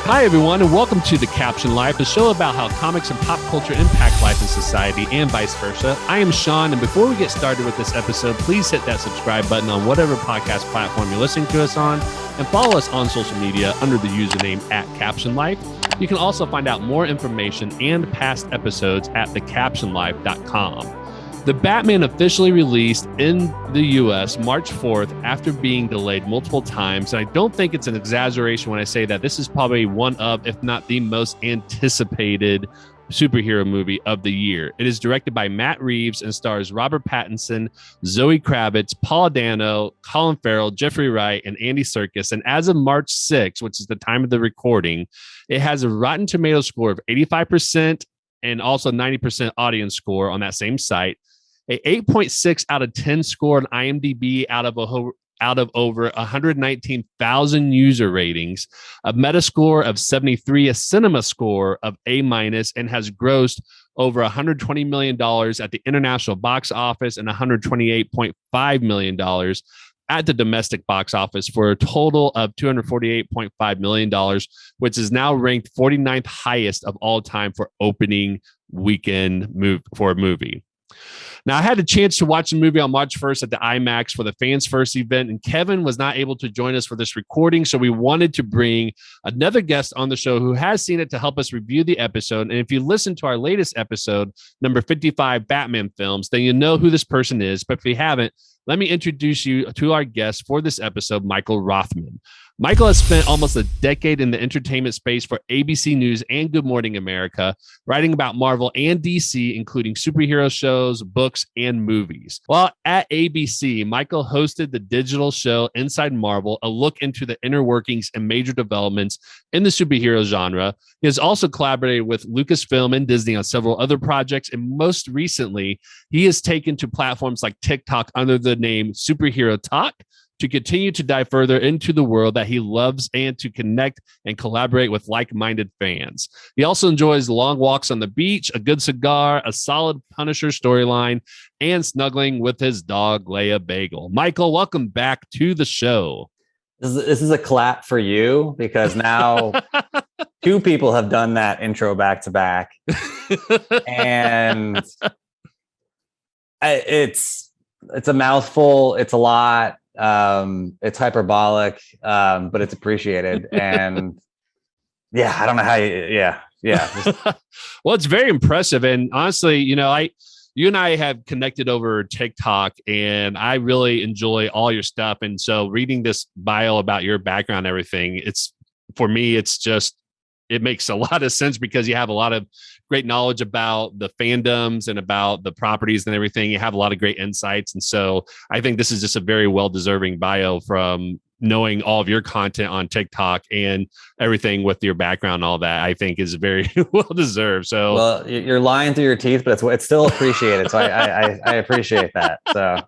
Hi, everyone, and welcome to The Caption Life, a show about how comics and pop culture impact life and society and vice versa. I am Sean, and before we get started with this episode, please hit that subscribe button on whatever podcast platform you're listening to us on, and follow us on social media under the username @CaptionLife. You can also find out more information and past episodes at thecaptionlife.com. The Batman officially released in the U.S. March 4th after being delayed multiple times. And I don't think it's an exaggeration when I say that this is probably one of, if not the most anticipated superhero movie of the year. It is directed by Matt Reeves and stars Robert Pattinson, Zoe Kravitz, Paul Dano, Colin Farrell, Jeffrey Wright, and Andy Serkis. And as of March 6th, which is the time of the recording, it has a Rotten Tomatoes score of 85% and also 90% audience score on that same site. A 8.6 out of 10 score on IMDb out of over 119,000 user ratings, a Metascore of 73, a Cinema score of A-, and has grossed over $120 million at the international box office and $128.5 million at the domestic box office for a total of $248.5 million, which is now ranked 49th highest of all time for opening weekend for a movie. Now, I had a chance to watch the movie on March 1st at the IMAX for the Fans First event, and Kevin was not able to join us for this recording, so we wanted to bring another guest on the show who has seen it to help us review the episode. And if you listen to our latest episode, number 55, Batman Films, then you know who this person is. But if you haven't, let me introduce you to our guest for this episode, Michael Rothman. Michael has spent almost a decade in the entertainment space for ABC News and Good Morning America, writing about Marvel and DC, including superhero shows, books, and movies. While at ABC, Michael hosted the digital show Inside Marvel, a look into the inner workings and major developments in the superhero genre. He has also collaborated with Lucasfilm and Disney on several other projects, and most recently, he has taken to platforms like TikTok under the name Superhero Talk to continue to dive further into the world that he loves and to connect and collaborate with like-minded fans. He also enjoys long walks on the beach, a good cigar, a solid Punisher storyline, and snuggling with his dog, Leia Bagel. Michael, welcome back to the show. This is a clap for you because now two people have done that intro back to back. And it's a mouthful. It's a lot. It's hyperbolic, but it's appreciated. And yeah, I don't know how Well, it's very impressive. And honestly, you and I have connected over TikTok, and I really enjoy all your stuff. And so reading this bio about your background and everything, for me, it makes a lot of sense because you have a lot of great knowledge about the fandoms and about the properties and everything. You have a lot of great insights. And so I think this is just a very well-deserving bio from knowing all of your content on TikTok and everything with your background, all that I think is very well-deserved. So, well, you're lying through your teeth, but it's still appreciated. So I appreciate that. So.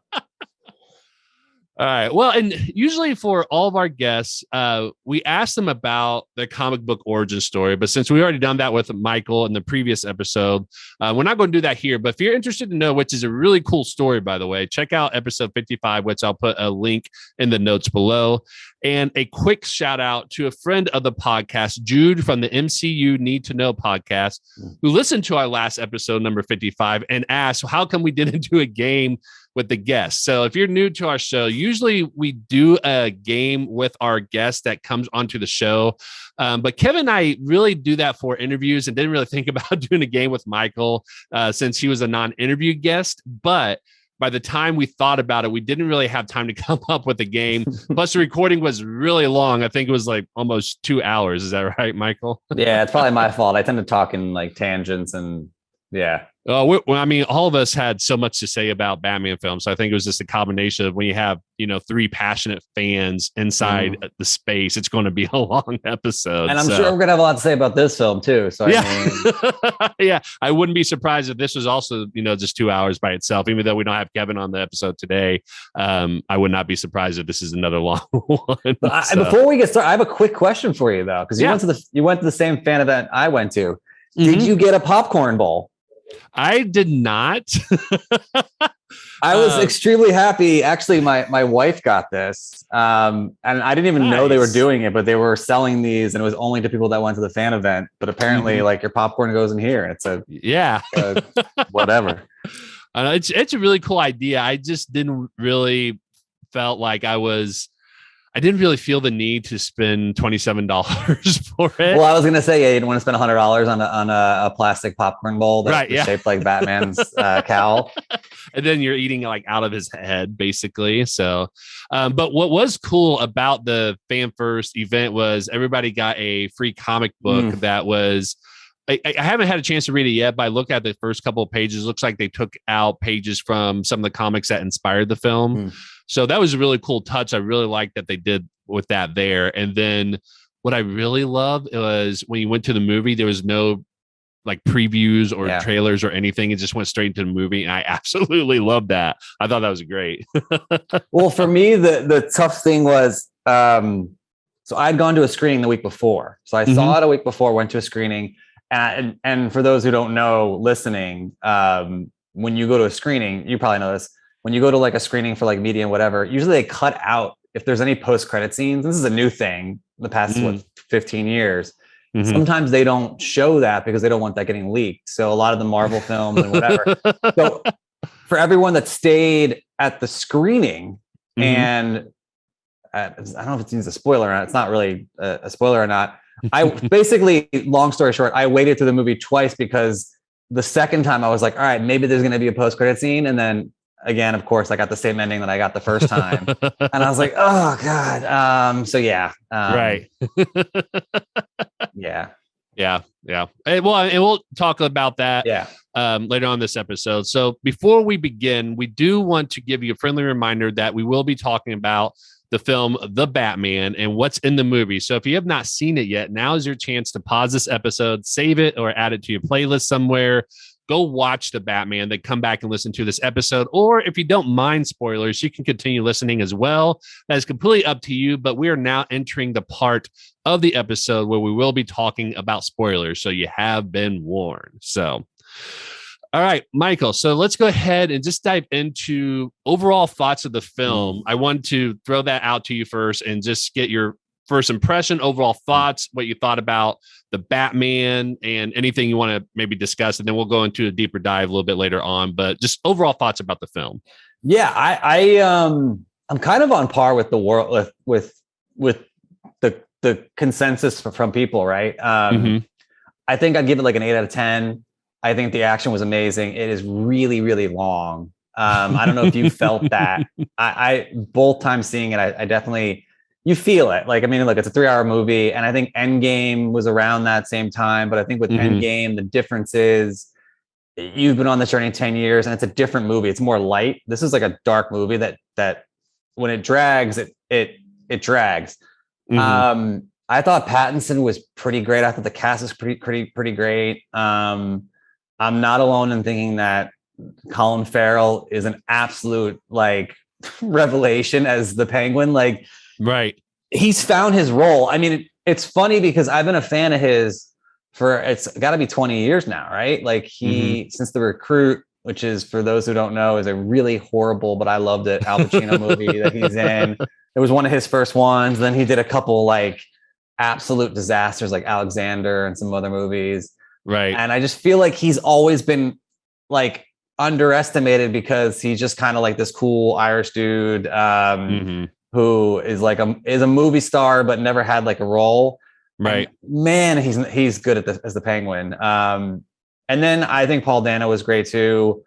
All right. Well, and usually for all of our guests, we ask them about their comic book origin story. But since we already done that with Michael in the previous episode, we're not going to do that here. But if you're interested to know, which is a really cool story, by the way, check out episode 55, which I'll put a link in the notes below. And a quick shout out to a friend of the podcast, Jude from the MCU Need to Know podcast, who listened to our last episode, number 55, and asked, how come we didn't do a game with the guests? So if you're new to our show, usually we do a game with our guest that comes onto the show. But Kevin and I really do that for interviews and didn't really think about doing a game with Michael since he was a non-interview guest. But by the time we thought about it, we didn't really have time to come up with a game. Plus, the recording was really long. I think it was like almost 2 hours. Is that right, Michael? Yeah, it's probably my fault. I tend to talk in like tangents and yeah. Well, I mean, all of us had so much to say about Batman films. So I think it was just a combination of when you have, 3 passionate fans inside the space, it's going to be a long episode. And I'm sure we're going to have a lot to say about this film too. So yeah, I wouldn't be surprised if this was also, just 2 hours by itself, even though we don't have Kevin on the episode today. I would not be surprised if this is another long one. Before we get started, I have a quick question for you though, because you went to the same fan event I went to. Did you get a popcorn bowl? I did not. I was extremely happy. Actually, my wife got this, and I didn't even know they were doing it, but they were selling these, and it was only to people that went to the fan event. But apparently, like your popcorn goes in here. It's a whatever. It's a really cool idea. I just didn't really felt like I didn't really feel the need to spend $27 for it. Well, I was going to say, you didn't want to spend $100 on a plastic popcorn bowl that's shaped like Batman's cowl. And then you're eating like out of his head, basically. So, but what was cool about the Fanverse event was everybody got a free comic book that was, I haven't had a chance to read it yet, but I looked at the first couple of pages. Looks like they took out pages from some of the comics that inspired the film. So that was a really cool touch. I really liked that they did with that there. And then what I really loved was when you went to the movie, there was no like previews or trailers or anything. It just went straight into the movie. And I absolutely loved that. I thought that was great. Well, for me, the tough thing was, so I'd gone to a screening the week before. So I saw it a week before, went to a screening. And for those who don't know, listening, when you go to a screening, you probably know this. When you go to like a screening for like media and whatever, usually they cut out if there's any post-credit scenes. This is a new thing the past 15 years. Sometimes they don't show that because they don't want that getting leaked. So a lot of the Marvel films and whatever. So for everyone that stayed at the screening, and I don't know if it means a spoiler or not. It's not really a spoiler or not. I basically, long story short, I waited through the movie twice because the second time I was like, all right, maybe there's going to be a post-credit scene. And then again, of course, I got the same ending that I got the first time. And I was like, oh God. So yeah. Right. Yeah. And we'll talk about that later on this episode. So before we begin, we do want to give you a friendly reminder that we will be talking about the film The Batman and what's in the movie. So if you have not seen it yet, now is your chance to pause this episode, save it, or add it to your playlist somewhere. Go watch The Batman, then come back and listen to this episode. Or if you don't mind spoilers, you can continue listening as well. That is completely up to you, but we are now entering the part of the episode where we will be talking about spoilers. So you have been warned. So, all right, Michael. So let's go ahead and just dive into overall thoughts of the film. I want to throw that out to you first and just get your first impression, overall thoughts, what you thought about the Batman and anything you want to maybe discuss. And then we'll go into a deeper dive a little bit later on, but just overall thoughts about the film. Yeah, I'm kind of on par with the world with the consensus from people, right? I think I'd give it like an 8 out of 10. I think the action was amazing. It is really, really long. I don't know if you felt that. I both times seeing it, I definitely, you feel it. Like, I mean, look, it's a 3-hour movie, and I think Endgame was around that same time. But I think with Endgame, the difference is you've been on this journey 10 years, and it's a different movie. It's more light. This is like a dark movie that when it drags, it drags. I thought Pattinson was pretty great. I thought the cast is pretty great. I'm not alone in thinking that Colin Farrell is an absolute like revelation as the Penguin. Like, right. He's found his role. I mean, it's funny because I've been a fan of his for, it's got to be 20 years now, right? Like since The Recruit, which is, for those who don't know, is a really horrible, but I loved it, Al Pacino movie that he's in. It was one of his first ones. Then he did a couple like absolute disasters like Alexander and some other movies. Right. And I just feel like he's always been like underestimated because he's just kind of like this cool Irish dude who is like is a movie star, but never had like a role. Right. And man, he's good at as the Penguin. And then I think Paul Dano was great too.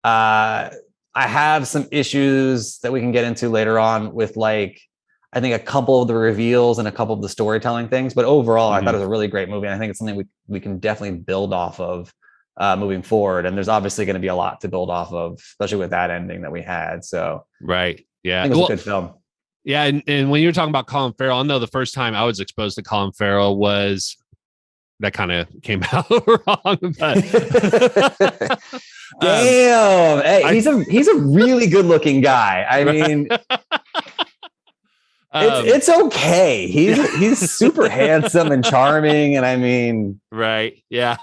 I have some issues that we can get into later on with like, I think a couple of the reveals and a couple of the storytelling things, but overall, I thought it was a really great movie. And I think it's something we can definitely build off of moving forward. And there's obviously going to be a lot to build off of, especially with that ending that we had. So, right. Yeah. I think it was a good film. Yeah. And when you were talking about Colin Farrell, I know the first time I was exposed to Colin Farrell was, that kind of came out wrong, but damn. Hey, he's a really good looking guy. I mean, it's okay. He's super handsome and charming. And I mean, right. Yeah.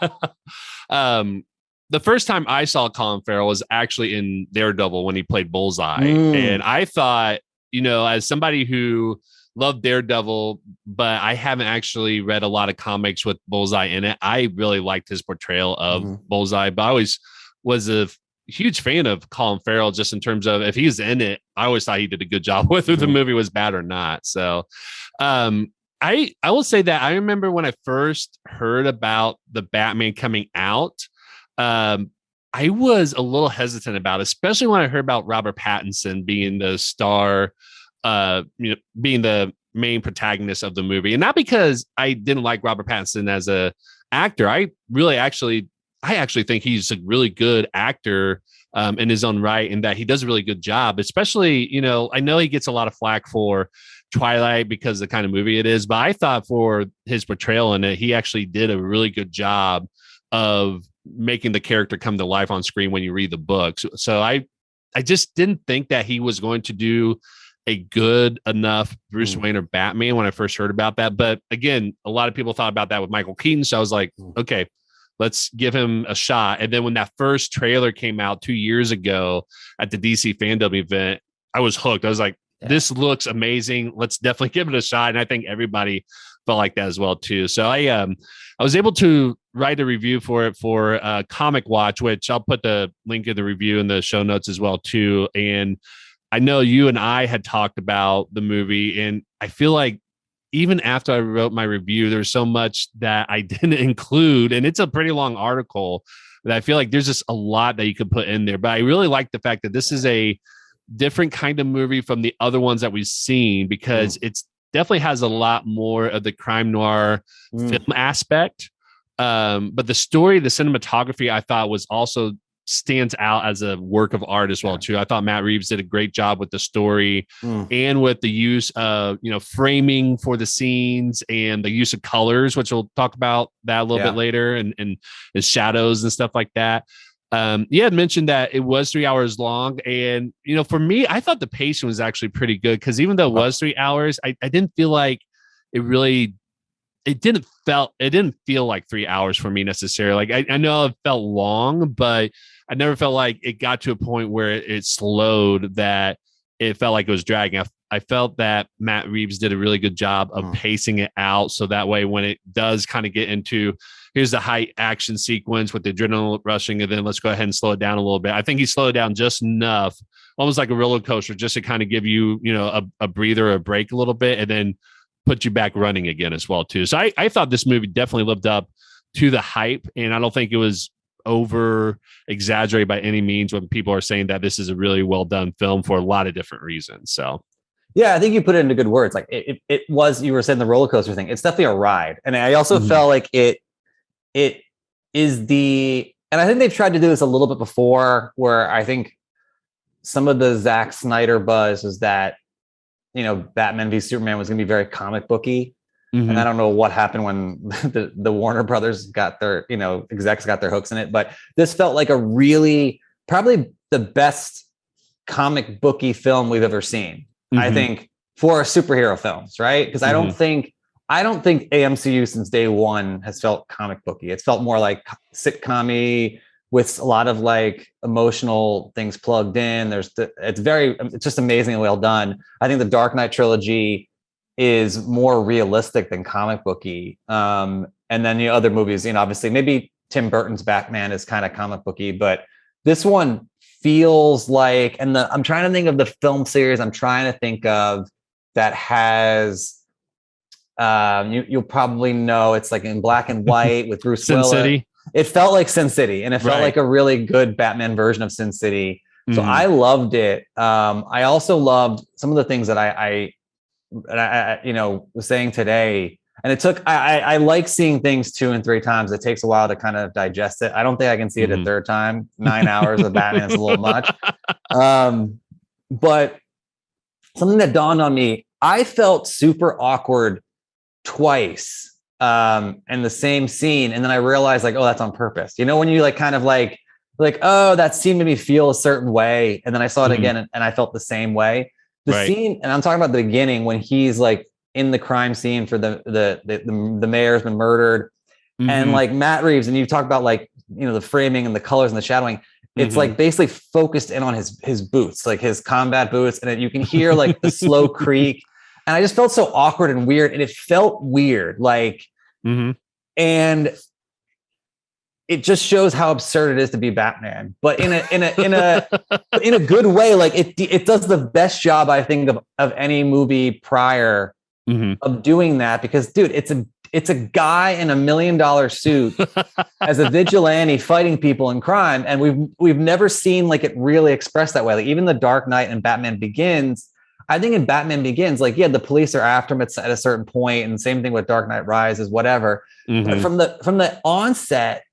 the first time I saw Colin Farrell was actually in Daredevil when he played Bullseye. And I thought, as somebody who loved Daredevil, but I haven't actually read a lot of comics with Bullseye in it, I really liked his portrayal of Bullseye, but I always was a huge fan of Colin Farrell just in terms of if he's in it, I always thought he did a good job, whether the movie was bad or not. So I will say that I remember when I first heard about the Batman coming out, I was a little hesitant about it, especially when I heard about Robert Pattinson being the star, being the main protagonist of the movie. And not because I didn't like Robert Pattinson as a actor. I actually think he's a really good actor in his own right, and that he does a really good job, especially, I know he gets a lot of flack for Twilight because of the kind of movie it is, but I thought for his portrayal in it, he actually did a really good job of making the character come to life on screen when you read the books. So I just didn't think that he was going to do a good enough Bruce Wayne or Batman when I first heard about that. But again, a lot of people thought about that with Michael Keaton. So I was like, okay, let's give him a shot. And then when that first trailer came out 2 years ago at the DC fandom event, I was hooked. I was like, this looks amazing. Let's definitely give it a shot. And I think everybody felt like that as well too. So I was able to write a review for it for Comic Watch, which I'll put the link in the review in the show notes as well too. And I know you and I had talked about the movie, and I feel like even after I wrote my review, there's so much that I didn't include, and it's a pretty long article that I feel like there's just a lot that you could put in there. But I really like the fact that this is a different kind of movie from the other ones that we've seen, because it's definitely has a lot more of the crime noir film aspect. But the story, the cinematography, I thought was also stands out as a work of art as well too. I thought Matt Reeves did a great job with the story and with the use of, framing for the scenes and the use of colors, which we'll talk about that a little bit later, and the shadows and stuff like that. You had mentioned that it was 3 hours long, and for me, I thought the pacing was actually pretty good, because even though it was 3 hours, I didn't feel like it didn't feel like 3 hours for me necessarily. Like I know it felt long, but I never felt like it got to a point where it slowed, that it felt like it was dragging. I felt that Matt Reeves did a really good job of pacing it out, so that way when it does kind of get into, here's the high action sequence with the adrenaline rushing, and then let's go ahead and slow it down a little bit. I think he slowed it down just enough, almost like a roller coaster, just to kind of give you, a breather or a break a little bit, and then put you back running again as well too. So I thought this movie definitely lived up to the hype, and I don't think it was over exaggerated by any means when people are saying that this is a really well done film for a lot of different reasons. So yeah, I think you put it into good words. Like it was, you were saying the roller coaster thing. It's definitely a ride. And I also felt like it is and I think they've tried to do this a little bit before, where I think some of the Zack Snyder buzz was that, Batman v Superman was going to be very comic booky. And I don't know what happened when the Warner Brothers got their, execs got their hooks in it. But this felt like a really, probably the best comic booky film we've ever seen. I think, for superhero films, right? Because I don't think AMCU since day one has felt comic booky. It's felt more like sitcom-y, with a lot of like emotional things plugged in. It's just amazingly well done. I think the Dark Knight trilogy is more realistic than comic booky. And then the other movies, obviously maybe Tim Burton's Batman is kind of comic booky, but this one feels like, and I'm trying to think of the film series I'm trying to think of that has, you'll probably know, it's like in black and white with Bruce Willis. Sin City. It felt like Sin City, and it felt like a really good Batman version of Sin City. So I loved it. I also loved some of the things that I was saying today, and it took, I like seeing things 2 and 3 times. It takes a while to kind of digest it. I don't think I can see it a third time. 9 hours of Batman is a little much. But something that dawned on me, I felt super awkward twice in the same scene. And then I realized like, oh, that's on purpose. When you like kind of like, oh, that scene made me feel a certain way. And then I saw it again and I felt the same way. The scene, and I'm talking about the beginning when he's like in the crime scene for the mayor's been murdered, and like Matt Reeves, and you talk about like the framing and the colors and the shadowing. It's like basically focused in on his boots, like his combat boots. And you can hear like the slow creak. And I just felt so awkward and weird. And it felt weird. Like, and it just shows how absurd it is to be Batman, but in a good way. Like it does the best job, I think, of any movie prior of doing that, because dude, it's a guy in $1 million suit as a vigilante fighting people in crime. And we've never seen like it really expressed that way. Like even The Dark Knight and Batman Begins, I think in Batman Begins, like, yeah, the police are after him at a certain point, and same thing with Dark Knight Rises, whatever. But from the onset,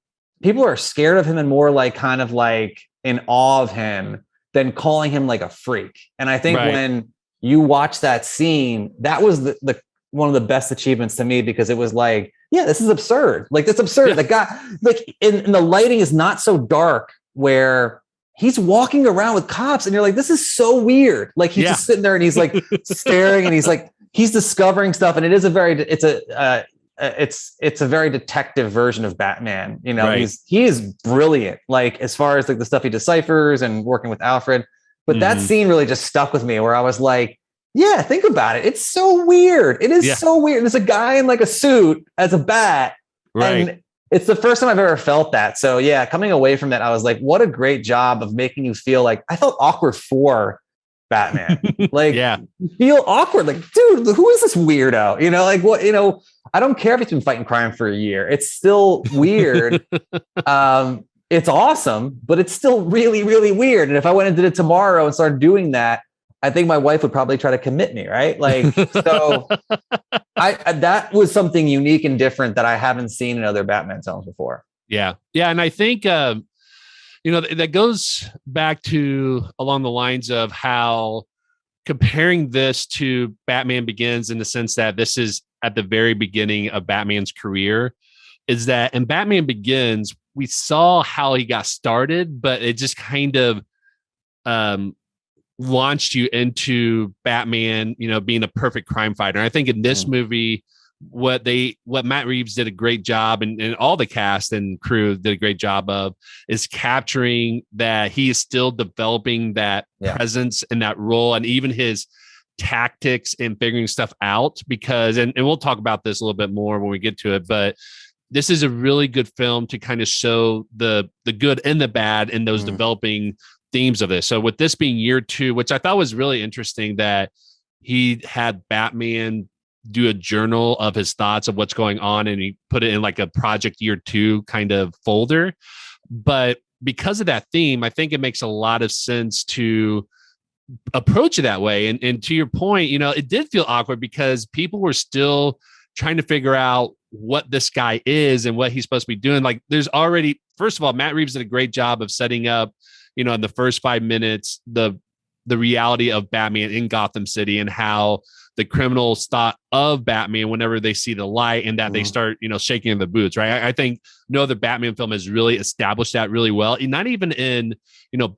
people are scared of him and more like kind of like in awe of him than calling him like a freak. And I think when you watch that scene, that was the one of the best achievements to me, because it was like, yeah, this is absurd. Like, that's absurd. Yeah. The guy, like, and the lighting is not so dark where he's walking around with cops and you're like, this is so weird. Like he's just sitting there and he's like staring and he's discovering stuff. And it is it's a very detective version of Batman. He is brilliant. Like as far as like the stuff he deciphers and working with Alfred, but that scene really just stuck with me, where I was like, yeah, think about it. It's so weird. It is so weird. There's a guy in like a suit as a bat. Right. And it's the first time I've ever felt that. So yeah, coming away from that, I was like, what a great job of making you feel like I felt awkward for Batman. Like, you feel awkward. Like, dude, who is this weirdo? Like what, I don't care if he's been fighting crime for a year. It's still weird. It's awesome, but it's still really, really weird. And if I went and did it tomorrow and started doing that, I think my wife would probably try to commit me, right? Like, so that was something unique and different that I haven't seen in other Batman films before. Yeah. Yeah. And I think, that goes back to along the lines of how comparing this to Batman Begins, in the sense that this is at the very beginning of Batman's career, is that in Batman Begins, we saw how he got started, but it just kind of, launched you into Batman, being a perfect crime fighter. And I think in this movie, what Matt Reeves did a great job, and all the cast and crew did a great job of, is capturing that he is still developing that presence and that role, and even his tactics and figuring stuff out. Because, and we'll talk about this a little bit more when we get to it, but this is a really good film to kind of show the good and the bad in those developing themes of this. So with this being year 2, which I thought was really interesting, that he had Batman do a journal of his thoughts of what's going on, and he put it in like a project year 2 kind of folder. But because of that theme, I think it makes a lot of sense to approach it that way. And to your point, it did feel awkward because people were still trying to figure out what this guy is and what he's supposed to be doing. Like, there's already, first of all, Matt Reeves did a great job of setting up, in the first 5 minutes, the reality of Batman in Gotham City, and how the criminals thought of Batman whenever they see the light, and that they start, shaking in the boots, right? I think no other Batman film has really established that really well. And not even in,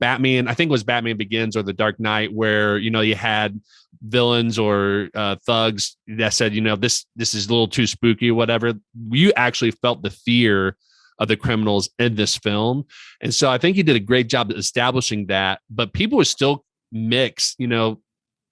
Batman, I think it was Batman Begins or The Dark Knight, where, you had villains or thugs that said, this is a little too spooky or whatever. You actually felt the fear of the criminals in this film. And so I think he did a great job of establishing that, but people were still mixed,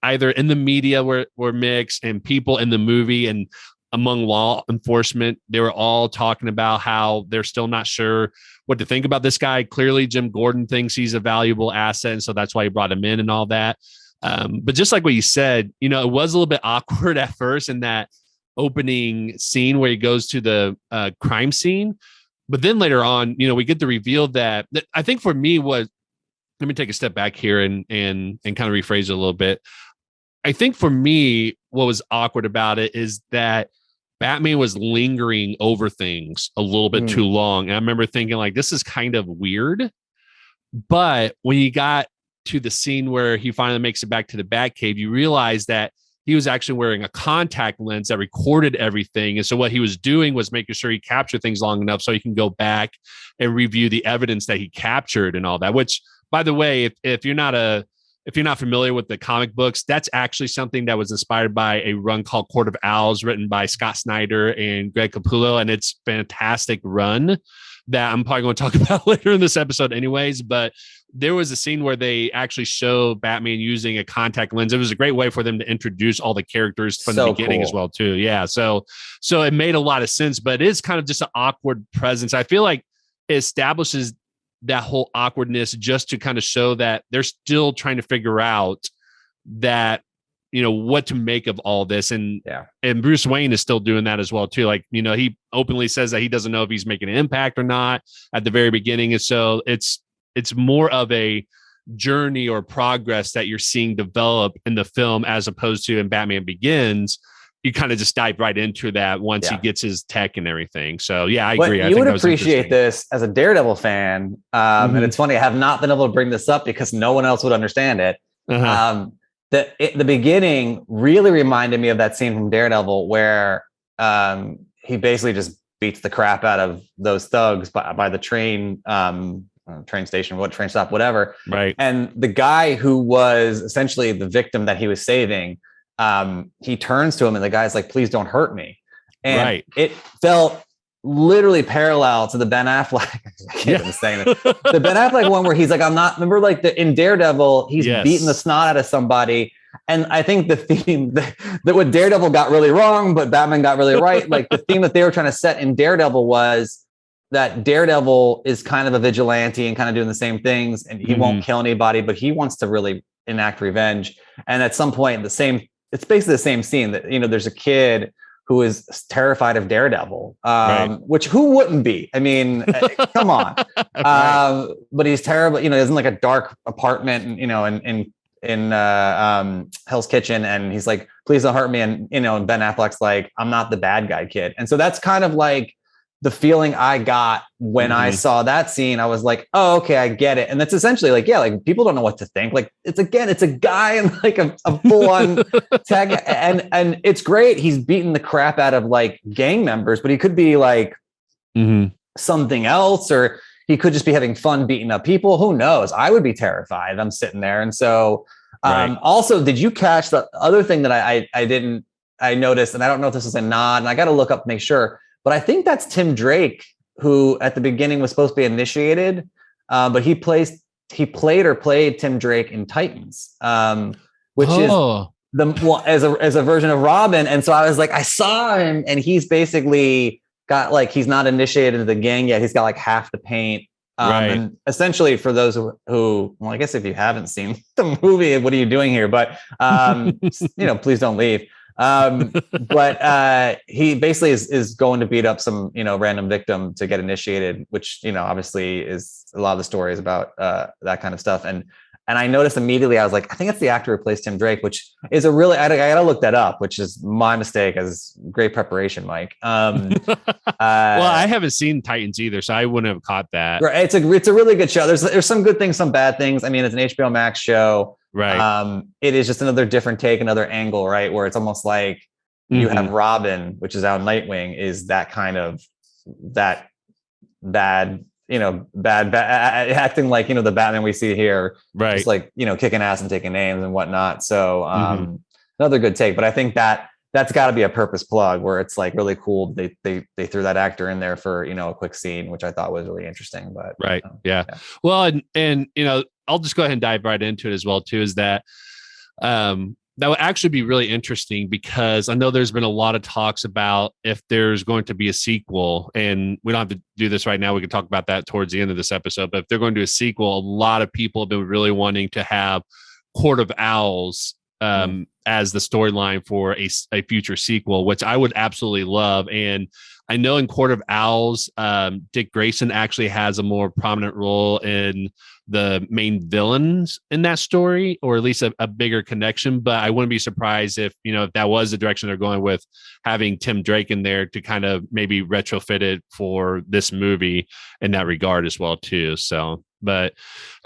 either in the media were mixed, and people in the movie and among law enforcement, they were all talking about how they're still not sure what to think about this guy. Clearly, Jim Gordon thinks he's a valuable asset, and so that's why he brought him in and all that. But just like what you said, it was a little bit awkward at first in that opening scene where he goes to the crime scene. But then later on, we get the reveal that I think for me was, let me take a step back here and kind of rephrase it a little bit. I think for me, what was awkward about it is that Batman was lingering over things a little bit too long. And I remember thinking like, this is kind of weird. But when you got to the scene where he finally makes it back to the Batcave, you realize that he was actually wearing a contact lens that recorded everything. And so what he was doing was making sure he captured things long enough so he can go back and review the evidence that he captured and all that, which, by the way, if you're not familiar with the comic books, that's actually something that was inspired by a run called Court of Owls, written by Scott Snyder and Greg Capullo. And it's a fantastic run. that I'm probably going to talk about later in this episode anyways, but there was a scene where they actually show Batman using a contact lens. It was a great way for them to introduce all the characters from the beginning as well too. Yeah. So it made a lot of sense, but it is kind of just an awkward presence. I feel like it establishes that whole awkwardness just to kind of show that they're still trying to figure out that, what to make of all this. And Bruce Wayne is still doing that as well too. Like, he openly says that he doesn't know if he's making an impact or not at the very beginning. And so it's more of a journey or progress that you're seeing develop in the film, as opposed to in Batman Begins. You kind of just dive right into that once he gets his tech and everything. So I agree. You would appreciate this as a Daredevil fan. And it's funny, I have not been able to bring this up because no one else would understand it. The beginning really reminded me of that scene from Daredevil where he basically just beats the crap out of those thugs by the train station, train stop, whatever. Right. And the guy who was essentially the victim that he was saving, he turns to him and the guy's like, please don't hurt me. And it felt literally parallel to the Ben Affleck. I can't even say it. The Ben Affleck one where he's like, I'm not, remember like in Daredevil, he's beating the snot out of somebody. And I think the theme that what Daredevil got really wrong, but Batman got really right. Like the theme that they were trying to set in Daredevil was that Daredevil is kind of a vigilante and kind of doing the same things. And he won't kill anybody, but he wants to really enact revenge. And at some point, it's basically the same scene that, there's a kid who is terrified of Daredevil, which who wouldn't be? I mean, come on. But he's terrible. He lives in like a dark apartment, in Hell's Kitchen, and he's like, please don't hurt me. And and Ben Affleck's like, I'm not the bad guy, kid. And so that's kind of like the feeling I got when I saw that scene. I was like, oh, okay, I get it. And that's essentially like, like people don't know what to think. Like it's a guy in like a full on tag, and it's great. He's beating the crap out of like gang members, but he could be like something else, or he could just be having fun beating up people. Who knows? I would be terrified. I'm sitting there. And so also, did you catch the other thing that I noticed, and I don't know if this is a nod, and I got to look up, make sure, but I think that's Tim Drake, who at the beginning was supposed to be initiated, but he played Tim Drake in Titans, which is as a version of Robin. And so I was like, I saw him, and he's basically got like, he's not initiated to the gang yet. He's got like half the paint. And essentially, for those who, well, I guess if you haven't seen the movie, what are you doing here? But please don't leave. But he basically is going to beat up some random victim to get initiated, which obviously is a lot of the stories about that kind of stuff. And I noticed immediately, I was like, I think it's the actor who plays Tim Drake, which is I gotta look that up, which is my mistake, as great preparation, Mike. Well, I haven't seen Titans either, so I wouldn't have caught that. Right. It's a really good show. There's some good things, some bad things. I mean, it's an HBO Max show. Right. It is just another different take, another angle, right? Where it's almost like you have Robin, which is out Nightwing, is that kind of that bad, bad acting like, the Batman we see here, right? Just like, kicking ass and taking names and whatnot. So another good take, but I think that's got to be a purpose plug where it's like really cool. They threw that actor in there for, a quick scene, which I thought was really interesting, but yeah. Well, and I'll just go ahead and dive right into it as well too, is that, that would actually be really interesting, because I know there's been a lot of talks about if there's going to be a sequel, and we don't have to do this right now. We can talk about that towards the end of this episode, but if they're going to do a sequel, a lot of people have been really wanting to have Court of Owls as the storyline for a future sequel, which I would absolutely love. And I know in Court of Owls, Dick Grayson actually has a more prominent role in the main villains in that story, or at least a bigger connection. But I wouldn't be surprised if that was the direction they're going with, having Tim Drake in there to kind of maybe retrofit it for this movie in that regard as well too. So, but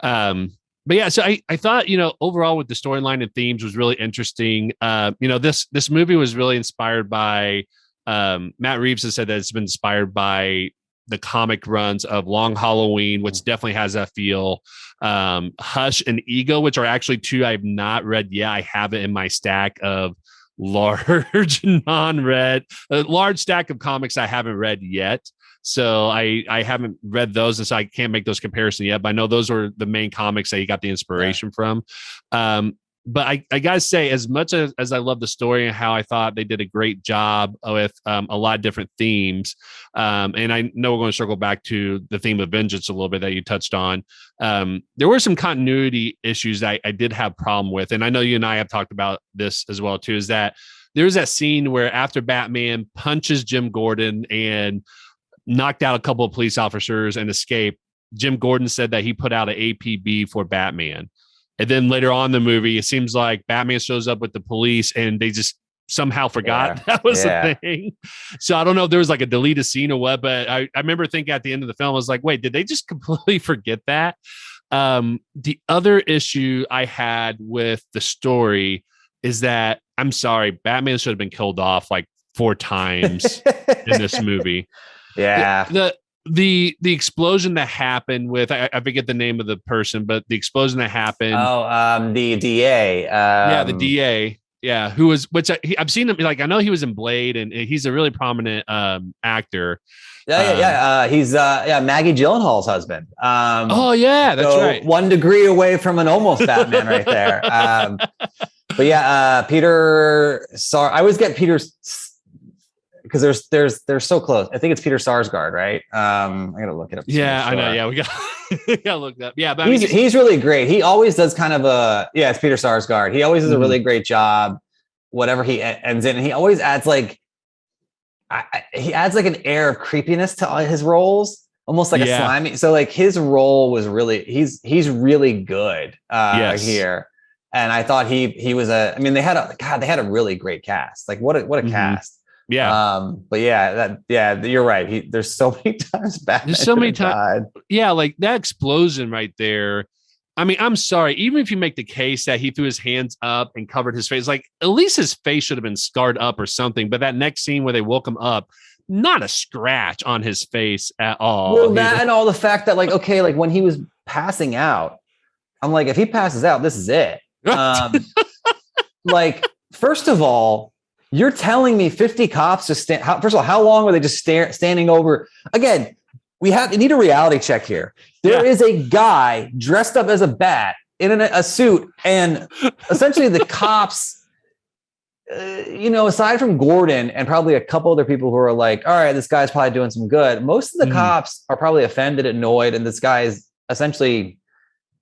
yeah, so I thought, overall with the storyline and themes was really interesting. This movie was really inspired by, Matt Reeves has said that it's been inspired by the comic runs of Long Halloween, which definitely has that feel. Hush and Ego, which are actually two I've not read yet. I have it in my stack of large non-read, a large stack of comics I haven't read yet. So I haven't read those, and so I can't make those comparisons yet. But I know those were the main comics that he got the inspiration from. But I gotta say, as much as I love the story and how I thought they did a great job with a lot of different themes, and I know we're going to circle back to the theme of vengeance a little bit that you touched on. There were some continuity issues that I did have problem with, and I know you and I have talked about this as well too. Is that there's that scene where after Batman punches Jim Gordon and knocked out a couple of police officers and escaped, Jim Gordon said that he put out an APB for Batman. And then later on in the movie, it seems like Batman shows up with the police and they just somehow forgot that was a thing. So I don't know if there was like a deleted scene or what, but I remember thinking at the end of the film, I was like, wait, did they just completely forget that? The other issue I had with the story is that, I'm sorry, Batman should have been killed off like 4 times in this movie. Yeah. The explosion that happened with, I forget the name of the person, but the explosion that happened. The DA. The DA. Yeah, who was, I've seen him, like, I know he was in Blade, and he's a really prominent actor. He's Maggie Gyllenhaal's husband. That's right. 1 degree away from an almost Batman right there. But Peter I always get Peter's, because they're so close. I think it's Peter Sarsgaard, right? I gotta look it up. Yeah, I know. Yeah, we gotta look that up. Yeah, but he's really great. He always does kind of it's Peter Sarsgaard. He always does a really great job, whatever he ends in. And he always adds like an air of creepiness to all his roles, almost like a slimy. So like his role was really, he's really good here. And I thought he was they had a really great cast. Like what a cast. Yeah. You're right. There's so many times Batman. There's so many times. Yeah. Like that explosion right there. I mean, I'm sorry. Even if you make the case that he threw his hands up and covered his face, like at least his face should have been scarred up or something. But that next scene where they woke him up, not a scratch on his face at all. Well, that and all the fact that like, okay, like when he was passing out, I'm like, if he passes out, this is it. Like, first of all, you're telling me 50 cops just stand. First of all, how long were they just standing over? Again, we need a reality check here. There is a guy dressed up as a bat in a suit, and essentially the cops, aside from Gordon and probably a couple other people who are like, all right, this guy's probably doing some good. Most of the cops are probably offended, annoyed, and this guy is essentially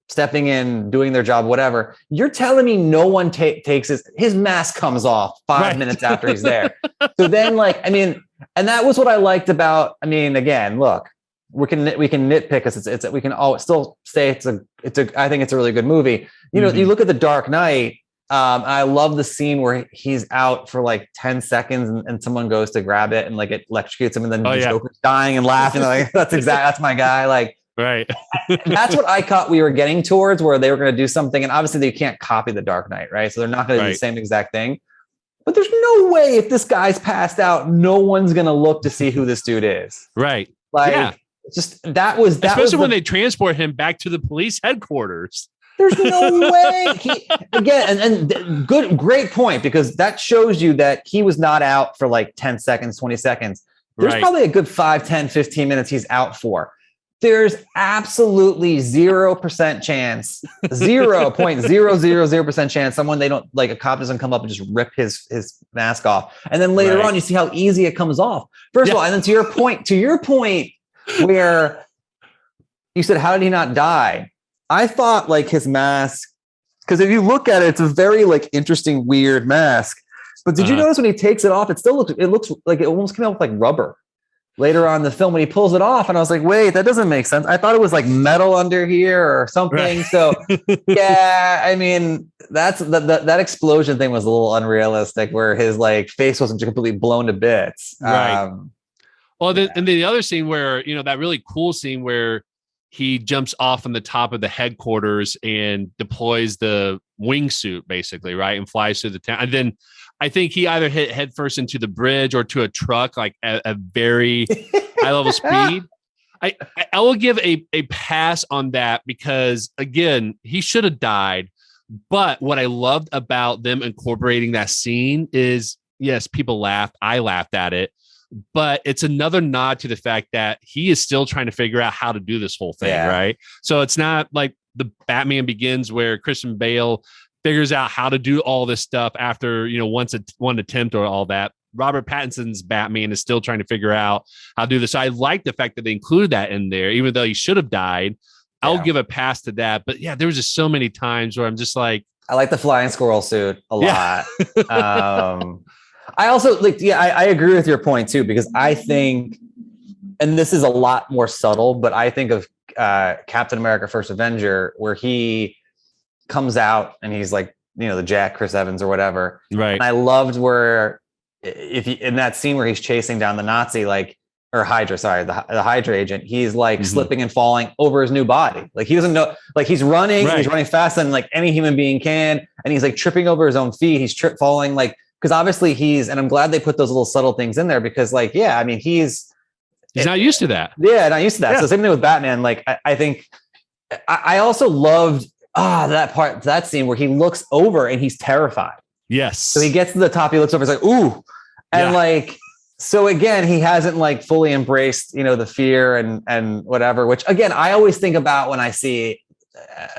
stepping in, doing their job, whatever. You're telling me no one takes his mask comes off 5 minutes after he's there. So then and that was what I liked about, again, look, we can nitpick us. We can still say I think it's a really good movie. You look at The Dark Knight. I love the scene where he's out for like 10 seconds and someone goes to grab it and like it electrocutes him, and then Joker's dying and laughing. Like, that's my guy. Like, right. That's what I thought we were getting towards, where they were going to do something. And obviously they can't copy The Dark Knight, right? So they're not going to do the same exact thing. But there's no way, if this guy's passed out, no one's going to look to see who this dude is. Right. Like, just especially when they transport him back to the police headquarters. There's no way. Great point, because that shows you that he was not out for like 10 seconds, 20 seconds. There's probably a good 5, 10, 15 minutes he's out for. There's absolutely 0% chance, 0.000% chance a cop doesn't come up and just rip his mask off. And then later on, you see how easy it comes off. First of all, and then to your point where you said, how did he not die? I thought like his mask, because if you look at it, it's a very like interesting, weird mask. But did you notice when he takes it off, it looks like it almost came out with like rubber later on in the film when he pulls it off. And I was like, wait, that doesn't make sense. I thought it was like metal under here or something. Right. So that explosion thing was a little unrealistic, where his like face wasn't completely blown to bits. Right. And the other scene where, that really cool scene where he jumps off from the top of the headquarters and deploys the wingsuit, basically, right, and flies through the town. And then I think he either hit headfirst into the bridge or to a truck, like at a very high level speed. I will give a pass on that, because again, he should have died. But what I loved about them incorporating that scene is, yes, people laughed. I laughed at it. but it's another nod to the fact that he is still trying to figure out how to do this whole thing, right? So it's not like the Batman Begins where Christian Bale figures out how to do all this stuff after, one attempt or all that. Robert Pattinson's Batman is still trying to figure out how to do this. So I like the fact that they included that in there, even though he should have died. I'll give a pass to that. But yeah, there was just so many times where I'm just like, I like the flying squirrel suit a lot. I also I agree with your point too, because I think, and this is a lot more subtle, but I think of Captain America: First Avenger, where he comes out and he's like, the Jack Chris Evans or whatever. Right. And I loved where in that scene where he's chasing down the Nazi, or Hydra, sorry, the Hydra agent, he's like slipping and falling over his new body. Like he doesn't know, like he's running, he's running faster than like any human being can. And he's like tripping over his own feet. He's falling because obviously and I'm glad they put those little subtle things in there because he's not used to that. Yeah, not used to that. Yeah. So same thing with Batman. I think I also loved that scene where he looks over and he's terrified. Yes. So he gets to the top, he looks over, he's like, ooh. And so again, he hasn't fully embraced, the fear and whatever, which again, I always think about when I see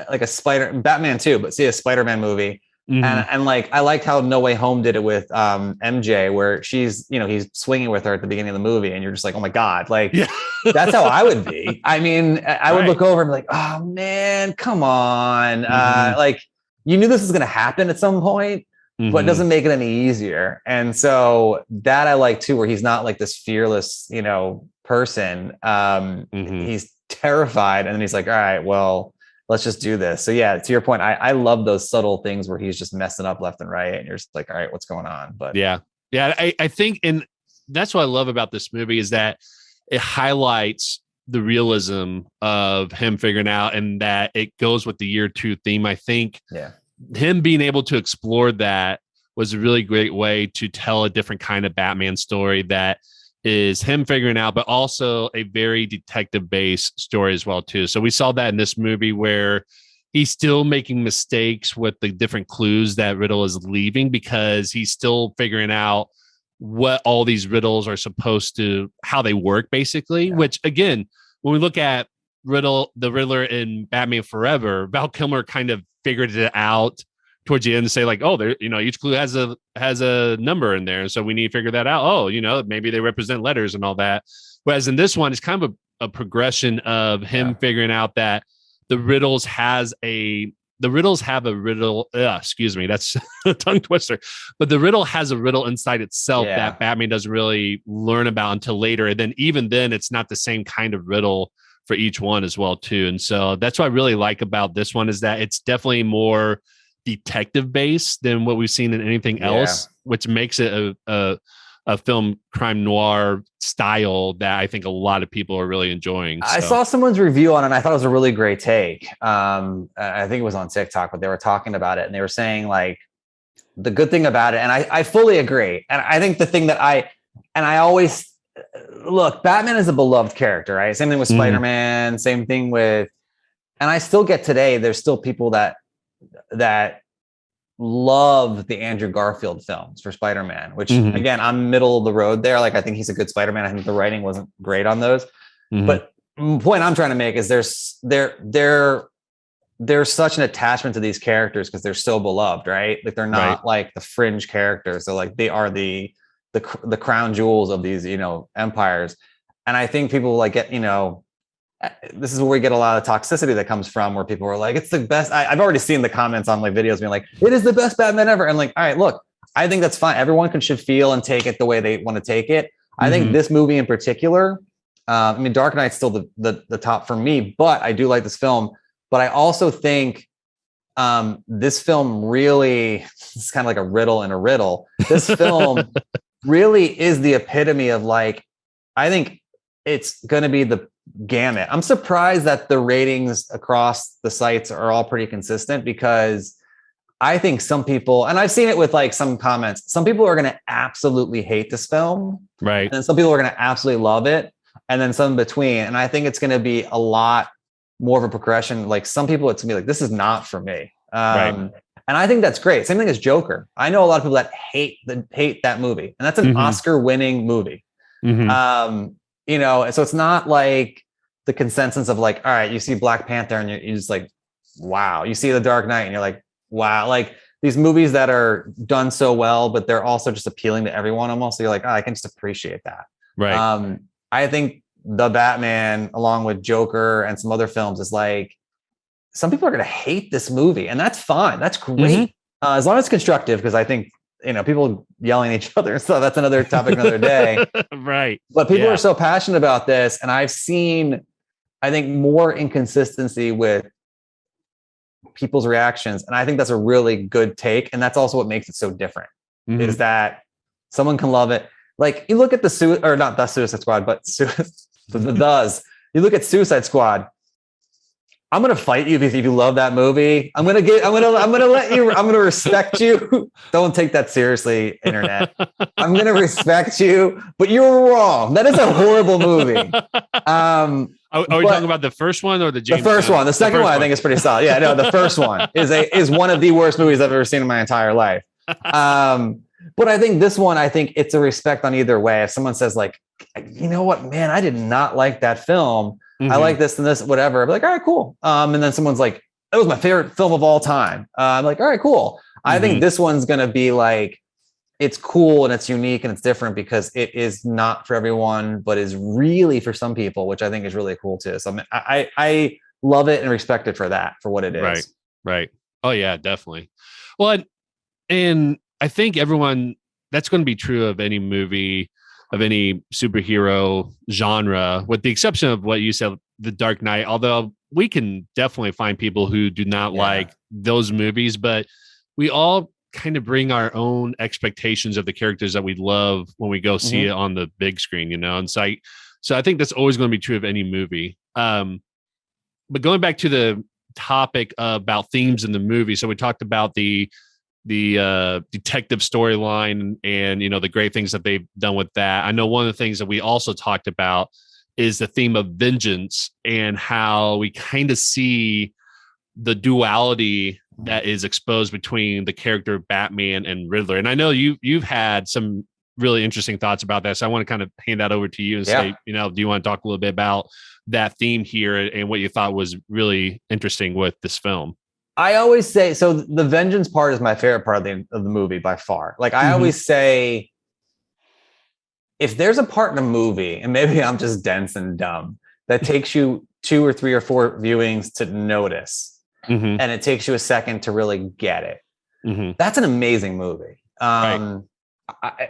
Batman too, but see a Spider-Man movie. And I liked how No Way Home did it with MJ, where she's, he's swinging with her at the beginning of the movie. And you're just like, oh my God, that's how I would be. I mean, I would look over and be like, oh man, come on. You knew this was going to happen at some point. But it doesn't make it any easier. And so that I like too, where he's not like this fearless, person. He's terrified. And then he's like, all right, well, let's just do this. So yeah, to your point, I love those subtle things where he's just messing up left and right. And you're just like, all right, what's going on? But yeah. I think, and that's what I love about this movie is that it highlights the realism of him figuring out and that it goes with the year 2 theme. I think him being able to explore that was a really great way to tell a different kind of Batman story that is him figuring out, but also a very detective-based story as well, too. So we saw that in this movie where he's still making mistakes with the different clues that Riddle is leaving because he's still figuring out what all these riddles are supposed to, how they work, basically, which, again, when we look at the Riddler in Batman Forever, Val Kilmer kind of figured it out towards the end to say there, each clue has a number in there. And so we need to figure that out. Oh, maybe they represent letters and all that. Whereas in this one, it's kind of a progression of him figuring out that the riddles have a riddle. Excuse me. That's a tongue twister, but the riddle has a riddle inside itself that Batman doesn't really learn about until later. And then even then it's not the same kind of riddle for each one as well too. And so that's what I really like about this one is that it's definitely more detective based than what we've seen in anything else, which makes it a film crime noir style that I think a lot of people are really enjoying. So. I saw someone's review on it and I thought it was a really great take. I think it was on TikTok, but they were talking about it and they were saying the good thing about it. And I fully agree. And I think the thing that I always look, Batman is a beloved character, right? Same thing with Spider-Man, same thing with, and I still get today, there's still people that love the Andrew Garfield films for Spider-Man, which again, I'm middle of the road there. I think he's a good Spider-Man. I think the writing wasn't great on those, but the point I'm trying to make is there's such an attachment to these characters because they're so beloved, right? They're not like the fringe characters. So they are the crown jewels of these, empires. And I think people get, this is where we get a lot of toxicity that comes from where people are like, it's the best. I've already seen the comments on videos being like, it is the best Batman ever. And all right, look, I think that's fine. Everyone should feel and take it the way they want to take it. I think this movie in particular, Dark Knight's still the top for me, but I do like this film. But I also think this film really, it's kind of like a riddle in a riddle. This film really is the epitome of I think it's going to be the gamut. I'm surprised that the ratings across the sites are all pretty consistent because I think some people, and I've seen it with some comments, some people are going to absolutely hate this film. Right. And then some people are going to absolutely love it. And then some in between. And I think it's going to be a lot more of a progression. Some people, it's going to be this is not for me. Right. And I think that's great. Same thing as Joker. I know a lot of people that hate that movie, and that's an Oscar-winning movie. Mhm. You know, so it's not like the consensus of like, all right, you see Black Panther and you're just like, wow. You see The Dark Knight and you're like, wow. Like these movies that are done so well, but they're also just appealing to everyone almost. So you're like, oh, I can just appreciate that. Right. I think The Batman, along with Joker and some other films, is like, some people are going to hate this movie, and that's fine. That's great. As long as it's constructive, because I think, you know, people yelling at each other and stuff, that's another topic, another day. Right. But people are so passionate about this, and I've seen, I think, more inconsistency with people's reactions, and I think that's a really good take, and that's also what makes it so different. Is that someone can love it. Like you look at the Suicide Squad, but you look at Suicide Squad. I'm gonna fight you if you love that movie. I'm gonna respect you. Don't take that seriously, internet. I'm gonna respect you, but you're wrong. That is a horrible movie. Are we talking about the first one or the first one? The second one I think is pretty solid. Yeah, no, the first one is one of the worst movies I've ever seen in my entire life. But I think this one, I think it's a respect on either way. If someone says like, you know what, man, I did not like that film. I like this and this, whatever. I'm like, all right, cool. And then someone's like, that was my favorite film of all time. I'm like, all right, cool. I think this one's going to be like, it's cool and it's unique and it's different because it is not for everyone, but is really for some people, which I think is really cool too. So I love it and respect it for that, for what it is. Right. Oh yeah, definitely. Well, and I think that's going to be true of any movie, of any superhero genre, with the exception of what you said, The Dark Knight, although we can definitely find people who do not like those movies, but we all kind of bring our own expectations of the characters that we love when we go see it on the big screen, you know? And so I think that's always going to be true of any movie. But going back to the topic about themes in the movie. So we talked about the detective storyline and, you know, the great things that they've done with that. I know one of the things that we also talked about is the theme of vengeance and how we kind of see the duality that is exposed between the character of Batman and Riddler. And I know you've had some really interesting thoughts about that. So I want to kind of hand that over to you and say, you know, do you want to talk a little bit about that theme here and what you thought was really interesting with this film? I always say, so the vengeance part is my favorite part of the movie by far. Like I always say, if there's a part in a movie, and maybe I'm just dense and dumb, that takes you 2 or 3 or 4 viewings to notice, and it takes you a second to really get it, that's an amazing movie. Right.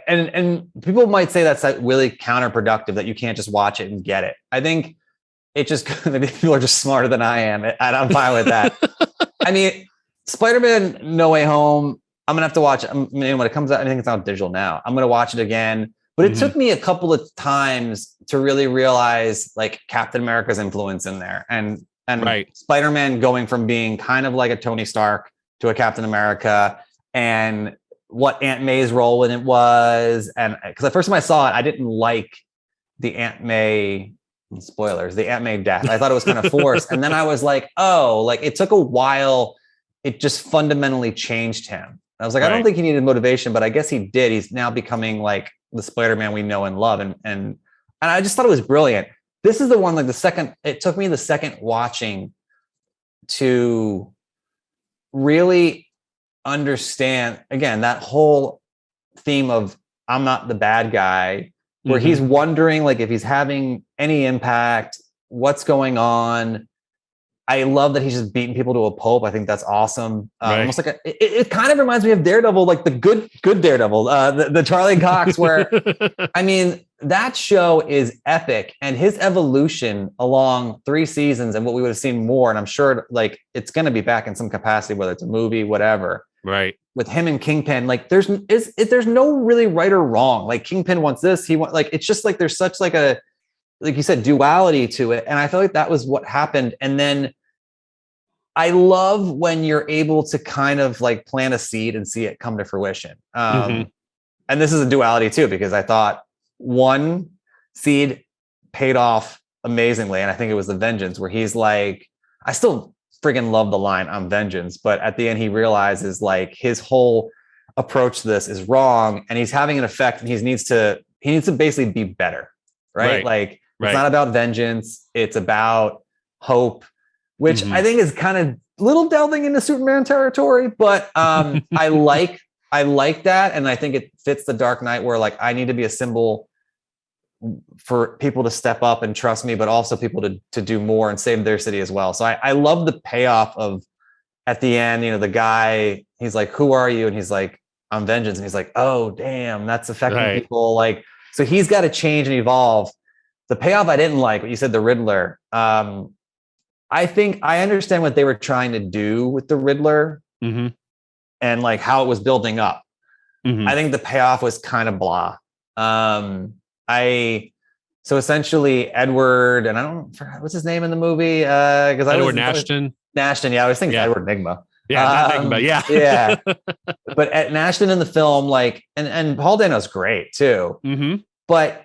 And people might say that's really counterproductive, that you can't just watch it and get it. I think it just, maybe people are just smarter than I am, and I'm fine with that. I mean, Spider-Man No Way Home, I'm going to have to watch it. I mean, when it comes out, I think it's out digital now. I'm going to watch it again. But it took me a couple of times to really realize like Captain America's influence in there. And Spider-Man going from being kind of like a Tony Stark to a Captain America, and what Aunt May's role in it was. And because the first time I saw it, I didn't like the Aunt May, spoilers, the Aunt May death. I thought it was kind of forced. And then I was like, oh, like it took a while. It just fundamentally changed him. I was like, I don't think he needed motivation, but I guess he did. He's now becoming like the Spider-Man we know and love. And I just thought it was brilliant. This is the one, like it took me the second watching to really understand, again, that whole theme of I'm not the bad guy, where he's wondering like if he's having any impact, what's going on. I love that he's just beating people to a pulp. I think that's awesome. Almost like it kind of reminds me of Daredevil, like the good Daredevil, the Charlie Cox, where I mean, that show is epic, and his evolution along 3 seasons and what we would have seen more. And I'm sure like it's going to be back in some capacity, whether it's a movie, whatever. Right. With him and Kingpin, like there's no really right or wrong. Like Kingpin wants this, he wants, like, it's just like there's such like a, like you said, duality to it. And I feel like that was what happened. And then I love when you're able to kind of like plant a seed and see it come to fruition. And this is a duality too, because I thought one seed paid off amazingly. And I think it was the vengeance, where he's like, I still friggin' love the line, I'm vengeance. But at the end, he realizes like his whole approach to this is wrong, and he's having an effect, and he needs to basically be better, right? Like it's not about vengeance, it's about hope, which I think is kind of a little delving into Superman territory, but I like that, and I think it fits the Dark Knight, where like I need to be a symbol for people to step up and trust me, but also people to do more and save their city as well. So I love the payoff of at the end, you know, the guy, he's like, "Who are you?" And he's like, "I'm Vengeance." And he's like, "Oh, damn, that's affecting people." Like, so he's got to change and evolve. The payoff I didn't like, what you said, the Riddler. I think I understand what they were trying to do with the Riddler and like how it was building up. I think the payoff was kind of blah. So essentially Edward, and I don't forget what's his name in the movie. Because Edward Nashton. Nashton, yeah, I was thinking Edward Nigma. Yeah, not Nigma, yeah. Yeah. But at Nashton in the film, like, and Paul Dano's great too. But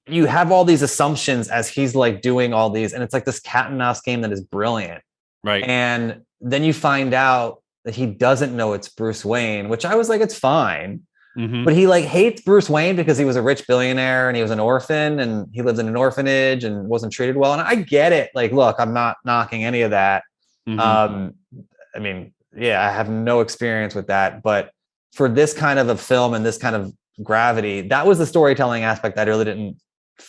you have all these assumptions as he's like doing all these, and it's like this cat and mouse game that is brilliant. Right. And then you find out that he doesn't know it's Bruce Wayne, which I was like, it's fine. But he like hates Bruce Wayne because he was a rich billionaire and he was an orphan and he lived in an orphanage and wasn't treated well. And I get it. Like, look, I'm not knocking any of that. I mean, yeah, I have no experience with that. But for this kind of a film and this kind of gravity, that was the storytelling aspect that I really didn't.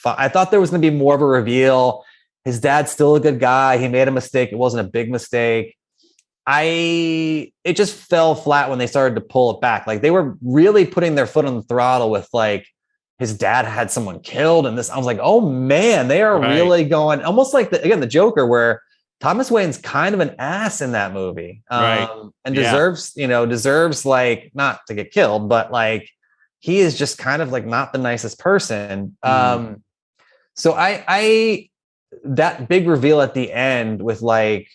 I thought there was going to be more of a reveal. His dad's still a good guy. He made a mistake. It wasn't a big mistake. It just fell flat when they started to pull it back. Like they were really putting their foot on the throttle with like his dad had someone killed and this. I was like, oh man, they are really going almost like the Joker, where Thomas Wayne's kind of an ass in that movie, and deserves like not to get killed, but like he is just kind of like not the nicest person. So I that big reveal at the end with like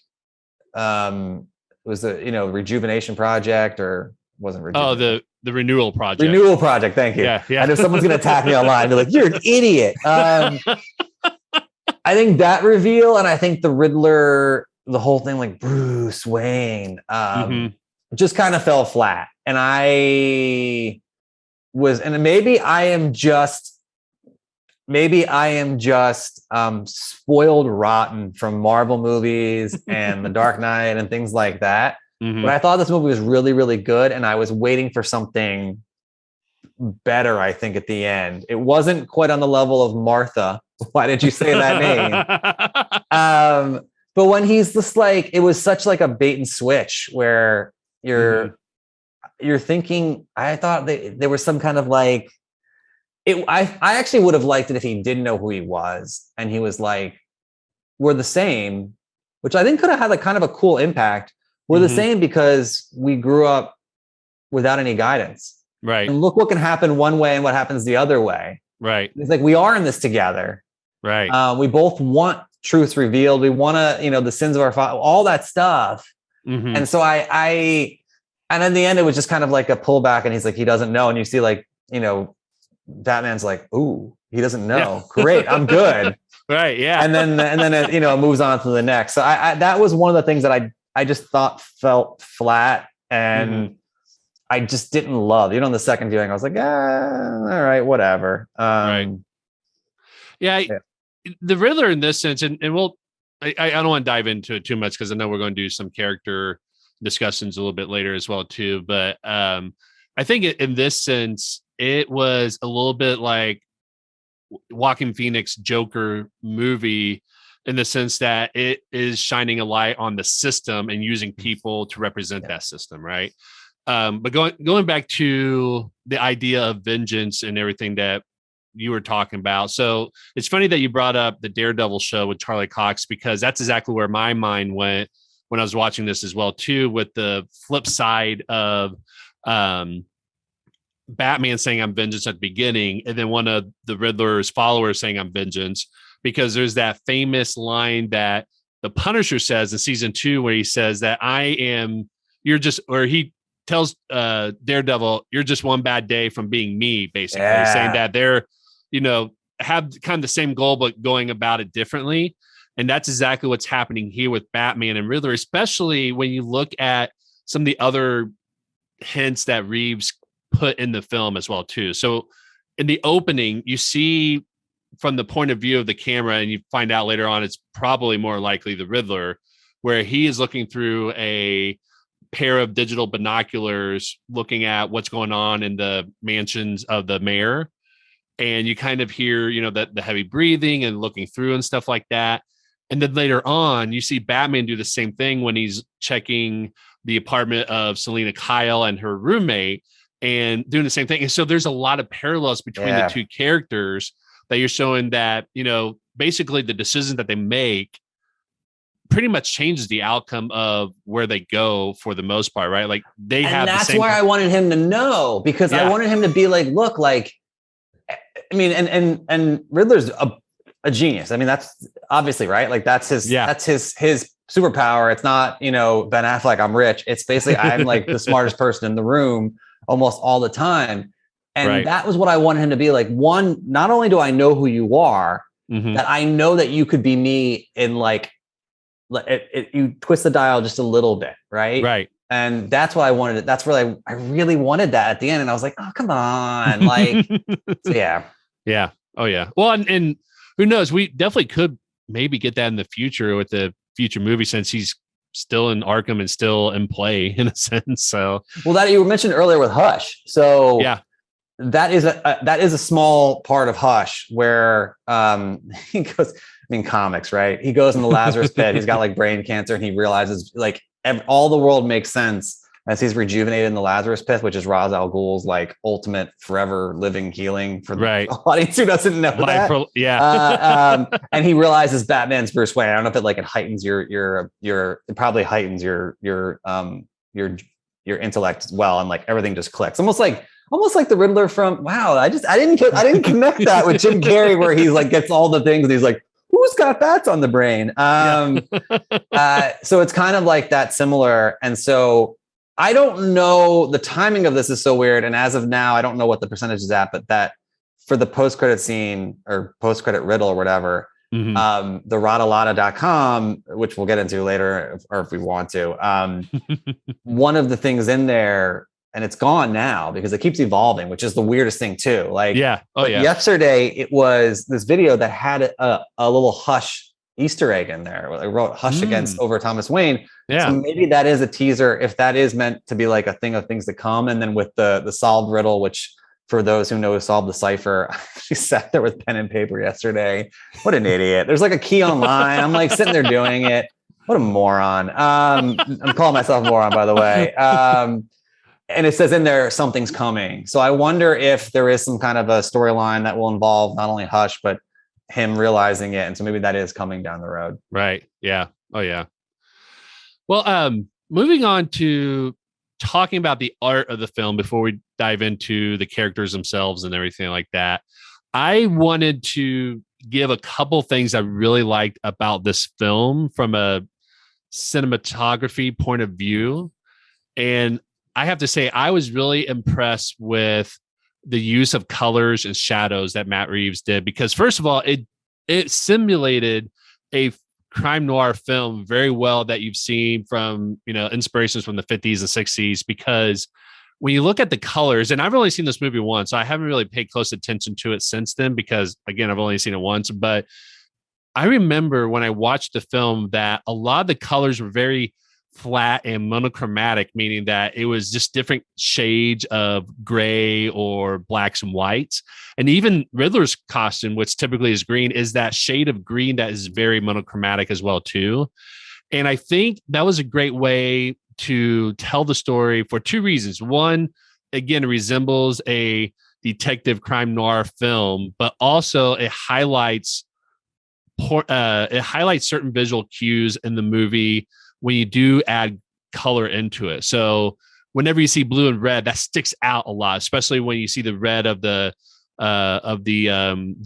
it was the rejuvenation project, or wasn't rejuvenation. The renewal project. Renewal project. Thank you. Yeah. I know someone's going to attack me online and be like, "You're an idiot." I think that reveal, and I think the Riddler, the whole thing, like Bruce Wayne, just kind of fell flat. And maybe I am just spoiled rotten from Marvel movies and The Dark Knight and things like that. But I thought this movie was really, really good, and I was waiting for something better, I think, at the end. It wasn't quite on the level of Martha. Why did you say that name? But when he's just like, it was such like a bait and switch where you're thinking, I thought there was some kind of like, I actually would have liked it if he didn't know who he was and he was like, we're the same, which I think could have had like kind of a cool impact. We're the same because we grew up without any guidance. Right. And look what can happen one way and what happens the other way. Right. It's like, we are in this together. Right. We both want truths revealed. We want to, the sins of our father, all that stuff. And so and in the end, it was just kind of like a pullback, and he's like, he doesn't know. And you see like, Batman's like, ooh, he doesn't know. Yeah. Great. I'm good. Right. Yeah. And then it moves on to the next. So I that was one of the things that I just thought felt flat, and I just didn't love. On the second viewing, I was like, all right, whatever. Right. Yeah. The Riddler in this sense, and I don't want to dive into it too much because I know we're going to do some character discussions a little bit later as well too. But I think in this sense, it was a little bit like Joaquin Phoenix Joker movie, in the sense that it is shining a light on the system and using people to represent that system, right? But going back to the idea of vengeance and everything that you were talking about. So it's funny that you brought up the Daredevil show with Charlie Cox, because that's exactly where my mind went when I was watching this as well too, with the flip side of Batman saying I'm vengeance at the beginning, and then one of the Riddler's followers saying I'm vengeance, because there's that famous line that the Punisher says in season 2 where he says that he tells Daredevil, you're just one bad day from being me, basically. Saying that they're, have kind of the same goal, but going about it differently. And that's exactly what's happening here with Batman and Riddler, especially when you look at some of the other hints that Reeves put in the film as well too. So in the opening, you see from the point of view of the camera, and you find out later on it's probably more likely the Riddler, where he is looking through a pair of digital binoculars looking at what's going on in the mansions of the mayor. And you kind of hear, the heavy breathing and looking through and stuff like that. And then later on, you see Batman do the same thing when he's checking the apartment of Selena Kyle and her roommate and doing the same thing. And so there's a lot of parallels between the two characters that you're showing that, basically the decisions that they make pretty much changes the outcome of where they go for the most part, right? Like they have that's why I wanted him to know, because I wanted him to be like, look, like, I mean, and Riddler's a genius. I mean, that's obviously right. Like that's his superpower. It's not, Ben Affleck, I'm rich. It's basically, I'm like the smartest person in the room almost all the time. And that was what I wanted him to be like. One, not only do I know who you are, that I know that you could be me in like, you twist the dial just a little bit. Right. And that's what I wanted. That's where I really wanted that at the end. And I was like, oh, come on. Like, so yeah. Yeah. Oh yeah. Well, and who knows? We definitely could maybe get that in the future with the future movie, since he's still in Arkham and still in play in a sense. So, well, that you mentioned earlier with Hush. So that is a small part of Hush where he goes, comics, right? He goes in the Lazarus pit. He's got like brain cancer, and he realizes like all the world makes sense as he's rejuvenated in the Lazarus pit, which is Ra's al Ghul's like ultimate forever living healing for the audience who doesn't know that. And he realizes Batman's Bruce Wayne. I don't know if it heightens it probably heightens your intellect as well, and like everything just clicks. Almost like the Riddler from I didn't connect that with Jim Carrey, where he's like gets all the things and he's like, who's got bats on the brain? So it's kind of like that similar. And so I don't know, the timing of this is so weird. And as of now, I don't know what the percentage is at, but that for the post-credit scene or post-credit riddle or whatever, the rodalada.com, which we'll get into later, or if we want to, one of the things in there, and it's gone now because it keeps evolving, which is the weirdest thing too. Like, yesterday it was this video that had a little Hush Easter egg in there. Where they wrote Hush against over Thomas Wayne. Yeah. So maybe that is a teaser, if that is meant to be like a thing of things to come. And then with the solved riddle, which for those who know Solve the Cipher, she sat there with pen and paper yesterday. What an idiot. There's like a key online. I'm like sitting there doing it. What a moron. I'm calling myself a moron, by the way. And it says in there, something's coming. So I wonder if there is some kind of a storyline that will involve not only Hush, but him realizing it. And so maybe that is coming down the road. Right. Yeah. Oh, yeah. Well, moving on to talking about the art of the film before we dive into the characters themselves and everything like that. I wanted to give a couple things I really liked about this film from a cinematography point of view. And I have to say, I was really impressed with the use of colors and shadows that Matt Reeves did, because first of all, it simulated a crime noir film very well that you've seen from, inspirations from the 50s and 60s, because when you look at the colors, and I've only seen this movie once, so I haven't really paid close attention to it since then, because again, I've only seen it once, but I remember when I watched the film that a lot of the colors were very flat and monochromatic, meaning that it was just different shades of gray or blacks and whites. And even Riddler's costume, which typically is green, is that shade of green that is very monochromatic as well too. And I think that was a great way to tell the story for two reasons. One, again, it resembles a detective crime noir film, but also it highlights certain visual cues in the movie when you do add color into it. So whenever you see blue and red, that sticks out a lot, especially when you see the red of the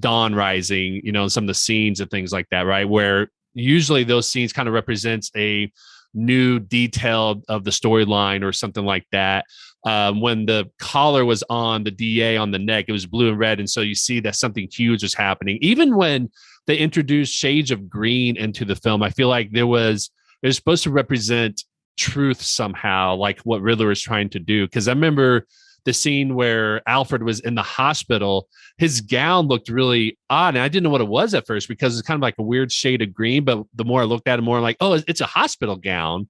dawn rising, in some of the scenes and things like that, right? Where usually those scenes kind of represents a new detail of the storyline or something like that. When the collar was on the DA on the neck, it was blue and red. And so you see that something huge is happening. Even when they introduced shades of green into the film, I feel like it was supposed to represent truth somehow, like what Riddler is trying to do. Because I remember the scene where Alfred was in the hospital, his gown looked really odd. And I didn't know what it was at first because it's kind of like a weird shade of green. But the more I looked at it, more like, oh, it's a hospital gown.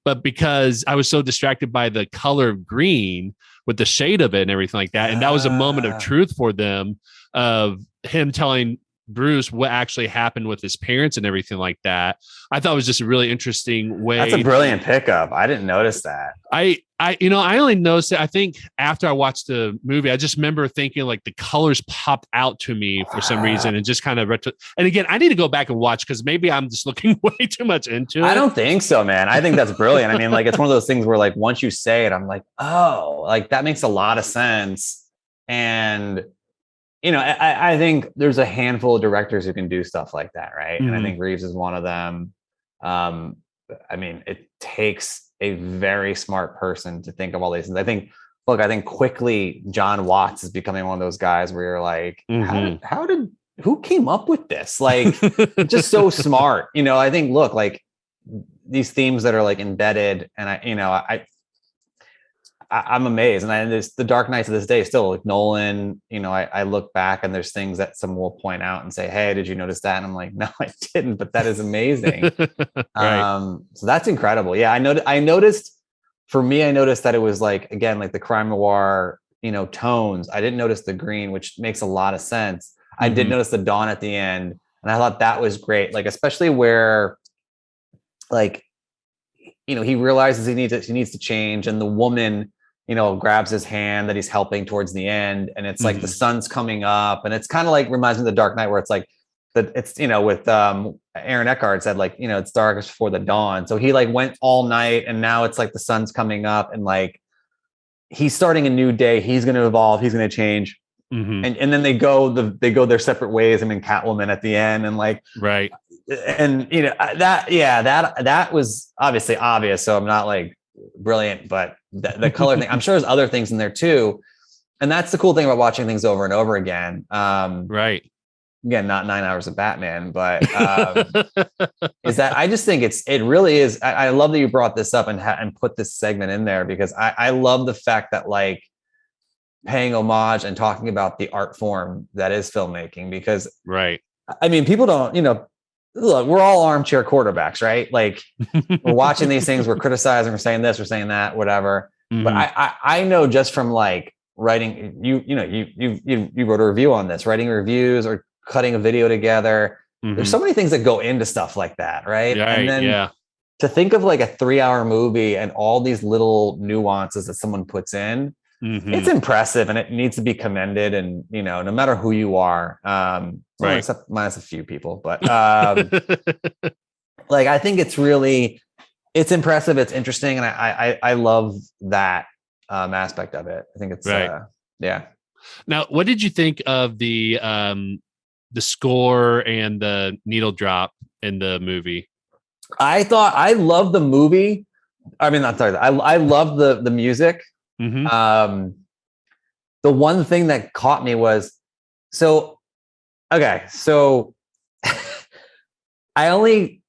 But because I was so distracted by the color of green with the shade of it and everything like that. And that was a moment of truth for them, of him telling Bruce what actually happened with his parents and everything like that. I thought it was just a really interesting way. That's a brilliant pickup. I didn't notice that. I only noticed it, I think, after I watched the movie. I just remember thinking like the colors popped out to me for some reason, and just kind of and again, I need to go back and watch because maybe I'm just looking way too much into it. I don't think so, man. I think that's brilliant. I mean, like, it's one of those things where like once you say it, I'm like, oh, like that makes a lot of sense. And I think there's a handful of directors who can do stuff like that, right? And I think Reeves is one of them. I mean, it takes a very smart person to think of all these things. I think quickly John Watts is becoming one of those guys where you're like, who came up with this? Like, just so smart. I think, look, like these themes that are like embedded, and I'm amazed. And the Dark Knights of this day still, like Nolan, I look back and there's things that someone will point out and say, hey, did you notice that? And I'm like, no, I didn't, but that is amazing. Right. So that's incredible. Yeah. I noticed that it was like, again, like the crime noir, tones. I didn't notice the green, which makes a lot of sense. I did notice the dawn at the end, and I thought that was great. Like, especially where like, he realizes he needs to change, and the woman, grabs his hand that he's helping towards the end. And it's like the sun's coming up, and it's kind of like reminds me of the Dark Knight, where it's like it's, with Aaron Eckhart said, like, it's darkest before the dawn. So he like went all night, and now it's like the sun's coming up, and like he's starting a new day. He's going to evolve. He's going to change. And then they go their separate ways. I mean, Catwoman at the end, and like, right. And that was obviously obvious. So I'm not like brilliant, but the color thing, I'm sure there's other things in there too. And that's the cool thing about watching things over and over again. Right. Again, not 9 hours of Batman, but is that I just think it really is. I love that you brought this up and put this segment in there, because I love the fact that like paying homage and talking about the art form that is filmmaking, because right. I mean, people don't, look, we're all armchair quarterbacks, right? Like we're watching these things, we're criticizing, we're saying this, we're saying that, whatever. But I know just from like writing, you wrote a review on this, writing reviews or cutting a video together. There's so many things that go into stuff like that, right? And then to think of like a 3-hour movie and all these little nuances that someone puts in, it's impressive, and it needs to be commended. And no matter who you are, right, except minus a few people, but like I think it's impressive, it's interesting, and I love that aspect of it. I think it's right. Yeah. Now, what did you think of the score and the needle drop in the movie? I love the movie. I mean, not sorry. I love the music. The one thing that caught me was I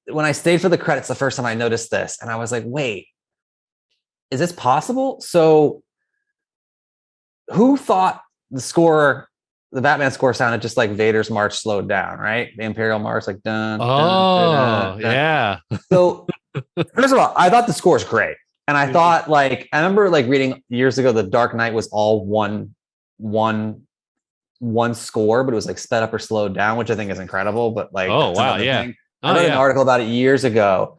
when I stayed for the credits the first time, I noticed this, and I was like, wait, is this possible? So who thought the Batman score sounded just like Vader's march slowed down, right? The Imperial March, like dun, dun, dun, dun. Yeah. So first of all, I thought the score is great. And I thought, like, I remember like reading years ago, The Dark Knight was all one score, but it was like sped up or slowed down, which I think is incredible. But like, oh wow, yeah. I read an article about it years ago.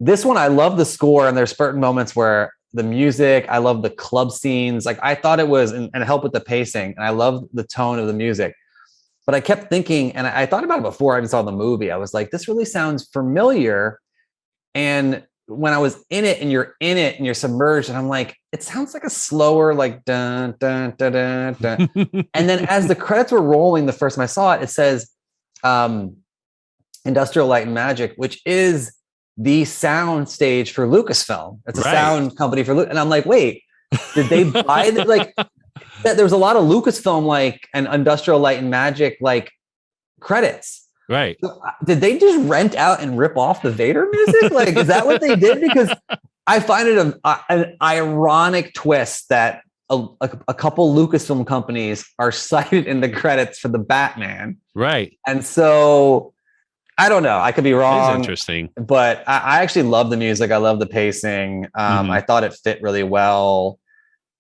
This one, I love the score, and there's certain moments where the music, I love the club scenes. Like I thought it was, and it helped with the pacing, and I love the tone of the music. But I kept thinking, and I thought about it before I even saw the movie. I was like, this really sounds familiar. And when I was in it, and you're in it and you're submerged, and I'm like, it sounds like a slower, like dun, dun, dun, dun, dun. And then as the credits were rolling, the first time I saw it, it says Industrial Light and Magic, which is the sound stage for Lucasfilm. It's a sound company for and I'm like, wait, did they buy like that? There was a lot of Lucasfilm like and Industrial Light and Magic like credits. Right. So, did they just rent out and rip off the Vader music? Like, is that what they did? Because I find it an ironic twist that a couple Lucasfilm companies are cited in the credits for the Batman. Right. And so I don't know. I could be wrong. It's interesting. But I actually love the music. I love the pacing. I thought it fit really well.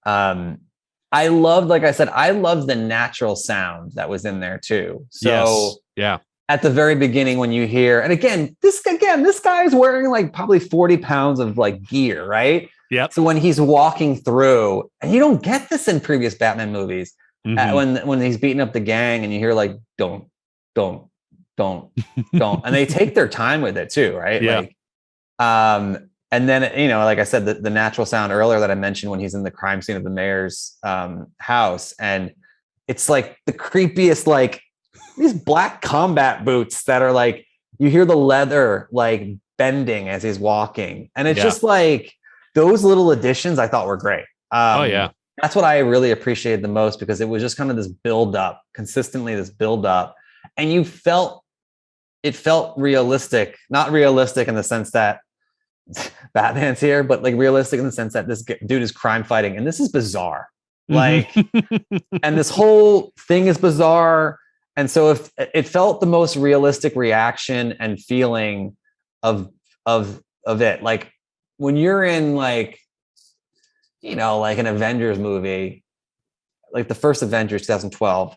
I loved, like I said, I loved the natural sound that was in there too. So yes. Yeah. At the very beginning when you hear, and this guy is wearing like probably 40 pounds of like gear, right? Yep. So when he's walking through, and you don't get this in previous Batman movies, when he's beating up the gang and you hear like, don't, and they take their time with it too, right? Yeah. Like, and then, you know, like I said, the natural sound earlier that I mentioned when he's in the crime scene of the mayor's house, and it's like the creepiest, like these black combat boots that are like, you hear the leather like bending as he's walking, and it's just like those little additions I thought were great. That's what I really appreciated the most, because it was just kind of this build up, consistently this build up, and it felt realistic, not realistic in the sense that Batman's here, but like realistic in the sense that this dude is crime fighting, and this is bizarre. Like, and this whole thing is bizarre. And so if it felt the most realistic reaction and feeling of it, like when you're in like, you know, like an Avengers movie, like the first Avengers 2012,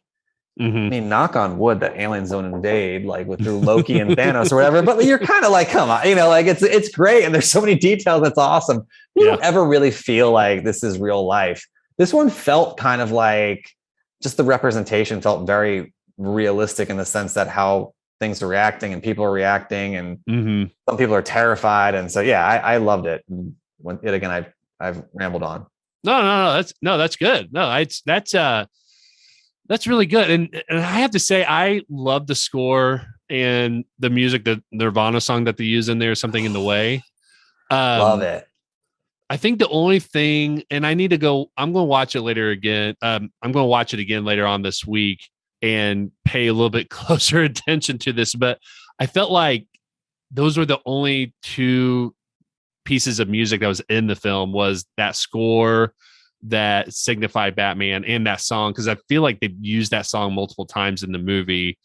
I mean, knock on wood that aliens don't invade, like through Loki and Thanos or whatever. But you're kind of like, come on, you know, like it's great, and there's so many details. That's awesome. You don't ever really feel like this is real life. This one felt kind of like, just the representation felt very realistic in the sense that how things are reacting and people are reacting, and some people are terrified. And so, yeah, I loved it. And I've rambled on. No, that's good. No, that's really good. And I have to say, I love the score and the music, the Nirvana song that they use in there, Something in the Way. Love it. I think the only thing, and I'm going to watch it later again. I'm going to watch it again later on this week and pay a little bit closer attention to this. But I felt like those were the only two pieces of music that was in the film, was that score that signified Batman and that song, because I feel like they've used that song multiple times in the movie.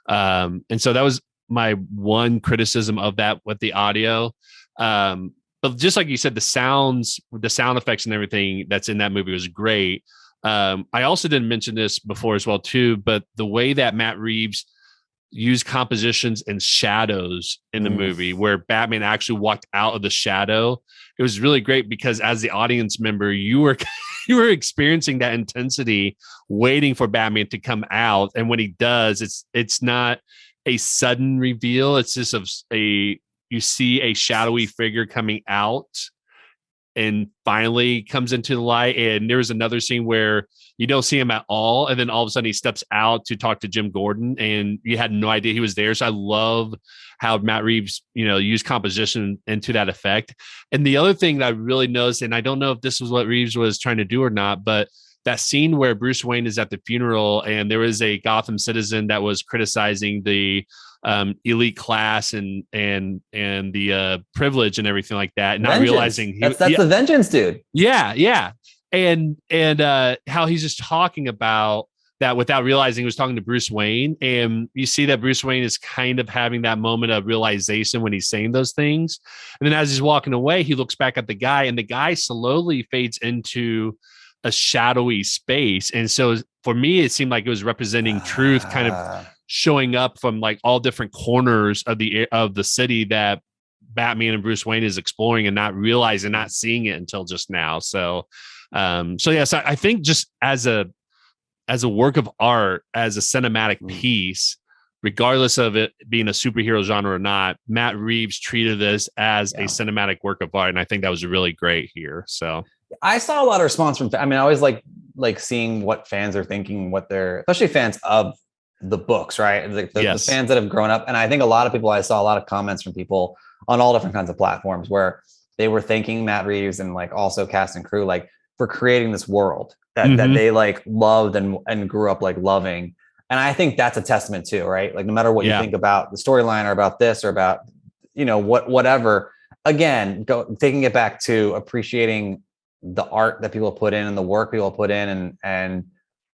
And so that was my one criticism of that with the audio. But just like you said, the sound effects and everything that's in that movie was great. I also didn't mention this before as well too, but the way that Matt Reeves used compositions and shadows in the movie, where Batman actually walked out of the shadow, it was really great, because as the audience member, you were experiencing that intensity, waiting for Batman to come out. And when he does, it's not a sudden reveal. It's just you see a shadowy figure coming out and finally comes into the light. And there was another scene where you don't see him at all, and then all of a sudden he steps out to talk to Jim Gordon, and you had no idea he was there. So I love how Matt Reeves, used composition into that effect. And the other thing that I really noticed, and I don't know if this was what Reeves was trying to do or not, but that scene where Bruce Wayne is at the funeral, and there was a Gotham citizen that was criticizing the elite class and the privilege and everything like that, not realizing that's the Vengeance dude. Yeah. And how he's just talking about that without realizing he was talking to Bruce Wayne. And you see that Bruce Wayne is kind of having that moment of realization when he's saying those things. And then as he's walking away, he looks back at the guy, and the guy slowly fades into a shadowy space. And so for me, it seemed like it was representing truth kind of showing up from like all different corners of the city that Batman and Bruce Wayne is exploring and not realizing, not seeing it until just now. So yes, I think just as a work of art, as a cinematic piece, regardless of it being a superhero genre or not, Matt Reeves treated this as a cinematic work of art. And I think that was really great here. So I saw a lot of response from, I always like seeing what fans are thinking, especially fans of the books, right? The fans that have grown up. And I think I saw a lot of comments from people on all different kinds of platforms where they were thanking Matt Reeves and like also cast and crew, like for creating this world that they like loved and grew up like loving. And I think that's a testament too, right? Like no matter what you think about the storyline or about this or about, whatever, again, taking it back to appreciating the art that people put in and the work people put in. And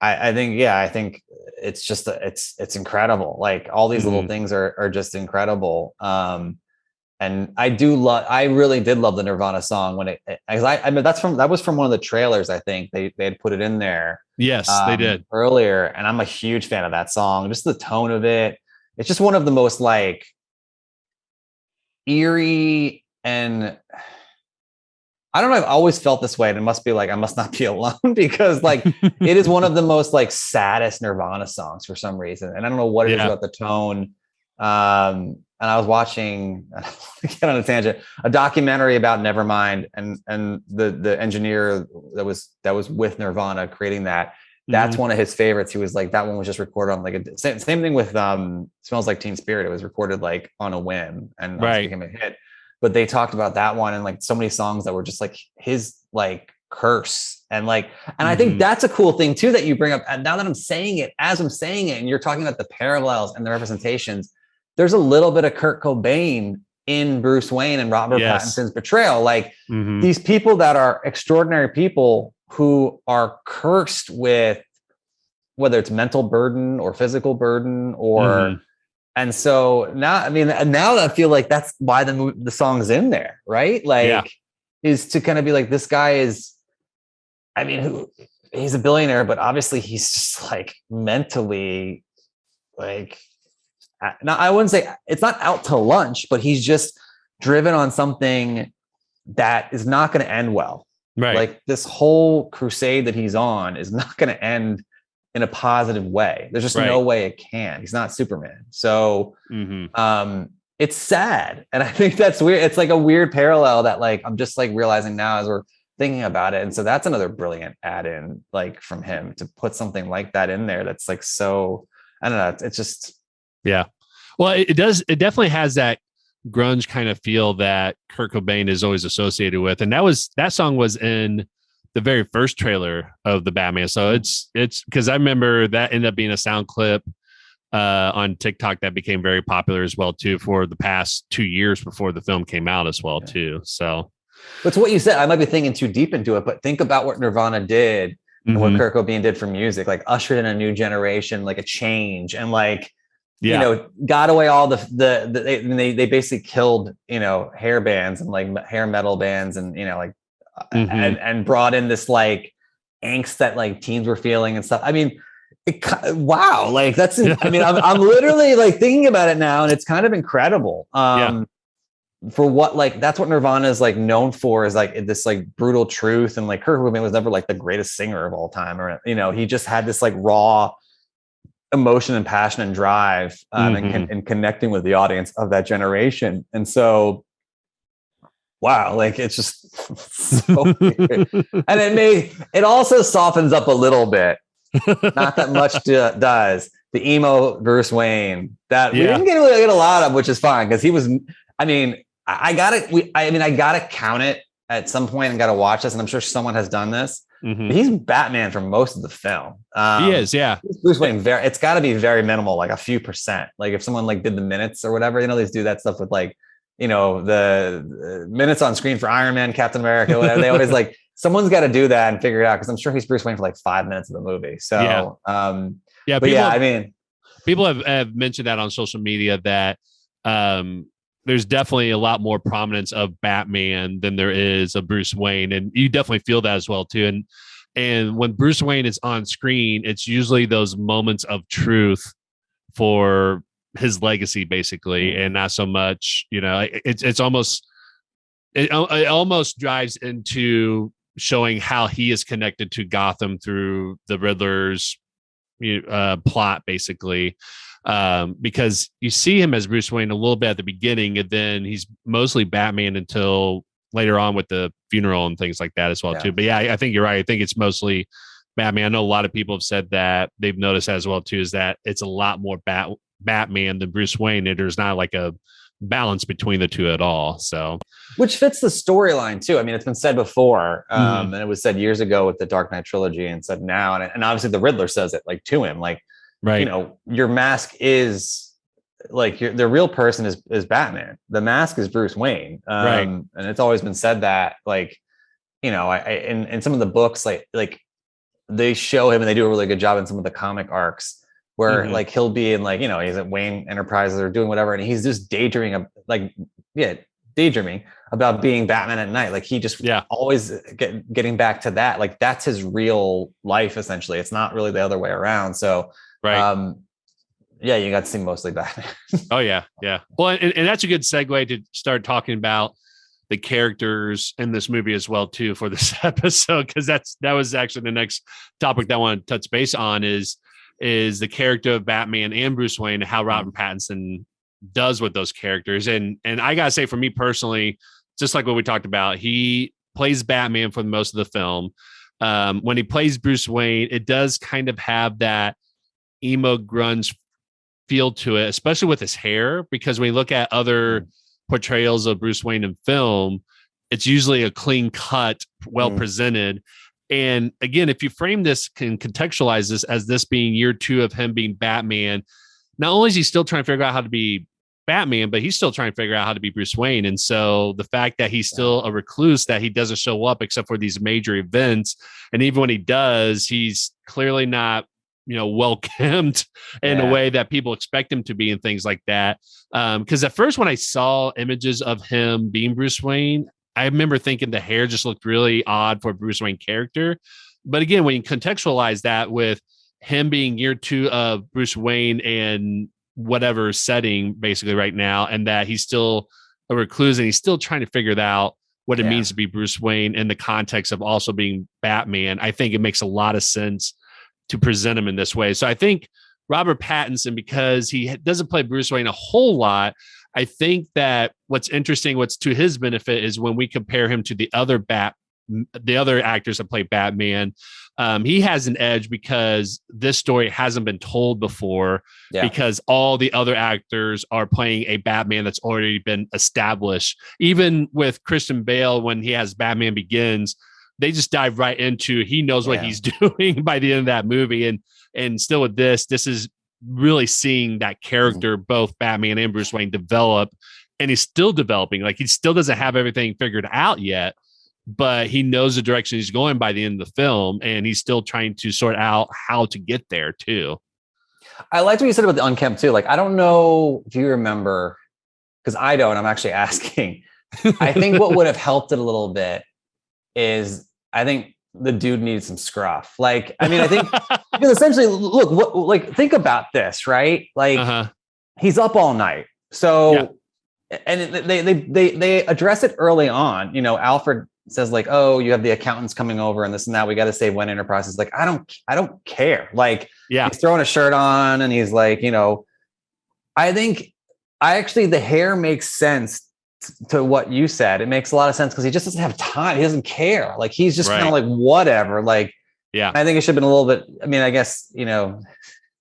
I think it's just, it's incredible. Like all these little things are just incredible. And I really did love the Nirvana song when that was from one of the trailers. I think they had put it in there. Yes, they did earlier. And I'm a huge fan of that song. Just the tone of it. It's just one of the most like eerie, and I don't know, I've always felt this way, and it must be like I must not be alone because like it is one of the most like saddest Nirvana songs for some reason. And I don't know what it is about the tone. And I was watching, get on a tangent, a documentary about Nevermind, and the engineer that was with Nirvana creating that. That's one of his favorites. He was like, that one was just recorded on like same thing with Smells Like Teen Spirit. It was recorded like on a whim and became a hit. But they talked about that one and like so many songs that were just like his like curse. And like, and I think that's a cool thing too that you bring up. And now that I'm saying it, and you're talking about the parallels and the representations, there's a little bit of Kurt Cobain in Bruce Wayne and Robert Pattinson's portrayal. Like these people that are extraordinary people who are cursed with whether it's mental burden or physical burden or, and so now, I mean, now I feel like that's why the song's in there, right? Like is to kind of be like, this guy is, I mean, he's a billionaire, but obviously he's just like mentally like, now I wouldn't say it's not out to lunch, but he's just driven on something that is not going to end well. Right. Like this whole crusade that he's on is not going to end in a positive way. There's just no way it can. He's not Superman. So it's sad. And I think that's weird. It's like a weird parallel that like, I'm just like realizing now as we're thinking about it. And so that's another brilliant add-in like from him to put something like that in there. That's like, so I don't know. It's just, well, it definitely has that grunge kind of feel that Kurt Cobain is always associated with. And that song was in the very first trailer of the Batman. So it's because I remember that ended up being a sound clip on TikTok that became very popular as well too for the past 2 years before the film came out as well too. So but to what you said, I might be thinking too deep into it, but think about what Nirvana did and what Kurt Cobain did for music, like ushered in a new generation, like a change, and like, you know, got away all they basically killed, you know, hair bands and like hair metal bands and, you know, like, and brought in this like angst that like teens were feeling and stuff. I mean, wow. Like that's, I mean, I'm literally like thinking about it now and it's kind of incredible. For what, like, that's what Nirvana is like known for, is like this like brutal truth. And like Kurt Cobain was never like the greatest singer of all time, or, you know, he just had this like raw emotion and passion and drive and connecting with the audience of that generation. And so, wow, like it's just so weird. And it also softens up a little bit, not that much does, the emo Bruce Wayne that we didn't get a lot of, which is fine because he was, I mean, I gotta count it at some point and gotta watch this, and I'm sure someone has done this. But he's Batman for most of the film. He is, Bruce Wayne, it's got to be very minimal, like a few percent. Like if someone like did the minutes or whatever, you know, they do that stuff with like, you know, the minutes on screen for Iron Man, Captain America, whatever. They always like, someone's got to do that and figure it out, because I'm sure he's Bruce Wayne for like 5 minutes of the movie. So I mean, people have mentioned that on social media that there's definitely a lot more prominence of Batman than there is of Bruce Wayne. And you definitely feel that as well too. And when Bruce Wayne is on screen, it's usually those moments of truth for his legacy, basically, and not so much, you know, it almost drives into showing how he is connected to Gotham through the Riddler's plot, basically. Because you see him as Bruce Wayne a little bit at the beginning, and then he's mostly Batman until later on with the funeral and things like that as well too. But I think you're right. I think it's mostly Batman. I know a lot of people have said that they've noticed that as well too, is that it's a lot more Batman than Bruce Wayne. And there's not like a balance between the two at all. So, which fits the storyline too. I mean, it's been said before, and it was said years ago with the Dark Knight trilogy, and said now, and obviously the Riddler says it like to him, like, you know, your mask is like the real person is Batman. The mask is Bruce Wayne. And it's always been said that, like, in some of the books, like they show him and they do a really good job in some of the comic arcs where like he'll be in like, he's at Wayne Enterprises or doing whatever. And he's just daydreaming about being Batman at night. Like he just always getting back to that. Like that's his real life. Essentially. It's not really the other way around. So, you got to see mostly Batman. Oh yeah. Yeah. Well, and that's a good segue to start talking about the characters in this movie as well too for this episode, because that was actually the next topic that I want to touch base on is the character of Batman and Bruce Wayne and how Robert Pattinson does with those characters. And I gotta say, for me personally, just like what we talked about, he plays Batman for most of the film. When he plays Bruce Wayne, it does kind of have that emo grunge feel to it, especially with his hair, because when you look at other portrayals of Bruce Wayne in film, it's usually a clean cut, well presented. And again, if you frame this and contextualize this as this being year 2 of him being Batman, not only is he still trying to figure out how to be Batman, but he's still trying to figure out how to be Bruce Wayne. And so the fact that he's still a recluse, that he doesn't show up except for these major events, and even when he does, he's clearly not welcomed in a way that people expect him to be and things like that. Because at first when I saw images of him being Bruce Wayne, I remember thinking the hair just looked really odd for a Bruce Wayne character. But again, when you contextualize that with him being year 2 of Bruce Wayne and whatever setting basically right now, and that he's still a recluse and he's still trying to figure out what it means to be Bruce Wayne in the context of also being Batman, I think it makes a lot of sense to present him in this way. So I think Robert Pattinson, because he doesn't play Bruce Wayne a whole lot, I think that what's interesting, what's to his benefit, is when we compare him to the other actors that play Batman, he has an edge because this story hasn't been told before, because all the other actors are playing a Batman that's already been established. Even with Christian Bale, when he has Batman Begins, they just dive right into, he knows what he's doing by the end of that movie. And still with this is really seeing that character, both Batman and Bruce Wayne, develop, and he's still developing. Like he still doesn't have everything figured out yet, but he knows the direction he's going by the end of the film, and he's still trying to sort out how to get there too. I liked what you said about the unkempt too. Like, I don't know if you remember, because I don't, I'm actually asking. I think what would have helped it a little bit is I think the dude needs some scruff. Like, I mean, I think because essentially, look, think about this, right? Like he's up all night. So, and they address it early on. Alfred says like, "Oh, you have the accountants coming over and this and that. We got to save Wayne Enterprises." Like, I don't care. Like, he's throwing a shirt on and he's like, I think the hair makes sense to what you said. It makes a lot of sense because he just doesn't have time. He doesn't care. Like he's just kind of like whatever. Like, I think it should have been a little bit. I mean, I guess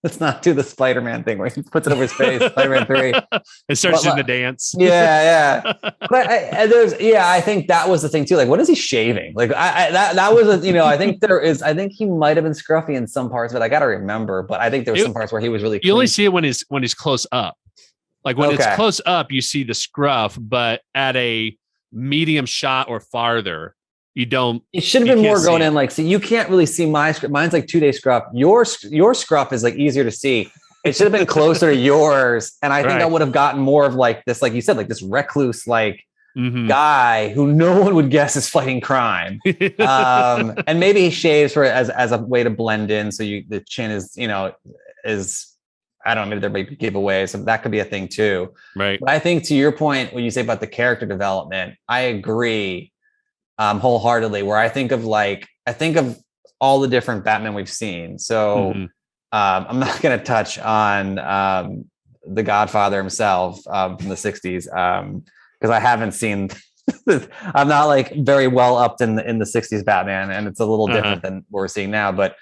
let's not do the Spider-Man thing where he puts it over his face. Spider-Man 3. It starts doing the dance. Yeah. But I think that was the thing too. Like, what is he shaving? Like, that was I think he might have been scruffy in some parts, but I got to remember. But I think there were some parts where he was really. You only see it when he's close up. Like when it's close up, you see the scruff, but at a medium shot or farther, you don't. It should have been more going in. Like, so you can't really see my scruff. Mine's like 2-day scruff. Your scruff is like easier to see. It should have been closer to yours. And I think I would have gotten more of like this, like you said, like this recluse, like guy who no one would guess is fighting crime. And maybe he shaves for it as a way to blend in. So the chin is, I don't know, maybe there may be giveaways. So that could be a thing too. Right. But I think to your point, when you say about the character development, I agree wholeheartedly, where I think of all the different Batman we've seen. So I'm not going to touch on the Godfather himself from the 60s because I haven't seen, I'm not like very well upped in the 60s Batman, and it's a little different than what we're seeing now. But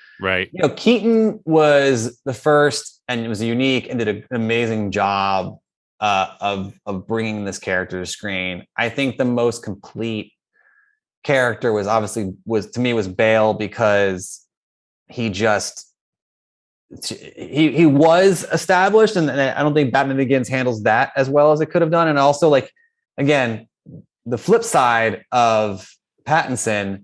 Keaton was the first, and it was unique and did an amazing job of bringing this character to screen. I think the most complete character was Bale, because he was established, and I don't think Batman Begins handles that as well as it could have done. And also, like, again, the flip side of Pattinson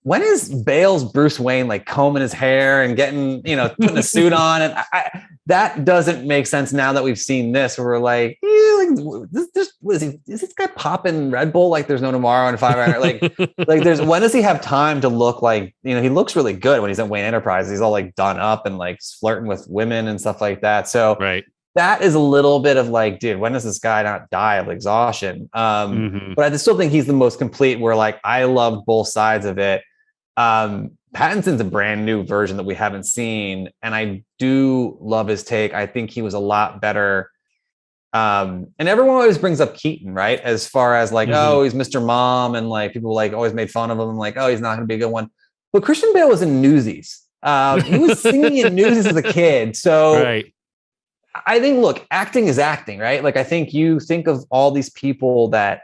when is Bale's Bruce Wayne like combing his hair and getting, putting a suit on? And that doesn't make sense now that we've seen this, where we're like, is this guy popping Red Bull like there's no tomorrow in 5 hours? When does he have time to look like, he looks really good when he's at Wayne Enterprises. He's all like done up and like flirting with women and stuff like that. So that is a little bit of like, dude, when does this guy not die of exhaustion? But I still think he's the most complete, where like, I loved both sides of it. Pattinson's a brand new version that we haven't seen, and I do love his take. I think he was a lot better. And everyone always brings up Keaton, right? As far as like, oh, he's Mr. Mom, and like people like always made fun of him, and like, oh, he's not going to be a good one. But Christian Bale was in Newsies. He was singing in Newsies as a kid, so I think, look, acting is acting, right? Like, I think you think of all these people that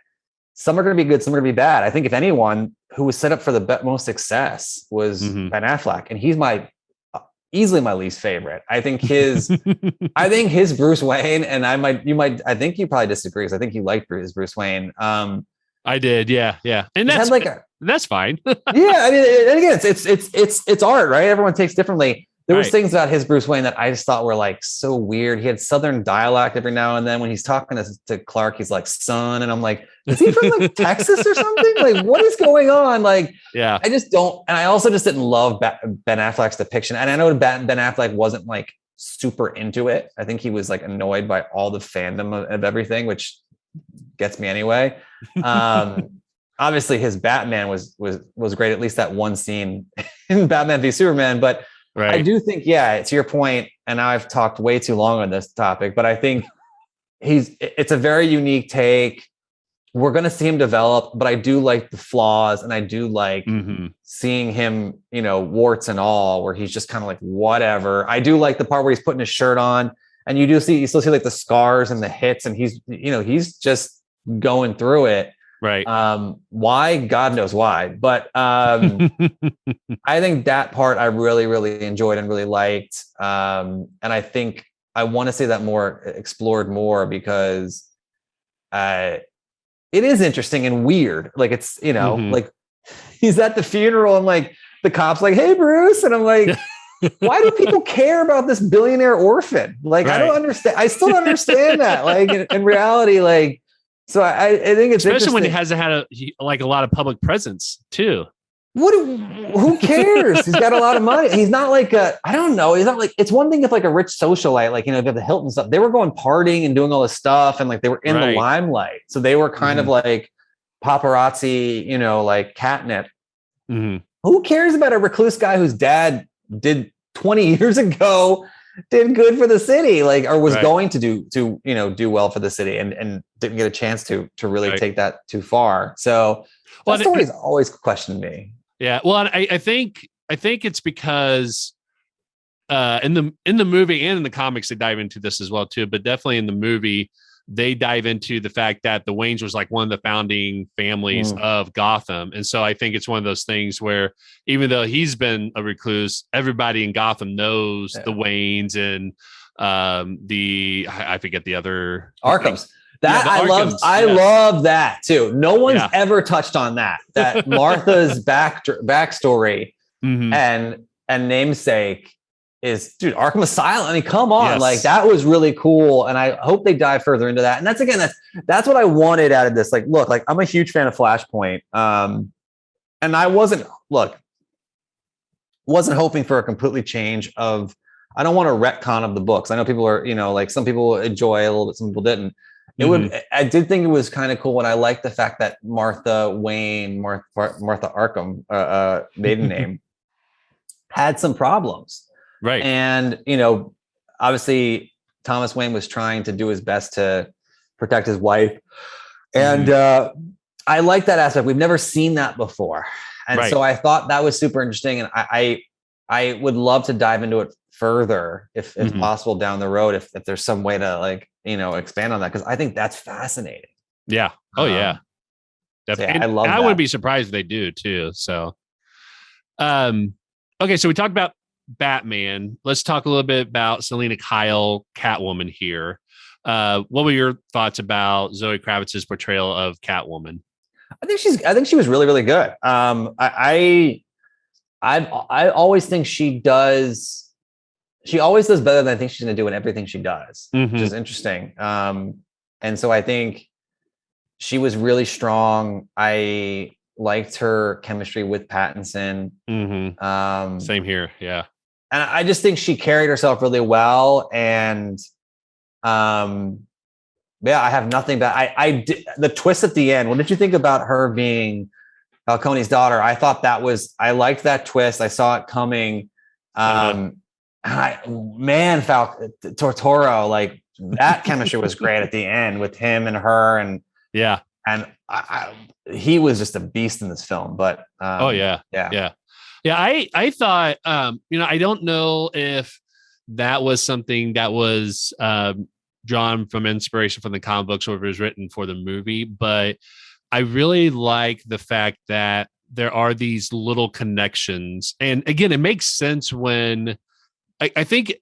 some are going to be good, some are going to be bad. I think if anyone who was set up for the most success was Ben Affleck, and he's easily my least favorite. I think his Bruce Wayne, and I think you probably disagree, because I think you liked his Bruce Wayne. I did, yeah, and that's fine. Yeah, I mean, and again, it's art, right? Everyone takes differently. There was things about his Bruce Wayne that I just thought were like so weird. He had Southern dialect every now and then. When he's talking to Clark, he's like, son. And I'm like, is he from like Texas or something? Like, what is going on? Like, I just don't. And I also just didn't love Ben Affleck's depiction. And I know Ben Affleck wasn't like super into it. I think he was like annoyed by all the fandom of everything, which gets me anyway. Obviously his Batman was great. At least that one scene in Batman v Superman, but I do think, to your point, and I've talked way too long on this topic, but I think it's a very unique take. We're going to see him develop, but I do like the flaws, and I do like seeing him, warts and all, where he's just kind of like, whatever. I do like the part where he's putting his shirt on, and you still see like the scars and the hits, and he's just going through it. Why? God knows why. But I think that part I really, really enjoyed and really liked. And I think I want to see that explored more, because it is interesting and weird. Like, it's, like he's at the funeral and like the cop's like, hey, Bruce. And I'm like, why do people care about this billionaire orphan? Like, I don't understand. I still don't understand that. Like in reality, like, so I think it's especially when he hasn't had a lot of public presence too. Who cares? He's got a lot of money. He's not like I don't know. He's not like, it's one thing if like a rich socialite, like, if you have the Hilton stuff, they were going partying and doing all this stuff, and like they were in the limelight. So they were kind of like paparazzi, like catnip. Who cares about a recluse guy whose dad did 20 years ago did good for the city, like, or was going to do well for the city, and didn't get a chance to really take that too far. So that story's always questioned me. Yeah. Well, I think it's because in the movie and in the comics, they dive into this as well too, but definitely in the movie, they dive into the fact that the Waynes was like one of the founding families of Gotham. And so I think it's one of those things where even though he's been a recluse, everybody in Gotham knows the Waynes and I forget the other Arkham's. I love that too. No one's ever touched on that Martha's backstory and namesake is, dude, Arkham Asylum. I mean, come on. Like, that was really cool. And I hope they dive further into that. And that's what I wanted out of this. Like, look, like, I'm a huge fan of Flashpoint. And I wasn't hoping for a completely change of, I don't want a retcon of the books. I know people are, like, some people enjoy a little bit, some people didn't. I did think it was kind of cool, and I liked the fact that Martha Arkham, maiden name, had some problems. Right. And, obviously Thomas Wayne was trying to do his best to protect his wife. And I like that aspect. We've never seen that before. And so I thought that was super interesting. And I would love to dive into it further if possible down the road, if there's some way to, like, expand on that. Cause I think that's fascinating. Yeah. Oh yeah. Definitely. I love that. I wouldn't be surprised if they do too. So, okay. So we talked about Batman. Let's talk a little bit about Selena Kyle, Catwoman here. What were your thoughts about Zoe Kravitz's portrayal of Catwoman? I think she was really, really good. I I always think she always does better than I think she's going to do in everything she does, which is interesting. And so I think she was really strong. I liked her chemistry with Pattinson. Same here. Yeah. And I just think she carried herself really well. And yeah, I have nothing but the twist at the end. What did you think about her being Falcone's daughter? I thought I liked that twist. I saw it coming. Tortoro, like that chemistry was great at the end with him and her, and he was just a beast in this film. But I thought, I don't know if that was something that was drawn from inspiration from the comic books or if it was written for the movie, but I really like the fact that there are these little connections. And again, it makes sense when I think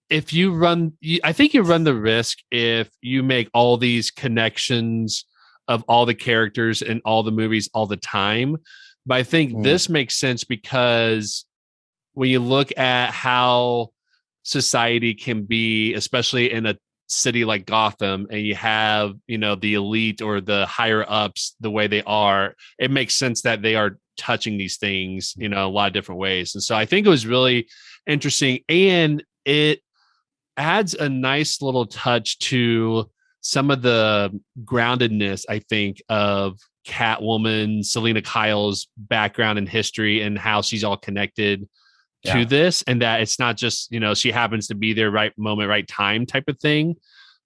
if you run the risk if you make all these connections of all the characters in all the movies all the time. But I think this makes sense because when you look at how society can be, especially in a city like Gotham, and you have, the elite or the higher ups the way they are, it makes sense that they are touching these things, a lot of different ways. And so I think it was really interesting, and it adds a nice little touch to some of the groundedness, I think, of Catwoman, Selena Kyle's background and history and how she's all connected to this, and that it's not just, she happens to be there right moment, right time type of thing,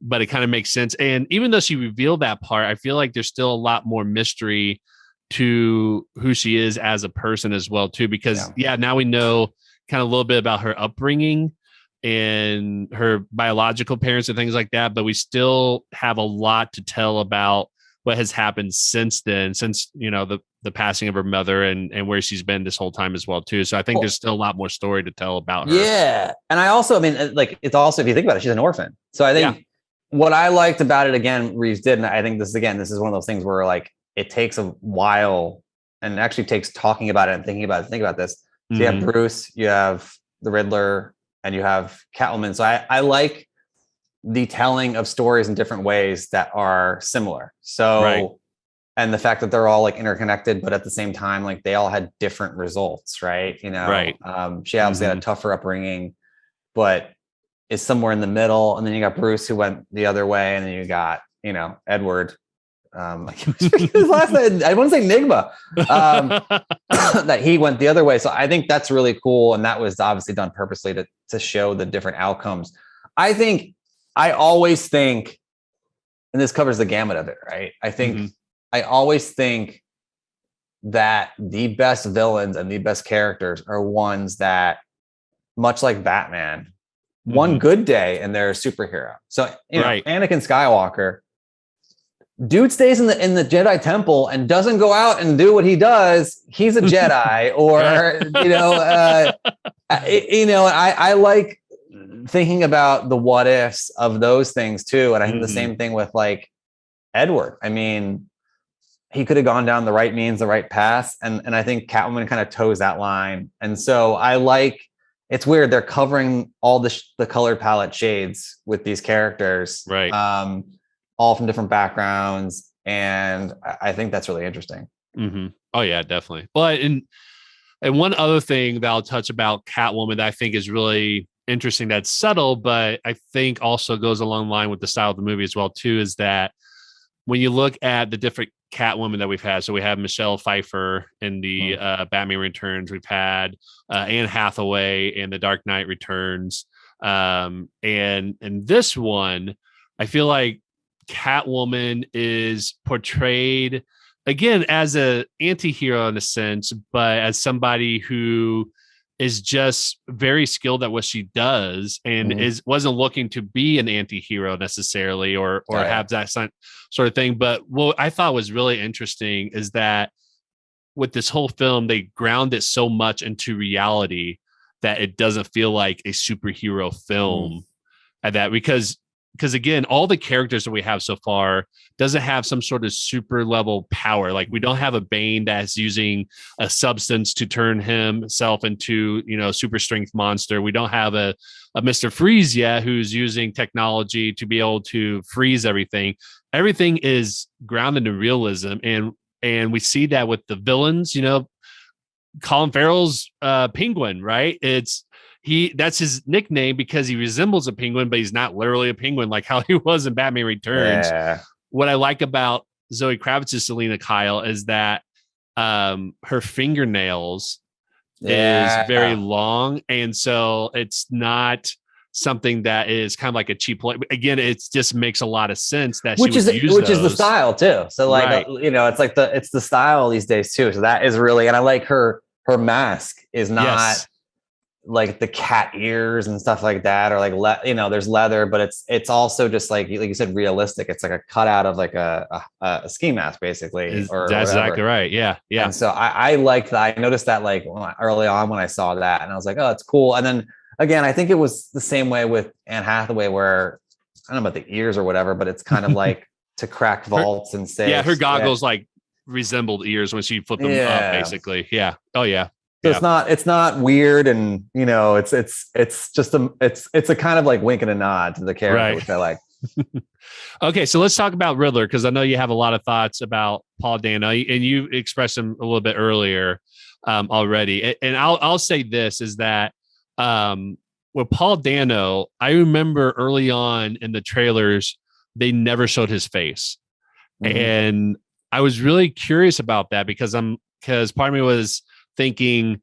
but it kind of makes sense. And even though she revealed that part, I feel like there's still a lot more mystery to who she is as a person as well too, because now we know kind of a little bit about her upbringing and her biological parents and things like that, but we still have a lot to tell about what has happened since then, since the passing of her mother and where she's been this whole time as well too. So I think there's still a lot more story to tell about her. Yeah. And I also, it's also, if you think about it, she's an orphan. So I think what I liked about it, again, Reeves did, and I think this is one of those things where like it takes a while and actually takes talking about it and thinking about this. So you have Bruce, you have the Riddler, and you have Catwoman. So I like the telling of stories in different ways that are similar. So, and the fact that they're all like interconnected, but at the same time, like they all had different results, right? She obviously had a tougher upbringing, but is somewhere in the middle. And then you got Bruce, who went the other way, and then you got, Edward. His last name, I want to say Enigma, that he went the other way. So I think that's really cool. And that was obviously done purposely to show the different outcomes. I always think, and this covers the gamut of it, right? I always think that the best villains and the best characters are ones that, much like Batman, one good day and they're a superhero. So, Anakin Skywalker, dude stays in the Jedi Temple and doesn't go out and do what he does. He's a Jedi, or I like thinking about the what ifs of those things too. And I think the same thing with like Edward. I mean, he could have gone down the right means, the right path, and I think Catwoman kind of toes that line. And so I like. It's weird. They're covering all the color palette shades with these characters, right? All from different backgrounds, and I think that's really interesting. Oh yeah, definitely. But and one other thing that I'll touch about Catwoman that I think is really interesting, that's subtle, but I think also goes along the line with the style of the movie as well too, is that when you look at the different Catwoman that we've had, so we have Michelle Pfeiffer in the Batman Returns, we've had Anne Hathaway in The Dark Knight Returns, and this one, I feel like Catwoman is portrayed again as a anti-hero in a sense, but as somebody who is just very skilled at what she does and wasn't looking to be an anti-hero necessarily or have that sort of thing. But what I thought was really interesting is that with this whole film, they ground it so much into reality that it doesn't feel like a superhero film at that, because because again, all the characters that we have so far doesn't have some sort of super level power. Like we don't have a Bane that's using a substance to turn himself into, super strength monster. We don't have a Mr. Freeze yet who's using technology to be able to freeze everything. Everything is grounded in realism. And we see that with the villains, Colin Farrell's Penguin, right? That's his nickname because he resembles a penguin, but he's not literally a penguin like how he was in Batman Returns. Yeah. What I like about Zoe Kravitz's Selena Kyle is that her fingernails is very long. And so it's not something that is kind of like a cheap play. Again, it just makes a lot of sense that which is the style too. So like, right. It's the style these days too. So that is really, and I like her mask is not like the cat ears and stuff like that, or like there's leather, but it's also just like you said, realistic. It's like a cutout of like a ski mask basically. That's exactly right. Yeah. And so I like that. I noticed that like early on when I saw that, and I was like, oh, it's cool. And then again, I think it was the same way with Anne Hathaway, where I don't know about the ears or whatever, but it's kind of like to crack vaults and say, her goggles like resembled ears when she flipped them up, basically. Yeah. Oh yeah. So it's not weird, and it's just it's a kind of like wink and a nod to the character, right, which I like. Okay, so let's talk about Riddler, because I know you have a lot of thoughts about Paul Dano, and you expressed them a little bit earlier already. And I'll say this is that with Paul Dano, I remember early on in the trailers they never showed his face, and I was really curious about that because part of me was thinking,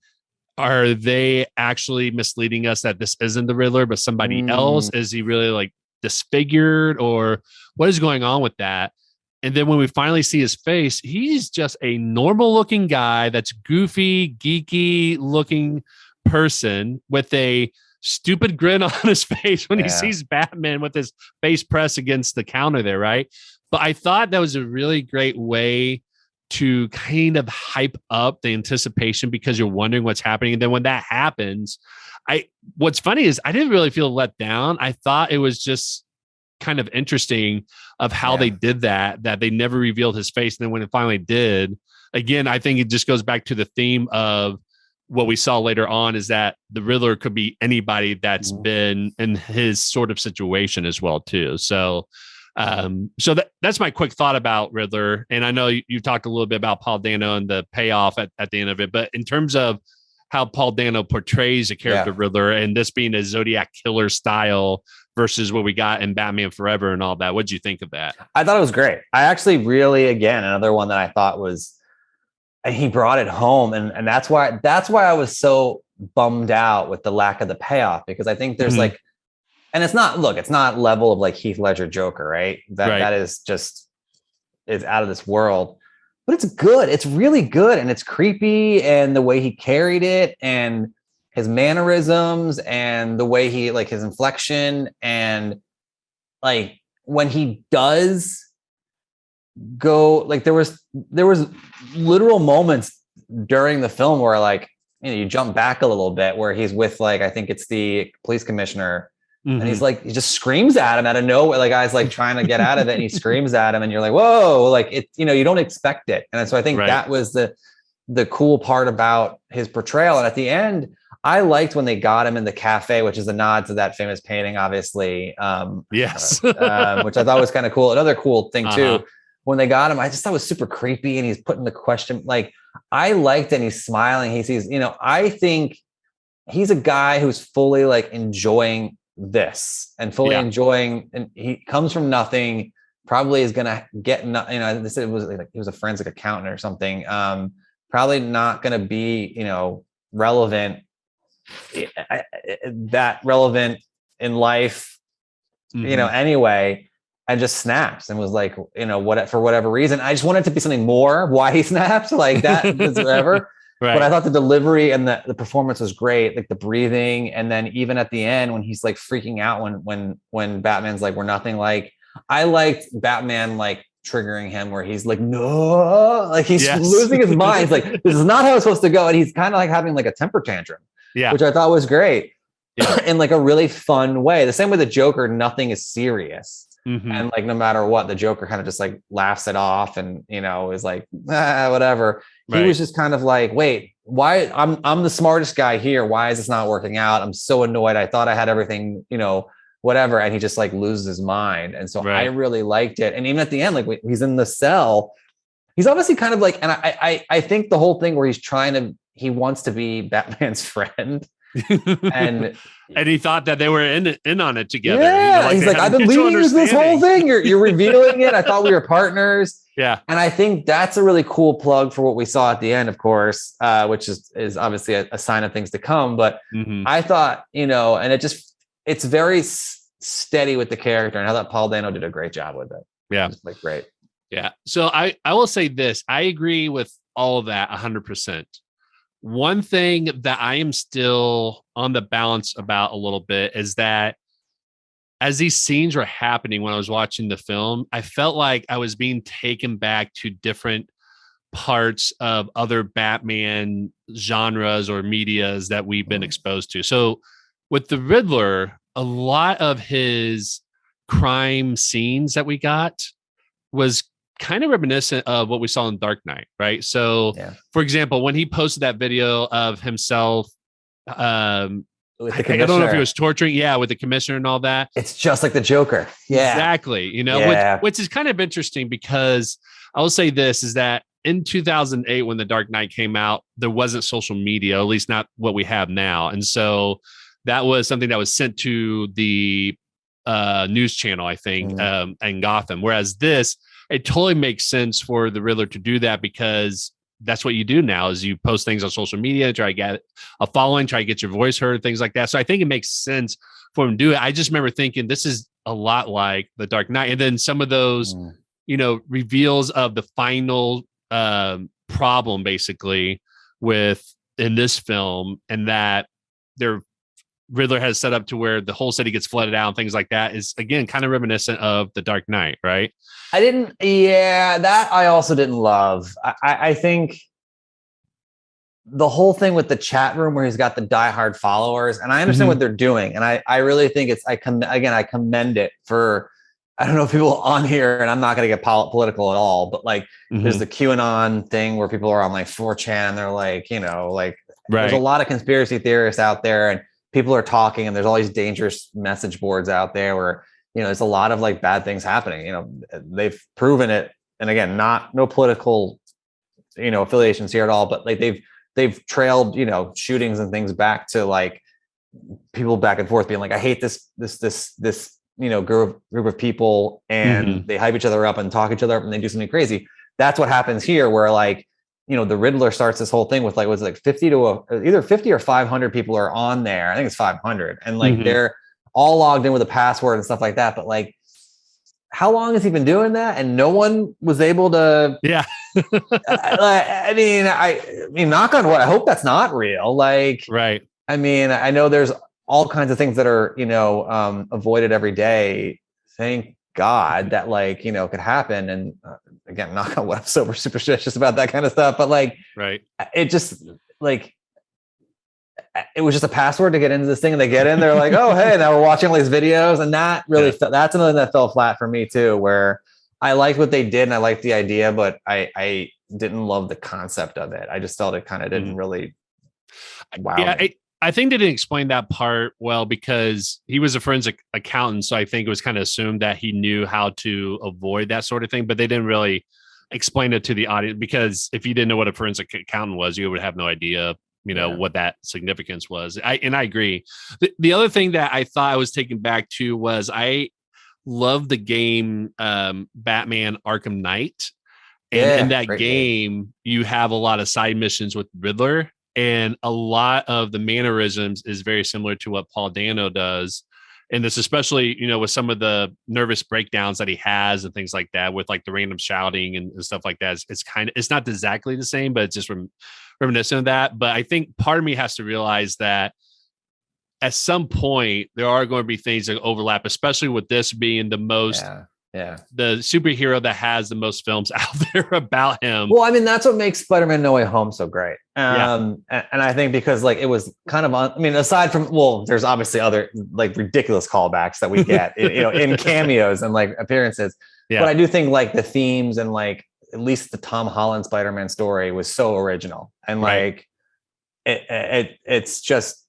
are they actually misleading us that this isn't the Riddler, but somebody else? Is he really like disfigured, or what is going on with that? And then when we finally see his face, he's just a normal looking guy that's goofy, geeky looking person with a stupid grin on his face when he sees Batman with his face pressed against the counter there, right? But I thought that was a really great way to kind of hype up the anticipation, because you're wondering what's happening. And then when that happens, what's funny is I didn't really feel let down. I thought it was just kind of interesting of how they did that they never revealed his face. And then when it finally did, again, I think it just goes back to the theme of what we saw later on, is that the Riddler could be anybody that's been in his sort of situation as well too. So that's my quick thought about Riddler. And I know you talked a little bit about Paul Dano and the payoff at the end of it, but in terms of how Paul Dano portrays a character Riddler, and this being a Zodiac killer style versus what we got in Batman Forever and all that, what'd you think of that? I thought it was great. I actually really, again, another one that I thought was, he brought it home. And that's why I was so bummed out with the lack of the payoff, because I think there's like, and it's not level of like Heath Ledger Joker, right? That is just, is out of this world, but it's good. It's really good. And it's creepy. And the way he carried it, and his mannerisms, and the way he, like, his inflection, and like when he does go, like there was literal moments during the film where, like, you jump back a little bit, where he's with, like, I think it's the police commissioner, and he's like, he just screams at him out of nowhere. The guy's like trying to get out of it, and he screams at him, and you're like, whoa, like it, you don't expect it. And so I think that was the cool part about his portrayal. And at the end, I liked when they got him in the cafe, which is a nod to that famous painting, obviously. Yes. Which I thought was kind of cool. Another cool thing too, when they got him, I just thought it was super creepy, and he's putting the question, like, I liked, and he's smiling. He sees, I think he's a guy who's fully like enjoying this, and fully enjoying, and he comes from nothing, probably is going to get, they said it was like, he was a forensic accountant or something. Probably not going to be, relevant in life, anyway, and just snaps, and was like, for whatever reason, I just wanted it to be something more, why he snaps like that, whatever. Right. But I thought the delivery and the performance was great, like the breathing. And then even at the end, when he's like freaking out, when Batman's like, we're nothing, like, I liked Batman like triggering him, where he's like, no, like he's losing his mind. He's like, this is not how it's supposed to go. And he's kind of like having like a temper tantrum, which I thought was great. in like a really fun way. The same way the Joker, nothing is serious. And like, no matter what, the Joker kind of just like laughs it off and, is like, whatever. He was just kind of like, wait, why? I'm the smartest guy here. Why is this not working out? I'm so annoyed. I thought I had everything, whatever. And he just like loses his mind. And so I really liked it. And even at the end, like he's in the cell, he's obviously kind of like, and I think the whole thing where he wants to be Batman's friend. and he thought that they were in on it together. Yeah, he's like, I've been leading you this whole thing. You're revealing it. I thought we were partners. Yeah, and I think that's a really cool plug for what we saw at the end, of course, which is obviously a sign of things to come. But I thought, and it's very steady with the character, and I thought Paul Dano did a great job with it. Yeah, like great. Yeah. So I will say this: I agree with all of that 100%. One thing that I am still on the balance about a little bit is that as these scenes were happening when I was watching the film, I felt like I was being taken back to different parts of other Batman genres or medias that we've been exposed to. So with the Riddler, a lot of his crime scenes that we got was kind of reminiscent of what we saw in Dark Knight, right? So, for example, when he posted that video of himself, I don't know if he was torturing, with the commissioner and all that. It's just like the Joker. Yeah, exactly. Which is kind of interesting because I will say this is that in 2008, when the Dark Knight came out, there wasn't social media, at least not what we have now. And so that was something that was sent to the news channel, I think, in Gotham. Whereas this, it totally makes sense for the Riddler to do that because that's what you do now is you post things on social media, try to get a following, try to get your voice heard, things like that. So I think it makes sense for him to do it. I just remember thinking this is a lot like the Dark Knight. And then some of those, reveals of the final problem basically in this film, and that their Riddler has set up to where the whole city gets flooded out and things like that is again kind of reminiscent of the Dark Knight, right? That I also didn't love. I think the whole thing with the chat room where he's got the diehard followers, and I understand what they're doing, and I really think I commend it for. I don't know if people on here, and I'm not going to get political at all, but like there's the QAnon thing where people are on like 4chan, and they're like, there's a lot of conspiracy theorists out there, and people are talking, and there's all these dangerous message boards out there where, there's a lot of like bad things happening. They've proven it. And again, no political, affiliations here at all, but like they've trailed, shootings and things back to like people back and forth being like, I hate this group of people, and they hype each other up and talk each other up and they do something crazy. That's what happens here where like, the Riddler starts this whole thing with like, was it like 50 to either 50 or 500 people are on there. I think it's 500. And like, they're all logged in with a password and stuff like that. But like, how long has he been doing that? And no one was able to, I mean, knock on wood. I hope that's not real. Like, right. I mean, I know there's all kinds of things that are, avoided every day. Thank God that like, could happen. And again, knock on wood, I'm so superstitious about that kind of stuff, but like, it just like, it was just a password to get into this thing, and they get in, they're like, oh, hey, now we're watching all these videos. And that really, that's another thing that fell flat for me too, where I liked what they did and I liked the idea, but I didn't love the concept of it. I just felt it kind of didn't really, wow. Yeah. I think they didn't explain that part well because he was a forensic accountant. So I think it was kind of assumed that he knew how to avoid that sort of thing, but they didn't really explain it to the audience, because if you didn't know what a forensic accountant was, you would have no idea, what that significance was. I agree. The other thing that I thought I was taken back to was I love the game Batman Arkham Knight. And in that game, you have a lot of side missions with Riddler. And a lot of the mannerisms is very similar to what Paul Dano does. And this, especially, with some of the nervous breakdowns that he has and things like that, with like the random shouting and stuff like that. It's not exactly the same, but it's just reminiscent of that. But I think part of me has to realize that at some point there are going to be things that overlap, especially with this being the most Yeah. the superhero that has the most films out there about him. Well, I mean, that's what makes Spider-Man No Way Home so great. Yeah. And I think because like it was kind of I mean, aside from, well, there's obviously other like ridiculous callbacks that we get, in cameos and like appearances. Yeah. But I do think like the themes and like at least the Tom Holland Spider-Man story was so original and like it's just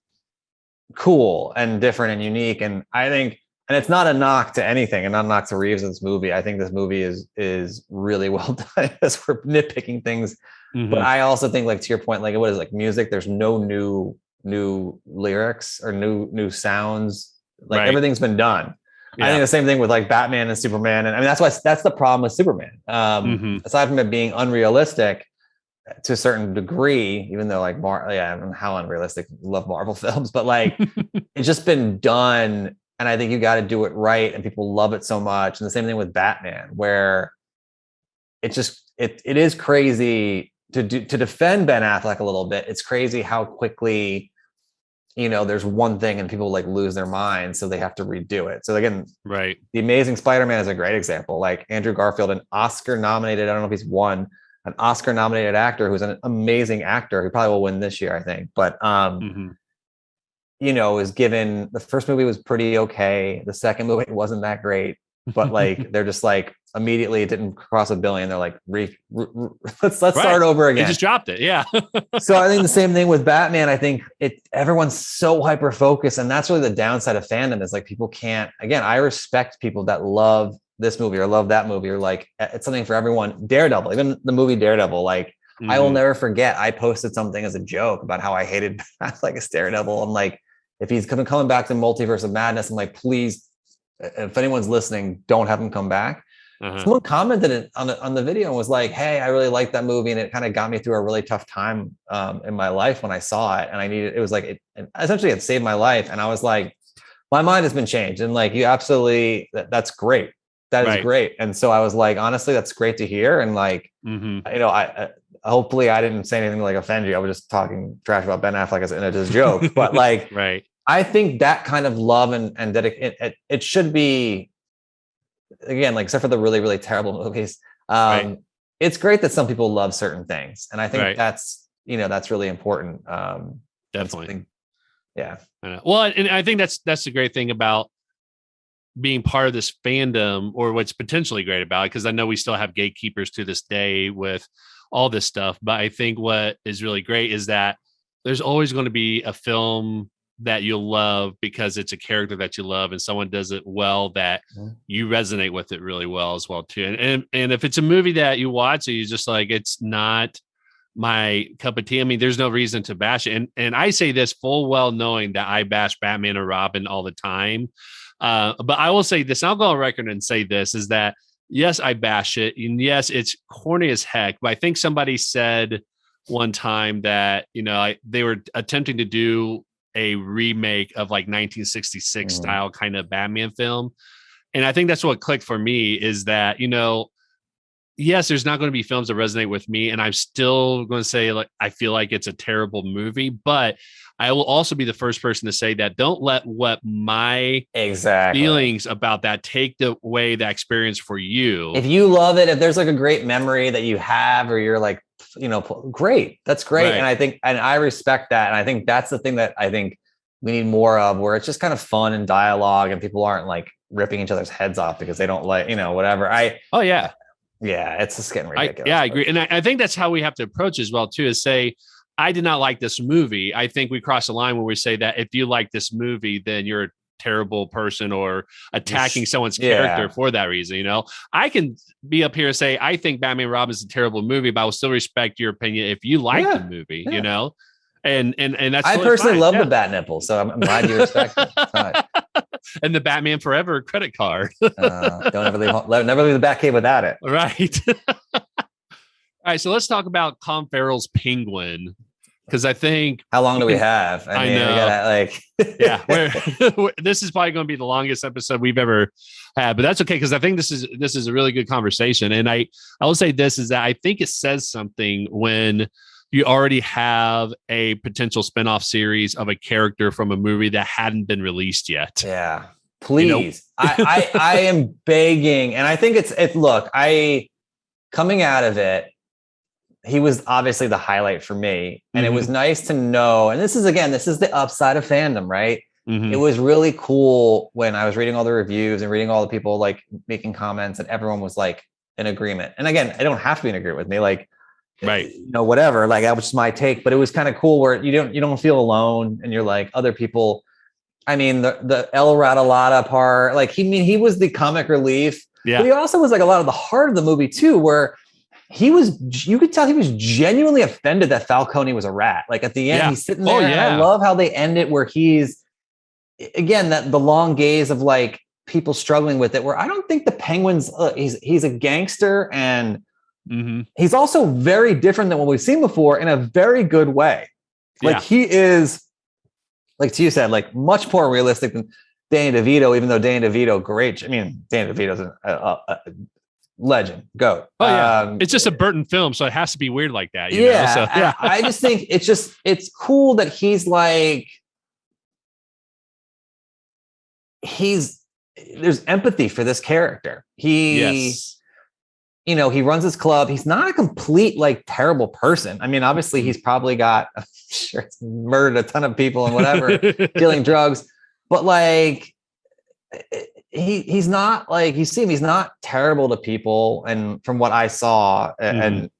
cool and different and unique. And I think, and it's not a knock to anything and not a knock to Reeves in this movie. I think this movie is really well done as we're nitpicking things. Mm-hmm. But I also think, like, to your point, like what is like music, there's no new lyrics or new sounds. Like everything's been done. I think the same thing with like Batman and Superman. And I mean, that's the problem with Superman. Aside from it being unrealistic to a certain degree, even though like I don't know how unrealistic, love Marvel films, but like it's just been done. And I think you got to do it right. And people love it so much. And the same thing with Batman, where it is crazy to defend Ben Affleck a little bit. It's crazy how quickly, there's one thing and people like lose their minds. So they have to redo it. So again, The Amazing Spider-Man is a great example. Like Andrew Garfield, an Oscar nominated, I don't know if he's won, an Oscar nominated actor who's an amazing actor. He probably will win this year, I think. But, is given, the first movie was pretty okay. The second movie wasn't that great, but like, they're just like, immediately it didn't cross $1 billion. They're like, let's start over again. They just dropped it. Yeah. So I think the same thing with Batman. I think everyone's so hyper focused, and that's really the downside of fandom is like people can't, again, I respect people that love this movie or love that movie or like it's something for everyone. Daredevil, even the movie Daredevil, like I will never forget. I posted something as a joke about how I hated like a Daredevil. I'm like, if he's coming back to Multiverse of Madness, I'm like, please, if anyone's listening, don't have him come back. Someone commented on the video and was like, hey, I really liked that movie. And it kind of got me through a really tough time in my life when I saw it. And it was like, essentially it saved my life. And I was like, my mind has been changed. And like, you absolutely, that's great. That is great. And so I was like, honestly, that's great to hear. And like, I hopefully I didn't say anything to like offend you. I was just talking trash about Ben Affleck as a joke, but like, I think that kind of love and dedication, it should be, again, like except for the really, really terrible movies. It's great that some people love certain things. And I think that's really important. Definitely. Yeah. Well, and I think that's the great thing about being part of this fandom, or what's potentially great about it, because I know we still have gatekeepers to this day with all this stuff. But I think what is really great is that there's always going to be a film that you'll love because it's a character that you love and someone does it well that you resonate with it really well as well too. And if it's a movie that you watch and you just like, it's not my cup of tea, I mean, there's no reason to bash it. And I say this full well knowing that I bash Batman or Robin all the time. But I will say this, and I'll go on record and say this, is that yes, I bash it. And yes, it's corny as heck. But I think somebody said one time that, they were attempting to do a remake of like 1966 style kind of Batman film. And I think that's what clicked for me is that, yes, there's not going to be films that resonate with me. And I'm still going to say, like, I feel like it's a terrible movie, but I will also be the first person to say that don't let what my feelings about that take away that experience for you. If you love it, if there's like a great memory that you have, or you're like, great, that's great. And I think, and I respect that. And I think that's the thing that I think we need more of, where it's just kind of fun and dialogue and people aren't like ripping each other's heads off because they don't like, whatever. Yeah, it's just getting ridiculous. I agree. And I think that's how we have to approach as well, too, is say, I did not like this movie. I think we cross the line when we say that if you like this movie, then you're a terrible person or attacking someone's character for that reason. I can be up here and say, I think Batman Robin is a terrible movie, but I will still respect your opinion if you like the movie, And that's I personally love the bat nipple, so I'm glad you respect it. And the Batman Forever credit card. Don't ever leave the Batcave without it. Right. All right, so let's talk about Colin Farrell's Penguin, because I think how long do we have? I mean, know. We gotta, this is probably going to be the longest episode we've ever had, but that's okay because I think this is a really good conversation. And I will say this is that I think it says something when you already have a potential spinoff series of a character from a movie that hadn't been released yet. Yeah. Please. I am begging. And I think look, coming out of it, he was obviously the highlight for me. And it was nice to know. And this is the upside of fandom, right? It was really cool when I was reading all the reviews and reading all the people like making comments, and everyone was like in agreement. And again, I don't have to be in agreement with me, like, right, whatever, like that was just my take, but it was kind of cool where you don't feel alone, and you're like, other people. I mean, the El Ratalata part, like he was the comic relief, but he also was like a lot of the heart of the movie too, where you could tell he was genuinely offended that Falcone was a rat. Like at the end, he's sitting there, and I love how they end it where he's, again, that the long gaze of like people struggling with it, where I don't think the Penguin's he's a gangster, and he's also very different than what we've seen before in a very good way. Like he is, like you said, like much more realistic than Danny DeVito, even though Danny DeVito, great. I mean, Danny DeVito's a legend, GOAT. Oh yeah, it's just a Burton film, so it has to be weird like that. You know? So, I just think it's cool that he's like, there's empathy for this character. He runs his club. He's not a complete, like, terrible person. I mean, obviously he's probably got, I'm sure, murdered a ton of people and whatever, dealing drugs, but like, he's not like, he's not terrible to people. And from what I saw, and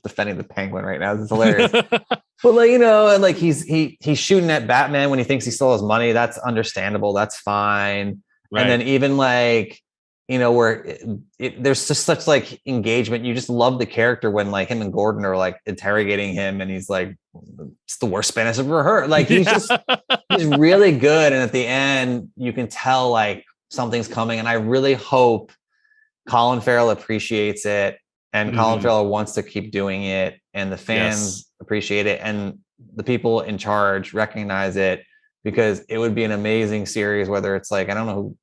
defending the Penguin right now, this is hilarious. But like, and like he's shooting at Batman when he thinks he stole his money. That's understandable. That's fine. Right. And then even like, where there's just such like engagement. You just love the character when like him and Gordon are like interrogating him, and he's like, it's the worst Spanish I've ever heard. Like he's really good. And at the end, you can tell like something's coming. And I really hope Colin Farrell appreciates it, and Colin Farrell wants to keep doing it, and the fans appreciate it, and the people in charge recognize it, because it would be an amazing series. Whether it's like, I don't know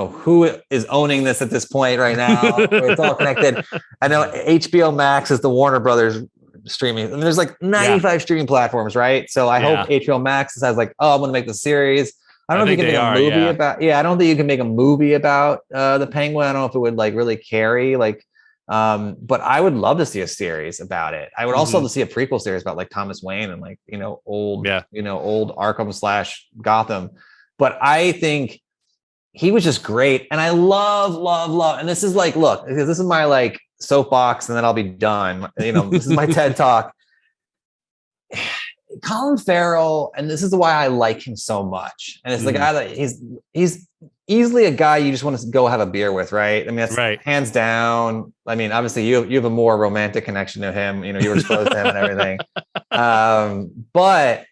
who is owning this at this point right now. It's all connected. I know HBO Max is the Warner Brothers streaming, and there's like 95 streaming platforms, right? So I hope HBO Max has like, I'm going to make the series. I don't know if you can make a movie about. I don't think you can make a movie about the Penguin. I don't know if it would like really carry like. But I would love to see a series about it. I would also love to see a prequel series about like Thomas Wayne and like, old Arkham / Gotham. But I think he was just great. And I love, and this is like, look, this is my like soapbox, and then I'll be done. This is my TED Talk. Colin Farrell, and this is why I like him so much. And it's the guy that he's easily a guy you just want to go have a beer with, right? I mean, that's right. Hands down. I mean, obviously you have a more romantic connection to him. You were exposed to him and everything. But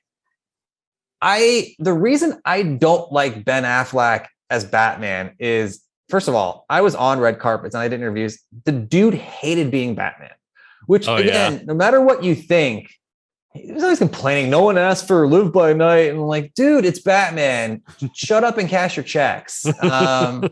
the reason I don't like Ben Affleck as Batman is, first of all, I was on red carpets and I did interviews. The dude hated being Batman, which no matter what you think, he was always complaining. No one asked for Live by Night. And I'm like, dude, it's Batman. Shut up and cash your checks. But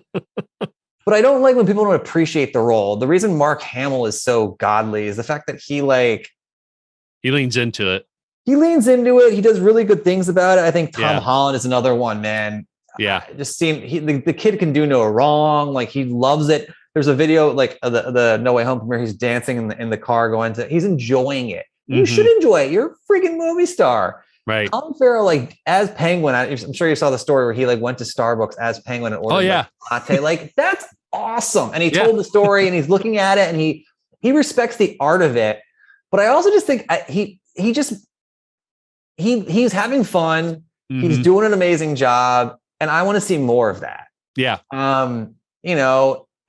I don't like when people don't appreciate the role. The reason Mark Hamill is so godly is the fact that he leans into it. He leans into it. He does really good things about it. I think Tom Holland is another one, man. Yeah. Just the kid can do no wrong. Like he loves it. There's a video like the No Way Home premiere. He's dancing in the car he's enjoying it. You should enjoy it. You're a freaking movie star. Right. Colin Farrell, like as Penguin, I'm sure you saw the story where he like went to Starbucks as Penguin and ordered a latte. Like that's awesome. And he told the story and he's looking at it and he respects the art of it. But I also just think he's having fun. He's doing an amazing job. And I want to see more of that. Yeah.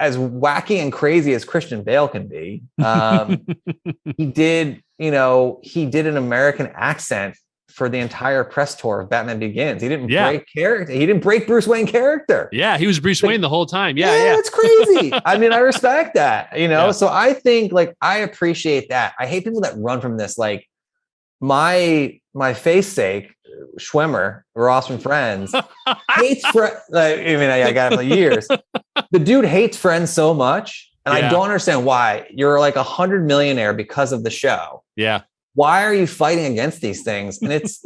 As wacky and crazy as Christian Bale can be, he did an American accent for the entire press tour of Batman Begins. He didn't break character. He didn't break Bruce Wayne character. Yeah, he was Bruce Wayne the whole time. Yeah, it's crazy. I mean, I respect that, So I think I appreciate that. I hate people that run from this. Like my face sake, Schwimmer, Ross from Friends, hates Friends. I got him for years. The dude hates Friends so much, and I don't understand why. You're like 100 millionaire because of the show. Yeah. Why are you fighting against these things? And it's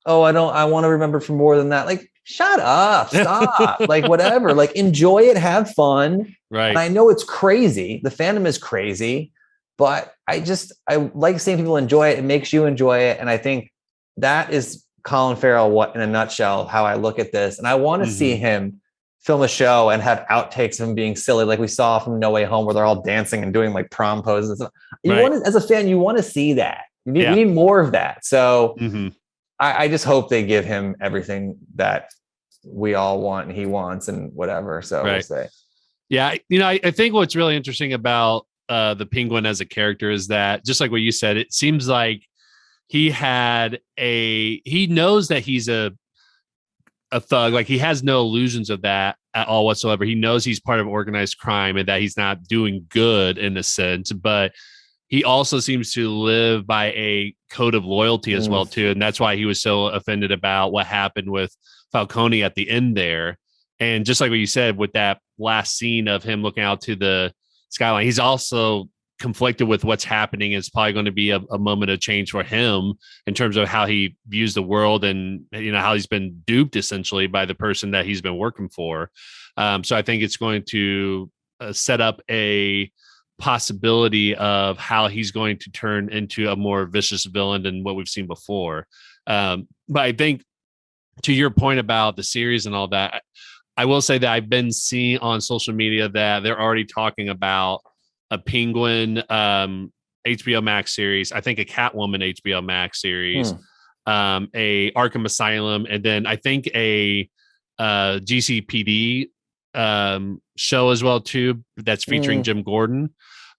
I want to remember for more than that. Like shut up, stop, like whatever, like enjoy it, have fun. Right. And I know it's crazy. The fandom is crazy, but I like seeing people enjoy it. It makes you enjoy it. And I think that is Colin Farrell, in a nutshell, how I look at this. And I want to see him film a show and have outtakes of him being silly, like we saw from No Way Home, where they're all dancing and doing like prom poses. You want to, as a fan, you want to see that. You need more of that. So I just hope they give him everything that we all want and he wants and whatever. So we'll say. Yeah. I think what's really interesting about the Penguin as a character is that, just like what you said, it seems like he knows that he's a thug. Like, he has no illusions of that at all whatsoever. He knows he's part of organized crime and that he's not doing good in a sense, but he also seems to live by a code of loyalty as well too. And that's why he was so offended about what happened with Falcone at the end there. And just like what you said, with that last scene of him looking out to the skyline, he's also conflicted with what's happening. It's probably going to be a moment of change for him in terms of how he views the world and, how he's been duped essentially by the person that he's been working for. So I think it's going to set up a possibility of how he's going to turn into a more vicious villain than what we've seen before. But I think, to your point about the series and all that, I will say that I've been seeing on social media that they're already talking about a Penguin HBO Max series, I think a Catwoman HBO Max series, a Arkham Asylum, and then I think a GCPD show as well too, that's featuring Jim Gordon.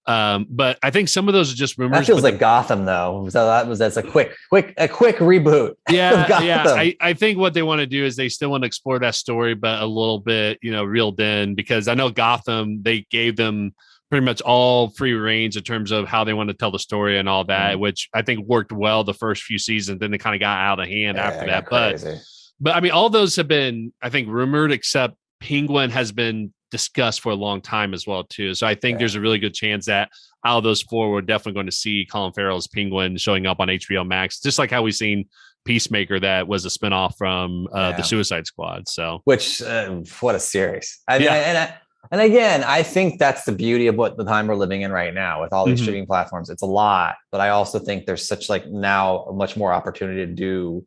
But I think some of those are just rumors. That feels like Gotham, though. So that's a quick reboot. Yeah. I think what they want to do is they still want to explore that story, but a little bit, reeled in, because I know Gotham, they gave them pretty much all free range in terms of how they want to tell the story and all that, which I think worked well the first few seasons. Then they kind of got out of hand after that. But I mean, all those have been, I think, rumored, except Penguin has been discussed for a long time as well too. So I think there's a really good chance that out of those four, we're definitely going to see Colin Farrell's Penguin showing up on HBO Max, just like how we've seen Peacemaker, that was a spinoff from the Suicide Squad. So, which what a series! And again, I think that's the beauty of what the time we're living in right now with all these streaming platforms. It's a lot, but I also think there's such now much more opportunity to do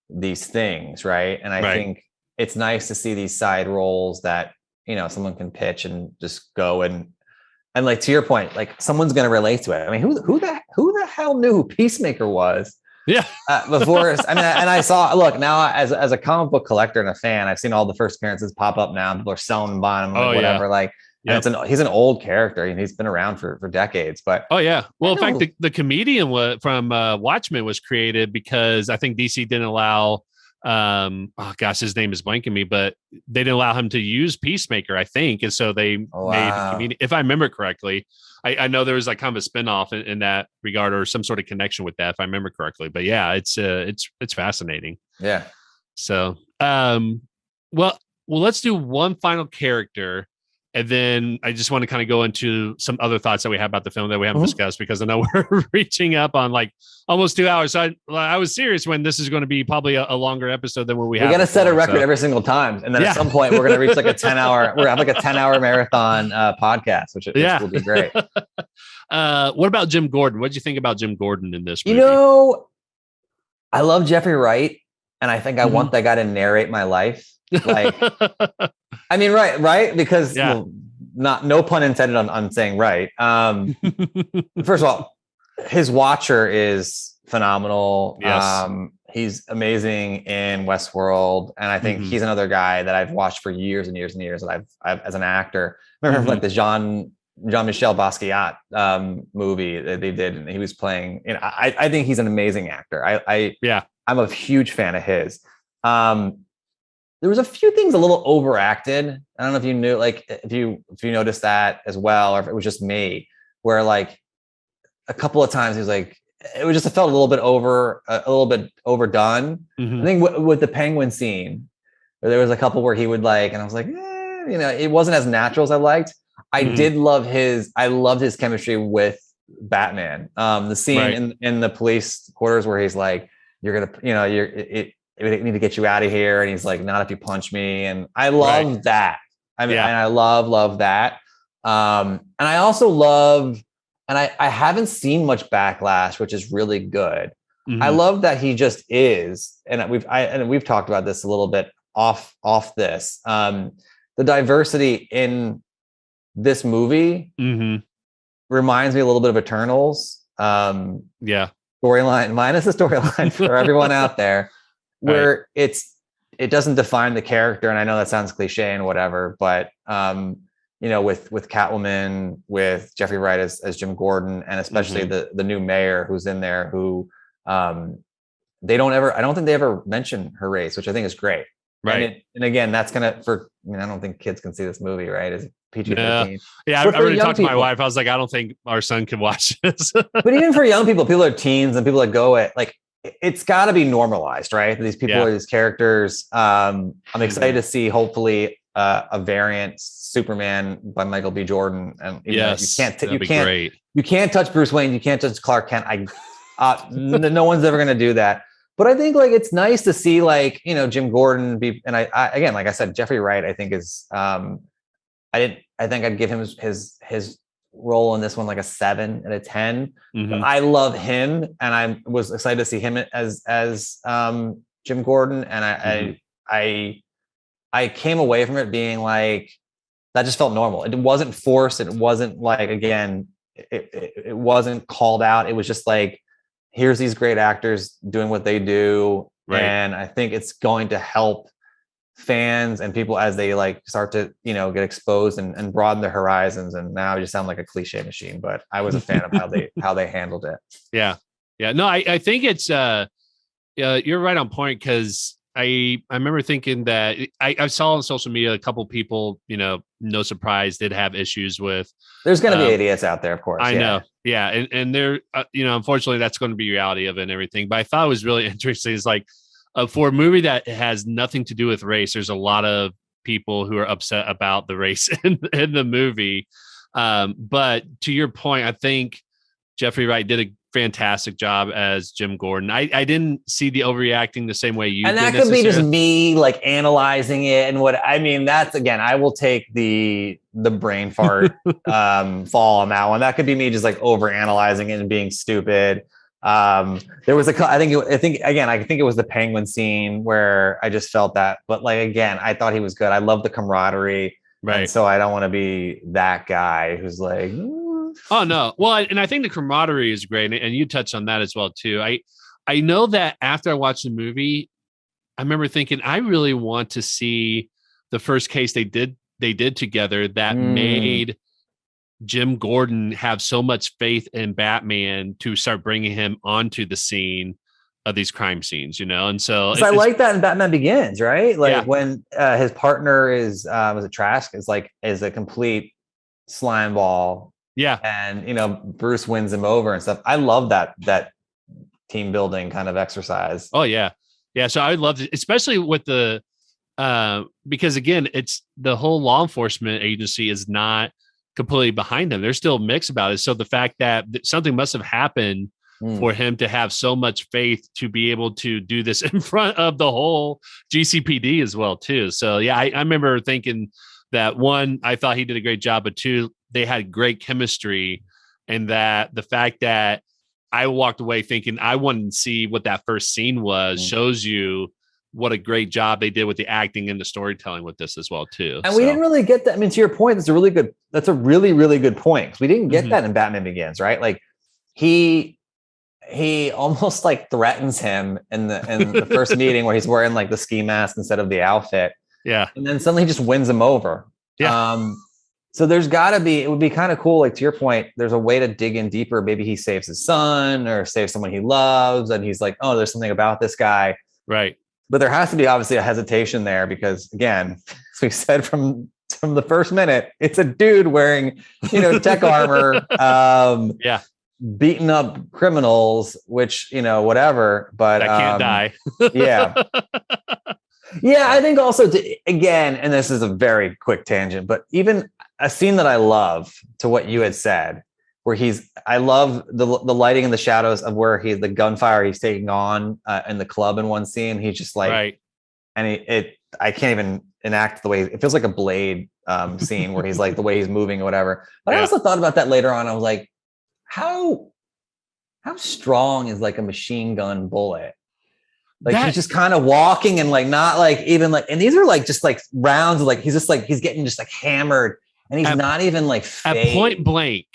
these things, right? And I think it's nice to see these side roles that someone can pitch and just go and like, to your point, like someone's going to relate to it. I mean, who the hell knew who Peacemaker was? Yeah. Before, and I saw, look, now as a comic book collector and a fan, I've seen all the first appearances pop up now. People are selling and buying them, whatever. Like, and he's an old character and he's been around for decades. But well, in fact, the comedian from Watchmen was created because I think DC didn't allow. His name is blanking me, but they didn't allow him to use Peacemaker, I think, and so they made the comedian. If I remember correctly. I know there was like kind of a spinoff in that regard, or some sort of connection with that, if I remember correctly. But yeah, it's fascinating. Yeah. So, well, let's do one final character, and then I just want to kind of go into some other thoughts that we have about the film that we haven't discussed, because I know we're reaching up on like almost 2 hours. So I was serious when this is going to be probably a longer episode than what we have. We got to set a record every single time. And then at some point we're going to reach like a 10-hour, we're having like a 10-hour marathon podcast, which will be great. What about Jim Gordon? What did you think about Jim Gordon in this movie? I love Jeffrey Wright, and I think I want that guy to narrate my life. Like, I mean, right. Because no pun intended on saying right. First of all, his Watcher is phenomenal. Yes. He's amazing in Westworld. And I think he's another guy that I've watched for years and years and years that I've as an actor. I remember like the Jean-Michel Basquiat movie that they did, and he was playing, I think he's an amazing actor. I'm a huge fan of his. There was a few things a little overacted. I don't know if you knew, like, if you noticed that as well, or if it was just me, where like a couple of times he was like, it felt a little bit overdone. I think with the Penguin scene, where there was a couple where he would like, and I was like, it wasn't as natural as I liked. I loved his chemistry with Batman. The scene in the police quarters where he's like, you're gonna, we need to get you out of here. And he's like, not if you punch me. And I love that. I mean, and I love that. And I also love, and I haven't seen much backlash, which is really good. I love that he just is. And we've talked about this a little bit off this. The diversity in this movie reminds me a little bit of Eternals. Storyline minus the storyline for everyone out there, where it doesn't define the character. And I know that sounds cliche and whatever, but with Catwoman, with Jeffrey Wright as Jim Gordon, and especially the new mayor who's in there, who I don't think they ever mention her race, which I think is great. Right. And again, that's I don't think kids can see this movie, right? Is PG-13? Yeah, I already talked to my wife. I was like, I don't think our son can watch this. But even for young people are teens and people that go at, like, it's got to be normalized, right? These people are these characters. I'm excited to see, hopefully, a variant Superman by Michael B. Jordan. And you can't touch Bruce Wayne. You can't touch Clark Kent. No one's ever going to do that. But I think, like, it's nice to see, like, Jim Gordon be, and I again, like I said, Jeffrey Wright, I think is, I think I'd give him his role in this one like a 7 out of 10. But I love him, and I was excited to see him as Jim Gordon, and I came away from it being like, that just felt normal. It wasn't forced. It wasn't like, again, it wasn't called out. It was just like, here's these great actors doing what they do. Right. And I think it's going to help fans and people as they like start to, get exposed and broaden their horizons. And now I just sound like a cliche machine, but I was a fan of how they handled it. Yeah. Yeah. No, I think it's, you're right on point. Because I remember thinking that I saw on social media, a couple people, no surprise, did have issues with. There's going to be idiots out there, of course. I know. Yeah. And they're, unfortunately, that's going to be reality of it and everything. But I thought it was really interesting. It's like, for a movie that has nothing to do with race, there's a lot of people who are upset about the race in the movie. But to your point, I think Jeffrey Wright did a fantastic job as Jim Gordon. I didn't see the overreacting the same way you did. And that could be just me like analyzing it. And that's, again, I will take the brain fart fall on that one. That could be me just like over analyzing it and being stupid. There was I think it was the Penguin scene where I just felt that, but like, again, I thought he was good. I love the camaraderie. Right. And so I don't want to be that guy who's like, oh no. Well, and I think the camaraderie is great. And you touched on that as well too. I know that after I watched the movie, I remember thinking, I really want to see the first case they did together that made Jim Gordon have so much faith in Batman to start bringing him onto the scene of these crime scenes, And so I like that in Batman Begins, right? Like when his partner is was it Trask is a complete slime ball. Yeah. And Bruce wins him over and stuff. I love that team building kind of exercise. Oh yeah. Yeah. So I would love to, especially with the because again, it's the whole law enforcement agency is not completely behind them. They're still mixed about it. So the fact that something must have happened for him to have so much faith to be able to do this in front of the whole GCPD as well too. So yeah, I remember thinking that, one, I thought he did a great job, but two, they had great chemistry, and that the fact that I walked away thinking I wanted to see what that first scene was shows you what a great job they did with the acting and the storytelling with this as well too. And we didn't really get that. I mean, to your point, that's a really, really good point. We didn't get that in Batman Begins, right? Like he almost like threatens him in the first meeting where he's wearing like the ski mask instead of the outfit. Yeah. And then suddenly he just wins him over. Yeah. So there's got to be, it would be kind of cool. Like to your point, there's a way to dig in deeper. Maybe he saves his son or saves someone he loves. And he's like, oh, there's something about this guy. Right. But there has to be obviously a hesitation there because, again, as we said from the first minute, it's a dude wearing, tech armor, beating up criminals, which, whatever. But I can't die. Yeah. Yeah, I think also, again, and this is a very quick tangent, but even a scene that I love to what you had said where I love the lighting and the shadows of where the gunfire he's taking on in the club in one scene. He's just like, right. And I can't even enact the way it feels like a Blade scene where he's like the way he's moving or whatever. But I also thought about that later on. I was like, how strong is like a machine gun bullet? Like he's just kind of walking and like not like even like, and these are like just like rounds of like he's just like he's getting just like hammered and he's not even like at point blank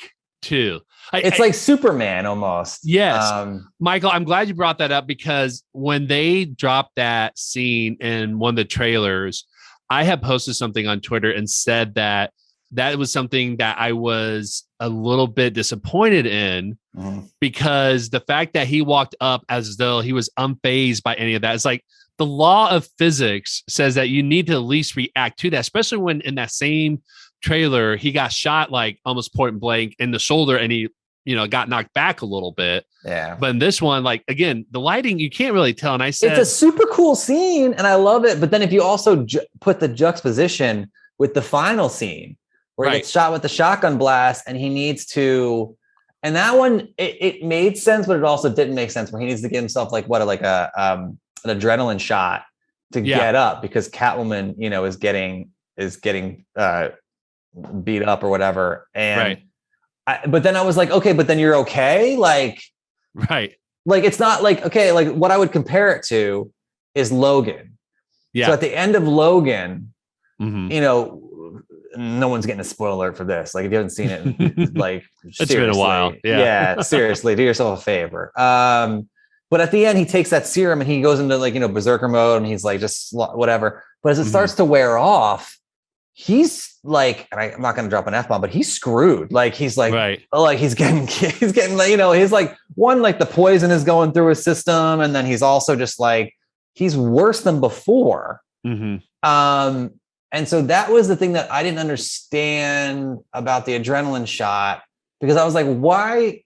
too. It's like Superman almost. Yes. Michael, I'm glad you brought that up because when they dropped that scene in one of the trailers, I had posted something on Twitter and said that was something that I was a little bit disappointed in because the fact that he walked up as though he was unfazed by any of that. It's like the law of physics says that you need to at least react to that, especially when in that same trailer, he got shot like almost point blank in the shoulder and he, got knocked back a little bit. Yeah. But in this one, like, again, the lighting, you can't really tell. And I said, it's a super cool scene and I love it. But then if you also put the juxtaposition with the final scene where he gets shot with the shotgun blast and he needs to, and that one, it made sense, but it also didn't make sense where he needs to give himself like an adrenaline shot to get up because Catwoman, is getting beat up or whatever. And but then I was like, okay, but then you're okay. Like, like, it's not like, okay, like what I would compare it to is Logan. Yeah. So at the end of Logan, no one's getting a spoiler alert for this. Like if you haven't seen it, like it's been a while. Yeah. Seriously, do yourself a favor. But at the end, he takes that serum and he goes into like, berserker mode and he's like, just whatever. But as it starts to wear off, he's like, and I'm not going to drop an F-bomb, but he's screwed. Like he's like, like he's getting, he's like one, like the poison is going through his system. And then he's also just like, he's worse than before. And so that was the thing that I didn't understand about the adrenaline shot because I was like, why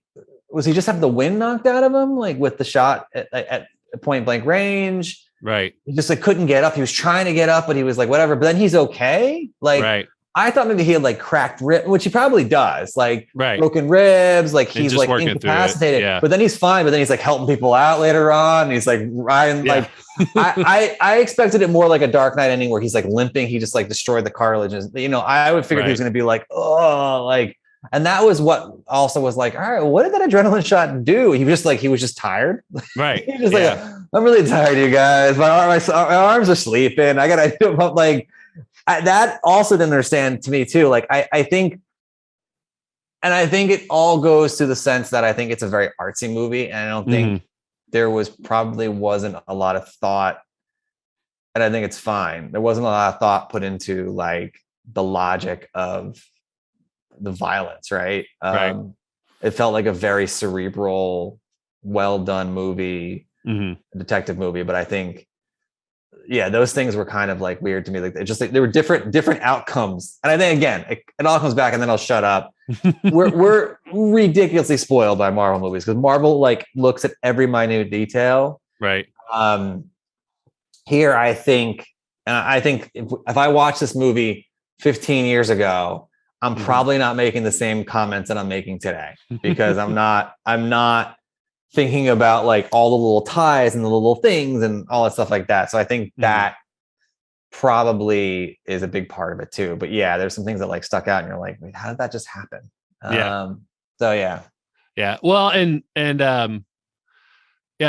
was he just have the wind knocked out of him? Like with the shot at point blank range. Right. He just like couldn't get up. He was trying to get up, but he was like, whatever. But then he's okay. Like, I thought maybe he had like cracked rib, which he probably does, like broken ribs, like he's like incapacitated, but then he's fine. But then he's like helping people out later on. He's like, Ryan, like I expected it more like a Dark Knight ending where he's like limping. He just like destroyed the cartilage. I would figure he was going to be like, oh, like, and that was what also was like, all right, what did that adrenaline shot do? He was just tired. Right. He was like, I'm really tired, you guys. My arms are sleeping. I got to do like, that also didn't understand to me too. Like, I think it all goes to the sense that I think it's a very artsy movie. And I don't think there wasn't a lot of thought, and I think it's fine. There wasn't a lot of thought put into like the logic of the violence, right? It felt like a very cerebral, well done movie, detective movie. But I think, those things were kind of like weird to me. Like it just like there were different outcomes. And I think again, it all comes back, and then I'll shut up. we're ridiculously spoiled by Marvel movies because Marvel like looks at every minute detail. Right. Here, I think if I watch this movie 15 years ago, I'm probably not making the same comments that I'm making today because I'm not thinking about like all the little ties and the little things and all that stuff like that. So I think that probably is a big part of it too. But there's some things that like stuck out and you're like, wait, how did that just happen? So yeah. Well,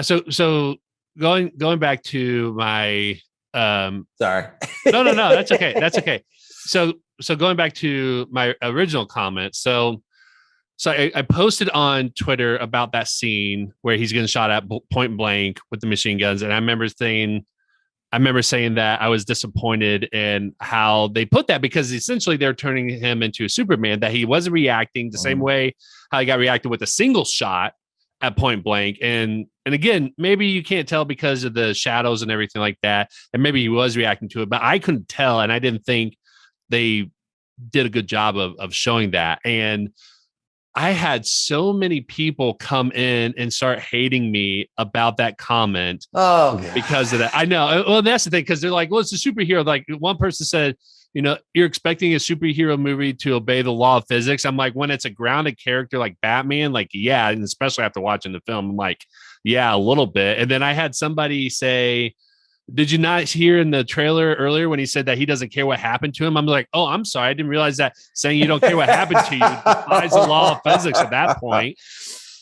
So going back to my, sorry. No, that's okay. That's okay. So going back to my original comment. So I posted on Twitter about that scene where he's getting shot at point blank with the machine guns. And I remember saying that I was disappointed in how they put that because essentially they're turning him into a Superman, that he wasn't reacting the same way how he got reacted with a single shot at point blank. And again, maybe you can't tell because of the shadows and everything like that. And maybe he was reacting to it, but I couldn't tell. And I didn't think they did a good job of showing that. And I had so many people come in and start hating me about that comment. Oh, God. Because of that. I know. Well, that's the thing. Cause they're like, well, it's a superhero. Like one person said, you're expecting a superhero movie to obey the law of physics. I'm like, when it's a grounded character like Batman, like, yeah, and especially after watching the film, I'm like, yeah, a little bit. And then I had somebody say, did you not hear in the trailer earlier when he said that he doesn't care what happened to him? I'm like, oh, I'm sorry. I didn't realize that saying you don't care what happened to you defies the law of physics at that point.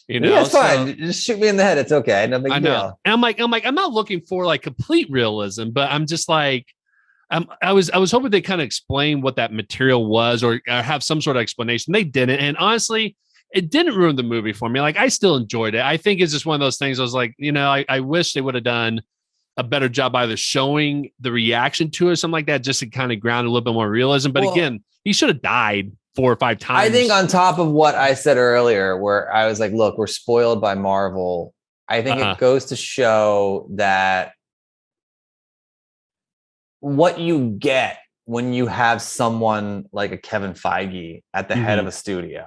Yeah, it's fine. Just shoot me in the head. It's okay. No big deal. And I'm not looking for like complete realism, but I'm just like, I was hoping they kind of explain what that material was or have some sort of explanation. They didn't. And honestly, it didn't ruin the movie for me. Like, I still enjoyed it. I think it's just one of those things. I was like, I wish they would have done a better job either showing the reaction to it or something like that, just to kind of ground a little bit more realism. But again, he should have died 4 or 5 times. I think on top of what I said earlier, where I was like, look, we're spoiled by Marvel. I think it goes to show that what you get when you have someone like a Kevin Feige at the head of a studio.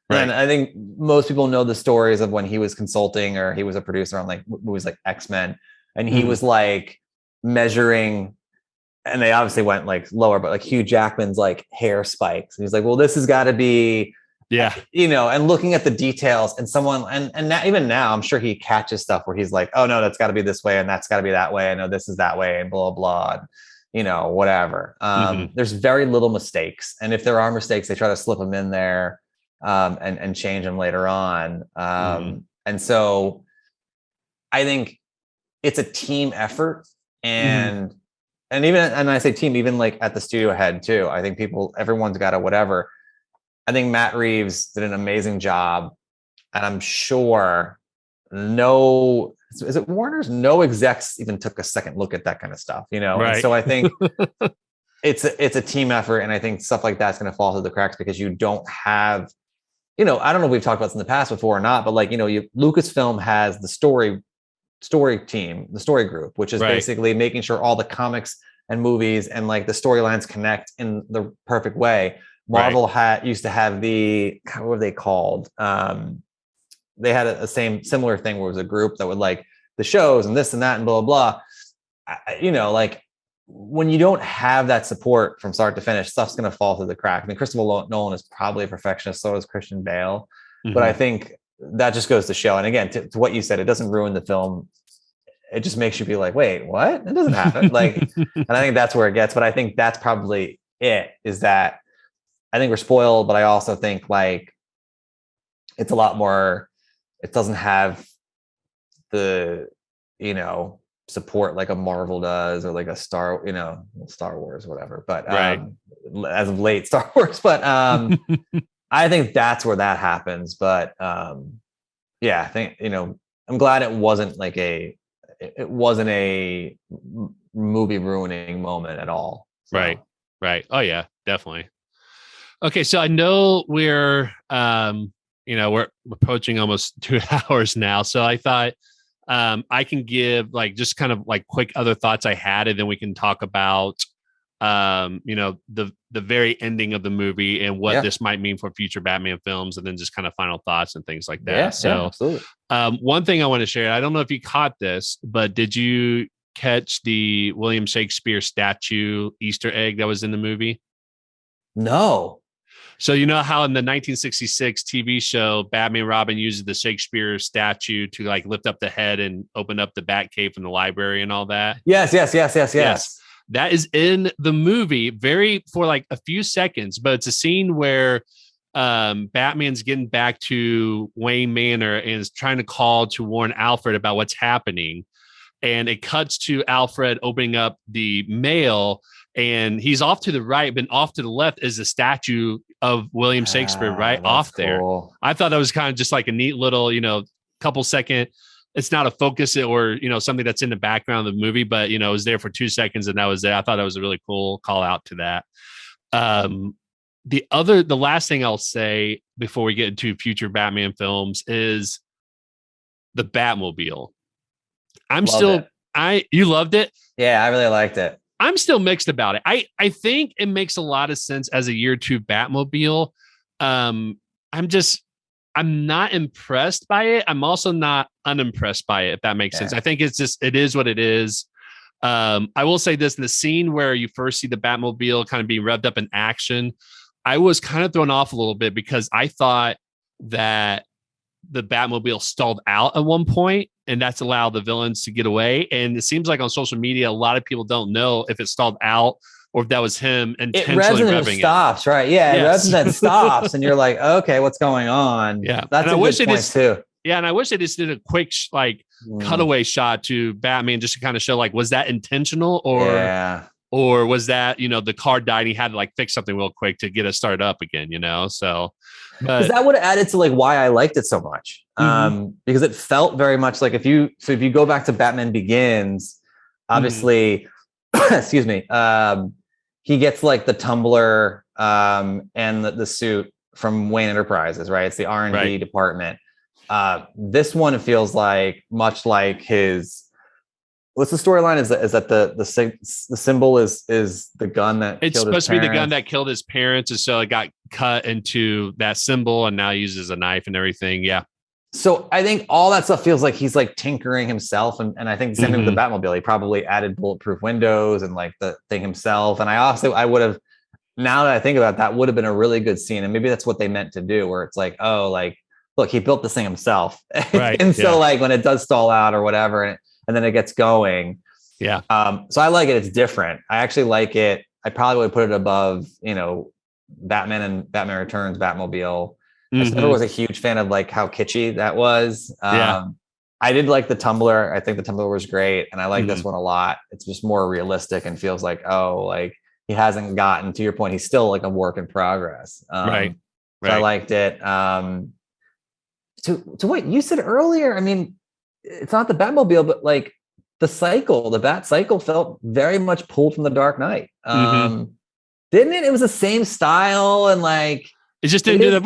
Right. And I think most people know the stories of when he was consulting or he was a producer on like movies like X-Men, and he was like measuring, and they obviously went like lower, but like Hugh Jackman's like hair spikes. And he's like, well, this has got to be, and looking at the details, and someone, and now, even now, I'm sure he catches stuff where he's like, oh no, that's got to be this way. And that's got to be that way. I know this is that way, and blah, blah, whatever. There's very little mistakes. And if there are mistakes, they try to slip them in there and change them later on. And so I think it's a team effort. And I say team, even like at the studio head too. I think everyone's got a whatever. I think Matt Reeves did an amazing job. And I'm sure is it Warner's? No execs even took a second look at that kind of stuff, Right. And so I think it's a team effort. And I think stuff like that's going to fall through the cracks because you don't have, I don't know if we've talked about this in the past before or not, but like, Lucasfilm has the story team, the story group, which is basically making sure all the comics and movies and like the storylines connect in the perfect way. Marvel used to have what were they called? They had a similar thing where it was a group that would like the shows and this and that and blah, blah, blah. Like when you don't have that support from start to finish, stuff's going to fall through the crack. I mean, Christopher Nolan is probably a perfectionist. So is Christian Bale. But I think that just goes to show. And again, to what you said, it doesn't ruin the film. It just makes you be like, wait, what? It doesn't happen. Like, and I think that's where it gets, but I think that's probably it, is that I think we're spoiled, but I also think like it's a lot more, it doesn't have the, support like a Marvel does or like a Star Wars, whatever. But as of late, Star Wars. But I think that's where that happens. But I think, I'm glad it wasn't like it wasn't a movie ruining moment at all. So. Right. Oh yeah, definitely. Okay. So I know we're approaching almost 2 hours now. So I thought I can give like just kind of like quick other thoughts I had, and then we can talk about the very ending of the movie and what this might mean for future Batman films, and then just kind of final thoughts and things like that. Absolutely. One thing I want to share, I don't know if you caught this, but did you catch the William Shakespeare statue Easter egg that was in the movie? No. So you know how in the 1966 TV show, Batman Robin uses the Shakespeare statue to like lift up the head and open up the Batcave from the library and all that? Yes. That is in the movie for like a few seconds, but it's a scene where Batman's getting back to Wayne Manor and is trying to call to warn Alfred about what's happening. And it cuts to Alfred opening up the mail, and he's off to the right, but off to the left is a statue of William Shakespeare off there. Cool. I thought that was kind of just like a neat little, couple second. It's not a focus or, something that's in the background of the movie, but, it was there for 2 seconds and that was there. I thought that was a really cool call out to that. The last thing I'll say before we get into future Batman films is the Batmobile. You loved it? Yeah, I really liked it. I'm still mixed about it. I think it makes a lot of sense as a year 2 Batmobile. I'm not impressed by it. I'm also not unimpressed by it, if that makes sense. I think it is what it is. I will say this, in the scene where you first see the Batmobile kind of being revved up in action, I was kind of thrown off a little bit because I thought that the Batmobile stalled out at one point, and that's allowed the villains to get away. And it seems like on social media, a lot of people don't know if it stalled out or if that was him intentionally revs and revving it stops, right? Yeah, Yes. it revs and then stops, and you're like, okay, what's going on? Yeah, that's a good point too. Yeah, and I wish they just did a quick cutaway shot to Batman just to kind of show was that intentional or was that the car died and he had to fix something real quick to get it started up again, so because that would have added to why I liked it so much. Because it felt very much like if you go back to Batman Begins, obviously excuse me, he gets the tumbler and the suit from Wayne Enterprises, right? It's the R&D department. This one feels much like his. What's the storyline? Is that the symbol is the gun that it's supposed to be the gun that killed his parents, and so it got cut into that symbol, and now uses a knife and everything. Yeah. So I think all that stuff feels like he's tinkering himself, and I think the same thing with the Batmobile. He probably added bulletproof windows and the thing himself. And I would have, now that I think about that, would have been a really good scene, and maybe that's what they meant to do, where it's look, he built this thing himself, right? And so when it does stall out or whatever, and then it gets going. Yeah. So I like it. It's different. I actually like it. I probably would put it above, Batman and Batman Returns, Batmobile. I never was a huge fan of how kitschy that was. I did like the Tumbler. I think the Tumbler was great. And I like this one a lot. It's just more realistic and feels he hasn't gotten, to your point, he's still a work in progress. Right. So I liked it. To what you said earlier, I mean, it's not the Batmobile, but the Bat cycle felt very much pulled from the Dark Knight. Didn't it? It was the same style and it just didn't do that.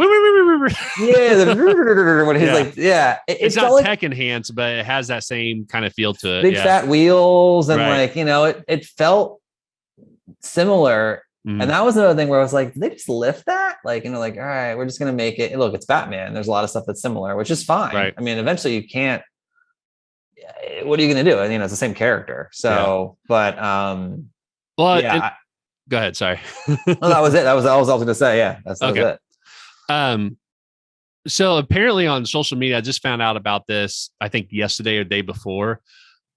When he's it's not tech enhanced, but it has that same kind of feel to it. Big fat wheels and it felt similar. And that was another thing where I was did they just lift that? All right, we're just gonna make it. Look, it's Batman. There's a lot of stuff that's similar, which is fine. Right. I mean, eventually you can't. What are you going to do? It's the same character. So, but go ahead. Sorry. That was it. That was all I was going to say. Yeah, that was it. So apparently on social media, I just found out about this, I think yesterday or the day before,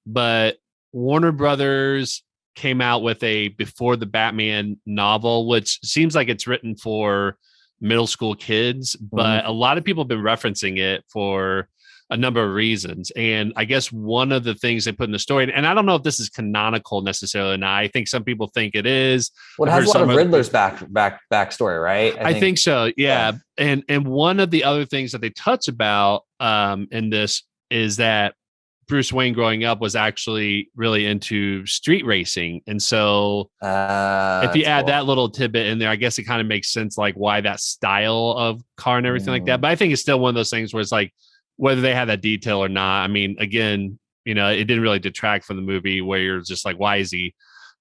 but Warner Brothers came out with a Before the Batman novel, which seems like it's written for middle school kids, but a lot of people have been referencing it for a number of reasons. And I guess one of the things they put in the story, and I don't know if this is canonical necessarily, and I think some people think it is. Well, it has a lot of Riddler's backstory, right? I think so. Yeah. And one of the other things that they touch about in this is that Bruce Wayne growing up was actually really into street racing. And so if you add that little tidbit in there, I guess it kind of makes sense, why that style of car and everything like that. But I think it's still one of those things where it's whether they have that detail or not. I mean, again, it didn't really detract from the movie where you're just why is he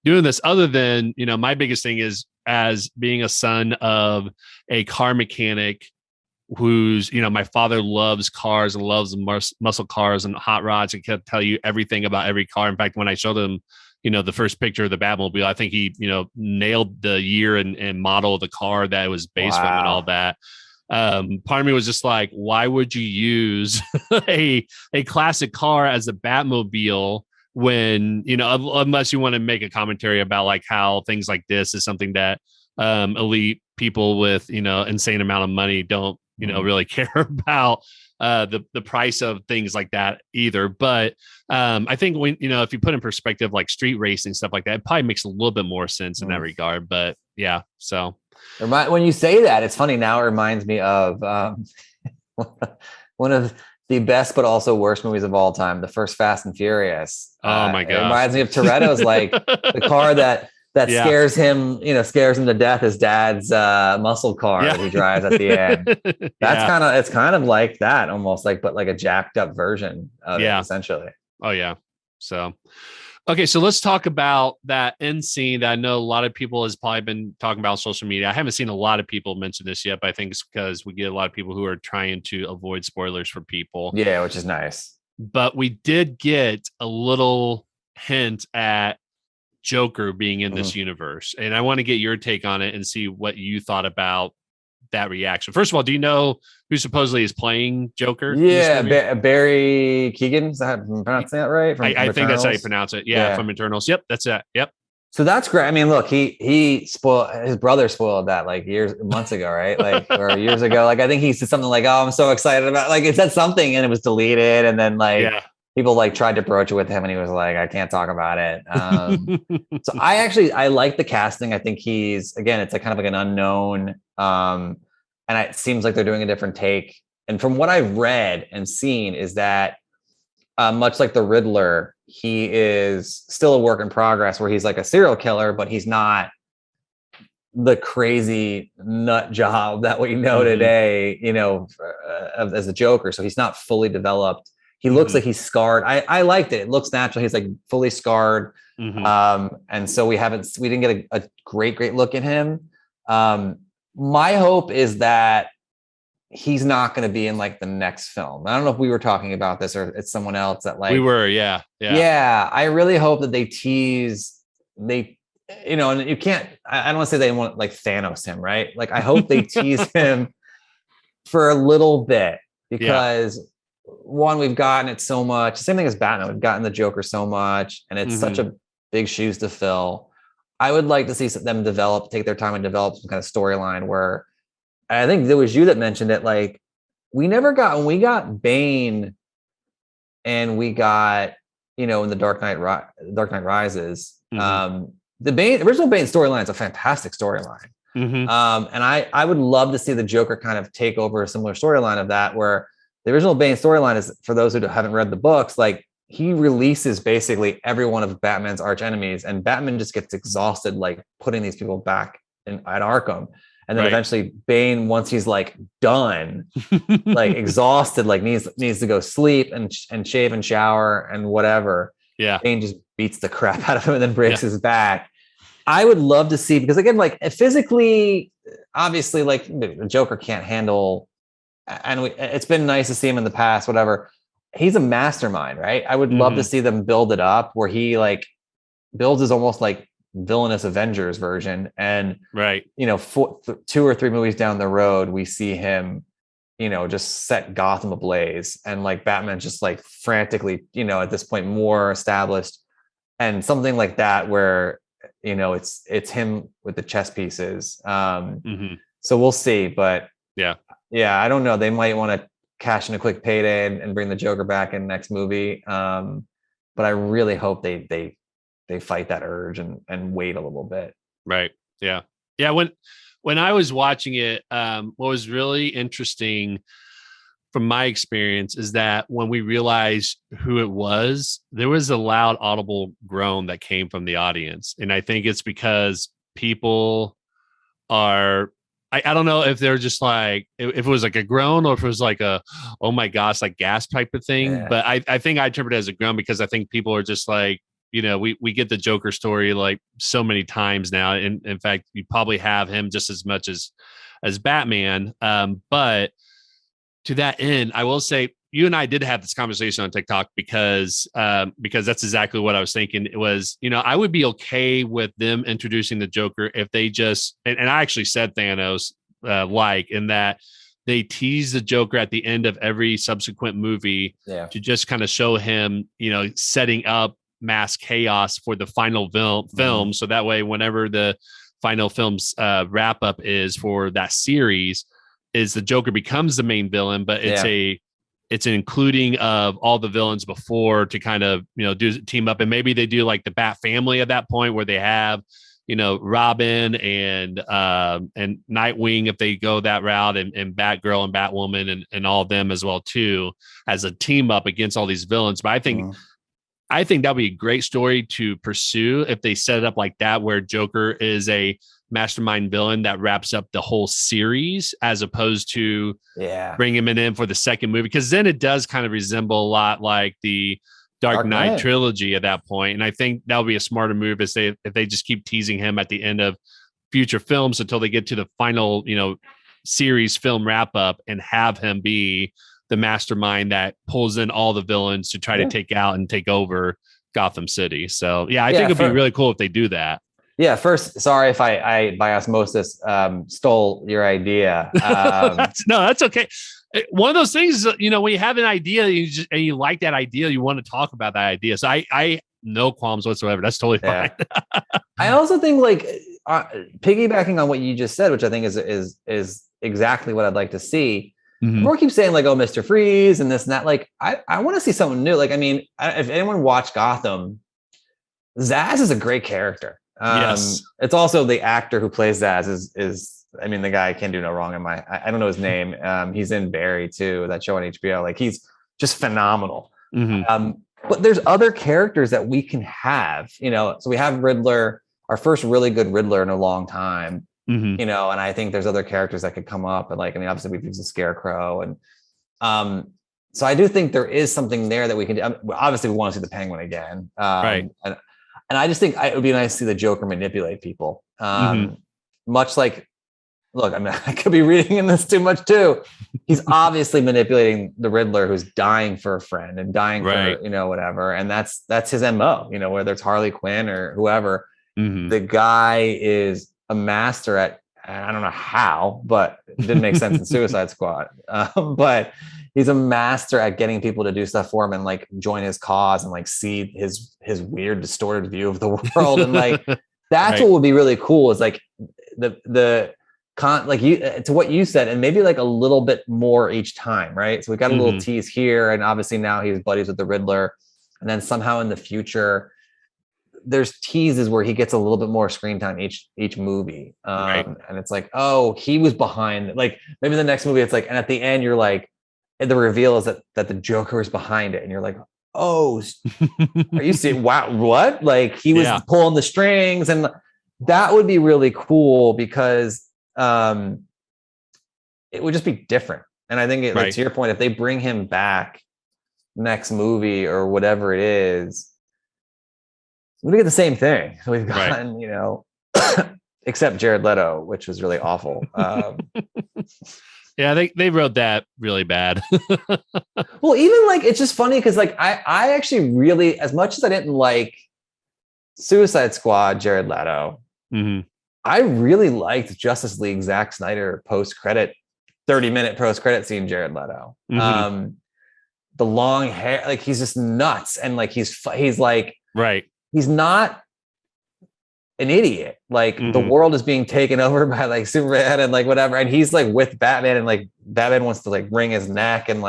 doing this? Other than, my biggest thing is, as being a son of a car mechanic who's, my father loves cars and loves muscle cars and hot rods and can tell you everything about every car. In fact, when I showed him, the first picture of the Batmobile, I think he, nailed the year and model of the car that it was based from and all that. Part of me was just why would you use a classic car as a Batmobile when, unless you want to make a commentary about how things like this is something that elite people with, insane amount of money don't, really care about the price of things like that either. But I think when, if you put in perspective, street racing, stuff like that, it probably makes a little bit more sense in that regard. But yeah, so. When you say that, it's funny. Now it reminds me of one of the best but also worst movies of all time, the first Fast and Furious. Oh my god! It reminds me of Toretto's the car that scares him, scares him to death. His dad's muscle car that he drives at the end. It's kind of like that, almost but a jacked up version of it, essentially. Oh yeah. So. Okay, so let's talk about that end scene that I know a lot of people has probably been talking about on social media. I haven't seen a lot of people mention this yet, but I think it's because we get a lot of people who are trying to avoid spoilers for people. Yeah, which is nice. But we did get a little hint at Joker being in this universe. And I want to get your take on it and see what you thought about that reaction. First of all, do you know who supposedly is playing Joker? Yeah, Barry Keoghan. Is that I'm pronouncing that right? I think that's how you pronounce it. Yeah, from Eternals. Yep, that's it. Yep. So that's great. I mean, look, he spoiled his brother spoiled that like months ago, right? Like or years ago. Like I think he said something like, "Oh, I'm so excited about." Like it said something and it was deleted, and then people like tried to broach it with him, and he was like, "I can't talk about it." So I like the casting. I think he's it's like kind of like an unknown, and it seems like they're doing a different take. And from what I've read and seen, is that much like the Riddler, he is still a work in progress where he's like a serial killer, but he's not the crazy nut job that we know today, as a Joker. So he's not fully developed. He looks like he's scarred. I liked it. It looks natural. He's like fully scarred. And so we didn't get a great look at him. My hope is that he's not going to be in like the next film. I don't know if we were talking about this or it's someone else that like we were. Yeah. I really hope that they and you can't, I don't want to say they want like Thanos him, right? Like I hope they tease him for a little bit because one, we've gotten it so much. Same thing as Batman. We've gotten the Joker so much and it's such a big shoes to fill. I would like to see them take their time and develop some kind of storyline where I think there was you that mentioned it. Like when we got Bane and we got, in the Dark Knight Rises, the original Bane storyline is a fantastic storyline. And I would love to see the Joker kind of take over a similar storyline of that, where the original Bane storyline is, for those who haven't read the books, like he releases basically every one of Batman's arch enemies, and Batman just gets exhausted, like putting these people back at Arkham. And then eventually Bane, once he's like done, like exhausted, like needs to go sleep and shave and shower and whatever. Yeah. Bane just beats the crap out of him and then breaks his back. I would love to see, because again, like physically, obviously, like the Joker can't handle, and it's been nice to see him in the past, whatever. He's a mastermind, right? I would love to see them build it up where he like builds his almost like villainous Avengers version, and 2 or 3 movies down the road we see him just set Gotham ablaze, and like Batman's just like frantically at this point more established, and something like that where it's him with the chess pieces. So we'll see, but I don't know, they might want to cash in a quick payday and bring the Joker back in the next movie, but I really hope they fight that urge and wait a little bit. Right. Yeah. When I was watching it, what was really interesting from my experience is that when we realized who it was, there was a loud audible groan that came from the audience. And I think it's because people are, I don't know if they're just like, if it was like a groan or if it was like a, oh my gosh, like gasp type of thing. Yeah. But I think I interpret it as a groan because I think people are just like, we get the Joker story like so many times now. And in fact, you probably have him just as much as Batman. But to that end, I will say you and I did have this conversation on TikTok because that's exactly what I was thinking. It was, I would be okay with them introducing the Joker if they just, and I actually said Thanos, in that they tease the Joker at the end of every subsequent movie to just kind of show him, setting up mass chaos for the final film. So that way, whenever the final film's wrap up is for that series, is the Joker becomes the main villain, but it's an including of all the villains before to kind of, do team up. And maybe they do like the Bat family at that point where they have, Robin and Nightwing, if they go that route, and Batgirl and Batwoman and all of them as well too, as a team up against all these villains. But I think that would be a great story to pursue if they set it up like that, where Joker is a mastermind villain that wraps up the whole series, as opposed to bring him in for the second movie. Because then it does kind of resemble a lot like the Dark Knight trilogy at that point. And I think that would be a smarter move if they just keep teasing him at the end of future films until they get to the final, series film wrap up, and have him be the mastermind that pulls in all the villains to try to take out and take over Gotham City. So yeah, I think it'd be really cool if they do that. Yeah, first, sorry if I by osmosis stole your idea. No, that's okay. One of those things, when you have an idea and you like that idea, you want to talk about that idea. So I no qualms whatsoever. That's totally fine. I also think piggybacking on what you just said, which I think is exactly what I'd like to see. Mm-hmm. Everyone keeps saying like, oh, Mr. Freeze and this and that. Like, I want to see something new. Like, I mean, if anyone watched Gotham, Zsasz is a great character. Yes. It's also the actor who plays Zsasz is I mean, the guy can do no wrong I don't know his name. He's in Barry too, that show on HBO. Like, he's just phenomenal. Mm-hmm. But there's other characters that we can have, so we have Riddler, our first really good Riddler in a long time, mm-hmm. And I think there's other characters that could come up and obviously we've used the Scarecrow. And so I do think there is something there that we can do. Obviously we want to see the Penguin again. Right. And I just think it would be nice to see the Joker manipulate people. Mm-hmm. Much like, look, I mean, I could be reading in this too much too. He's obviously manipulating the Riddler who's dying for a friend and dying for, whatever. And that's his MO, whether it's Harley Quinn or whoever. Mm-hmm. The guy is a master at, I don't know how, but it didn't make sense in Suicide Squad. But he's a master at getting people to do stuff for him and join his cause and see his weird distorted view of the world. And that's what would be really cool is to what you said, and maybe a little bit more each time. Right. So we got a little tease here, and obviously now he's buddies with the Riddler. And then somehow in the future, there's teases where he gets a little bit more screen time each movie. And it's oh, he was behind, maybe the next movie, it's and at the end, you're the reveal is that the Joker is behind it. And you're oh, are you seeing, wow, what? He was pulling the strings, and that would be really cool because it would just be different. And I think to your point, if they bring him back next movie or whatever it is, we're gonna get the same thing. We've gotten, except Jared Leto, which was really awful. Yeah, they wrote that really bad. Well, even it's just funny because I actually really, as much as I didn't like Suicide Squad, Jared Leto, mm-hmm. I really liked Justice League Zack Snyder post-credit, 30-minute post-credit scene, Jared Leto. Mm-hmm. The long hair, he's just nuts. And he's he's not an idiot. Mm-hmm. The world is being taken over by Superman and whatever. And he's with Batman, and Batman wants to wring his neck. And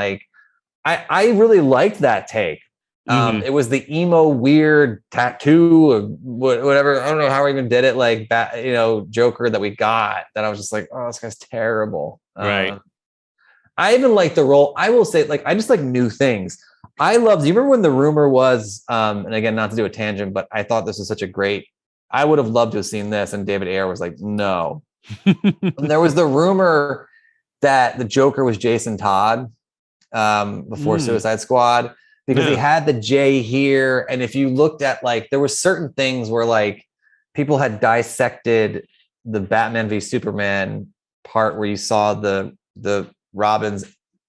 I really liked that take. Mm-hmm. It was the emo weird tattoo or whatever. I don't know how he even did it. Joker that we got, that I was just oh, this guy's terrible. Right. I even like the role. I will say, I just like new things. Do you remember when the rumor was, and again, not to do a tangent, but I thought this was such a great, I would have loved to have seen this. And David Ayer was no. And there was the rumor that the Joker was Jason Todd before Suicide Squad, because he had the J here. And if you looked at there were certain things where people had dissected the Batman v Superman part where you saw the Robin's,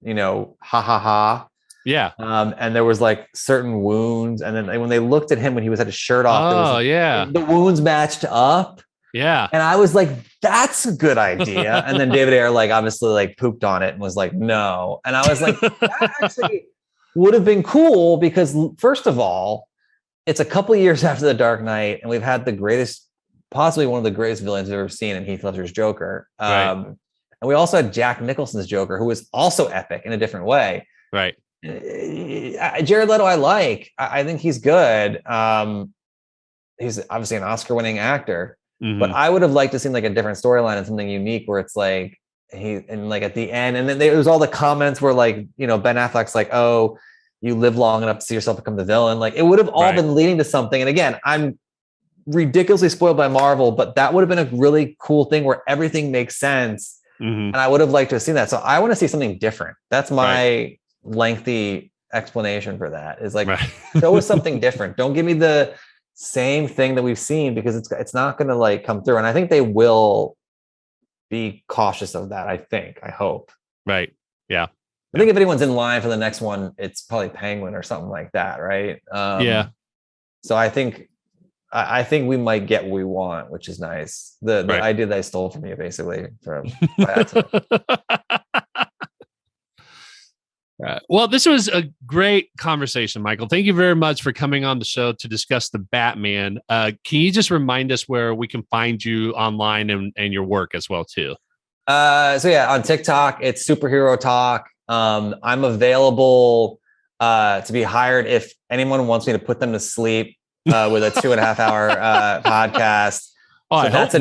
ha ha ha. Yeah. And there was certain wounds. And then when they looked at him when he was had his shirt off, the wounds matched up. Yeah. And I was that's a good idea. And then David Ayer obviously pooped on it and was no. And I was that actually would have been cool, because first of all, it's a couple of years after The Dark Knight, and we've had possibly one of the greatest villains I've ever seen in Heath Ledger's Joker. And we also had Jack Nicholson's Joker, who was also epic in a different way. Right. Jared Leto, I think he's good. He's obviously an Oscar-winning actor, but I would have liked to seen a different storyline and something unique where it's at the end, and then there was all the comments where Ben Affleck's oh, you live long enough to see yourself become the villain. It would have all been leading to something. And again, I'm ridiculously spoiled by Marvel, but that would have been a really cool thing where everything makes sense. And I would have liked to have seen that. So I want to see something different. That's my lengthy explanation for that, is show us something different. Don't give me the same thing that we've seen, because it's not going to come through. And I think they will be cautious of that. I hope. Right. Yeah. I think if anyone's in line for the next one, it's probably Penguin or something like that. Right. Yeah. So I think we might get what we want, which is nice. The idea that I stole from you, basically, from by accident. Well, this was a great conversation, Michael. Thank you very much for coming on the show to discuss the Batman. Can you just remind us where we can find you online and your work as well, too? So yeah, on TikTok, it's Superhero Talk. I'm available to be hired if anyone wants me to put them to sleep with a 2.5 hour podcast. Oh, so that's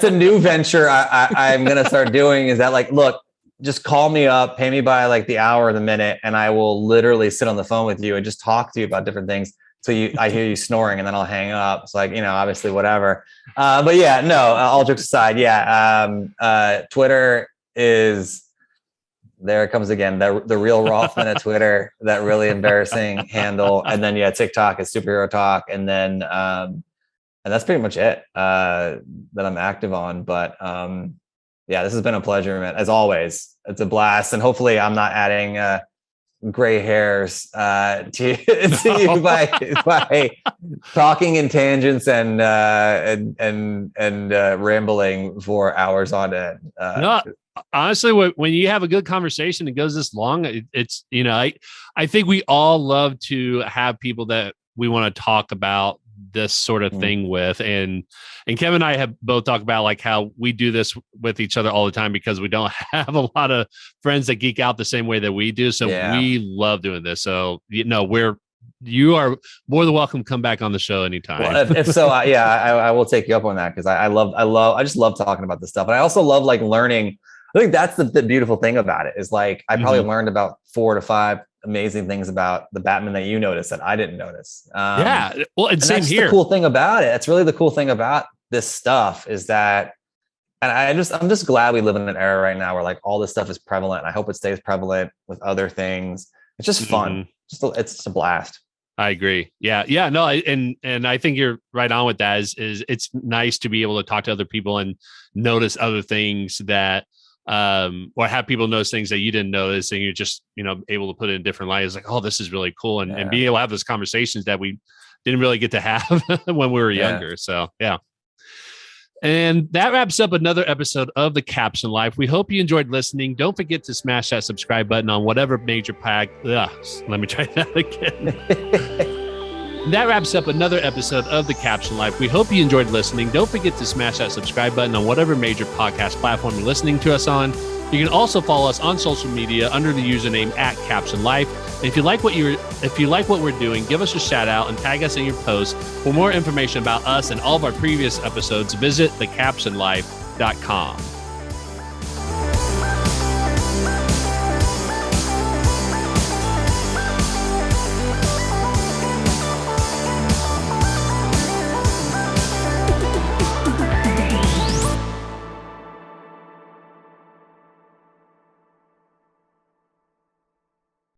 a new venture I'm gonna start doing. Is that like, look, just call me up, pay me by like the hour or the minute, and I will literally sit on the phone with you and just talk to you about different things. So I hear you snoring, and then I'll hang up. It's like, obviously whatever. But yeah, no, all jokes aside, yeah. Twitter is, there it comes again, the real Rothman at Twitter, that really embarrassing handle. And then yeah, TikTok is Superhero Talk, and then and that's pretty much it that I'm active on. But yeah, this has been a pleasure, man. As always, it's a blast, and hopefully I'm not adding gray hairs to you by talking in tangents and rambling for hours on end. No, honestly, when you have a good conversation, it goes this long. It's I think we all love to have people that we want to talk about this sort of thing with, and Kevin and I have both talked about like how we do this with each other all the time because we don't have a lot of friends that geek out the same way that we do. So we love doing this. So you are more than welcome to come back on the show anytime. Well, if so, I will take you up on that, because I just love talking about this stuff, and I also love like learning. I think that's the beautiful thing about it, is like I probably learned about 4 to 5 amazing things about the Batman that you noticed that I didn't notice. Well, and same that's here. The cool thing about it. That's really the cool thing about this stuff, is that, and I'm just glad we live in an era right now where like all this stuff is prevalent. And I hope it stays prevalent with other things. It's just fun. It's just a blast. I agree. Yeah. No, and I think you're right on with that. Is it's nice to be able to talk to other people and notice other things that, or have people notice things that you didn't notice, and you're just able to put it in different light. It's like, oh, this is really cool, and being able to have those conversations that we didn't really get to have when we were younger. So yeah. And that wraps up another episode of The Caption Life. We hope you enjoyed listening. Don't forget to smash that subscribe button on whatever major let me try that again. That wraps up another episode of The Caption Life. We hope you enjoyed listening. Don't forget to smash that subscribe button on whatever major podcast platform you're listening to us on. You can also follow us on social media under the username @CaptionLife. And if you like what we're doing, give us a shout out and tag us in your post. For more information about us and all of our previous episodes, visit thecaptionlife.com.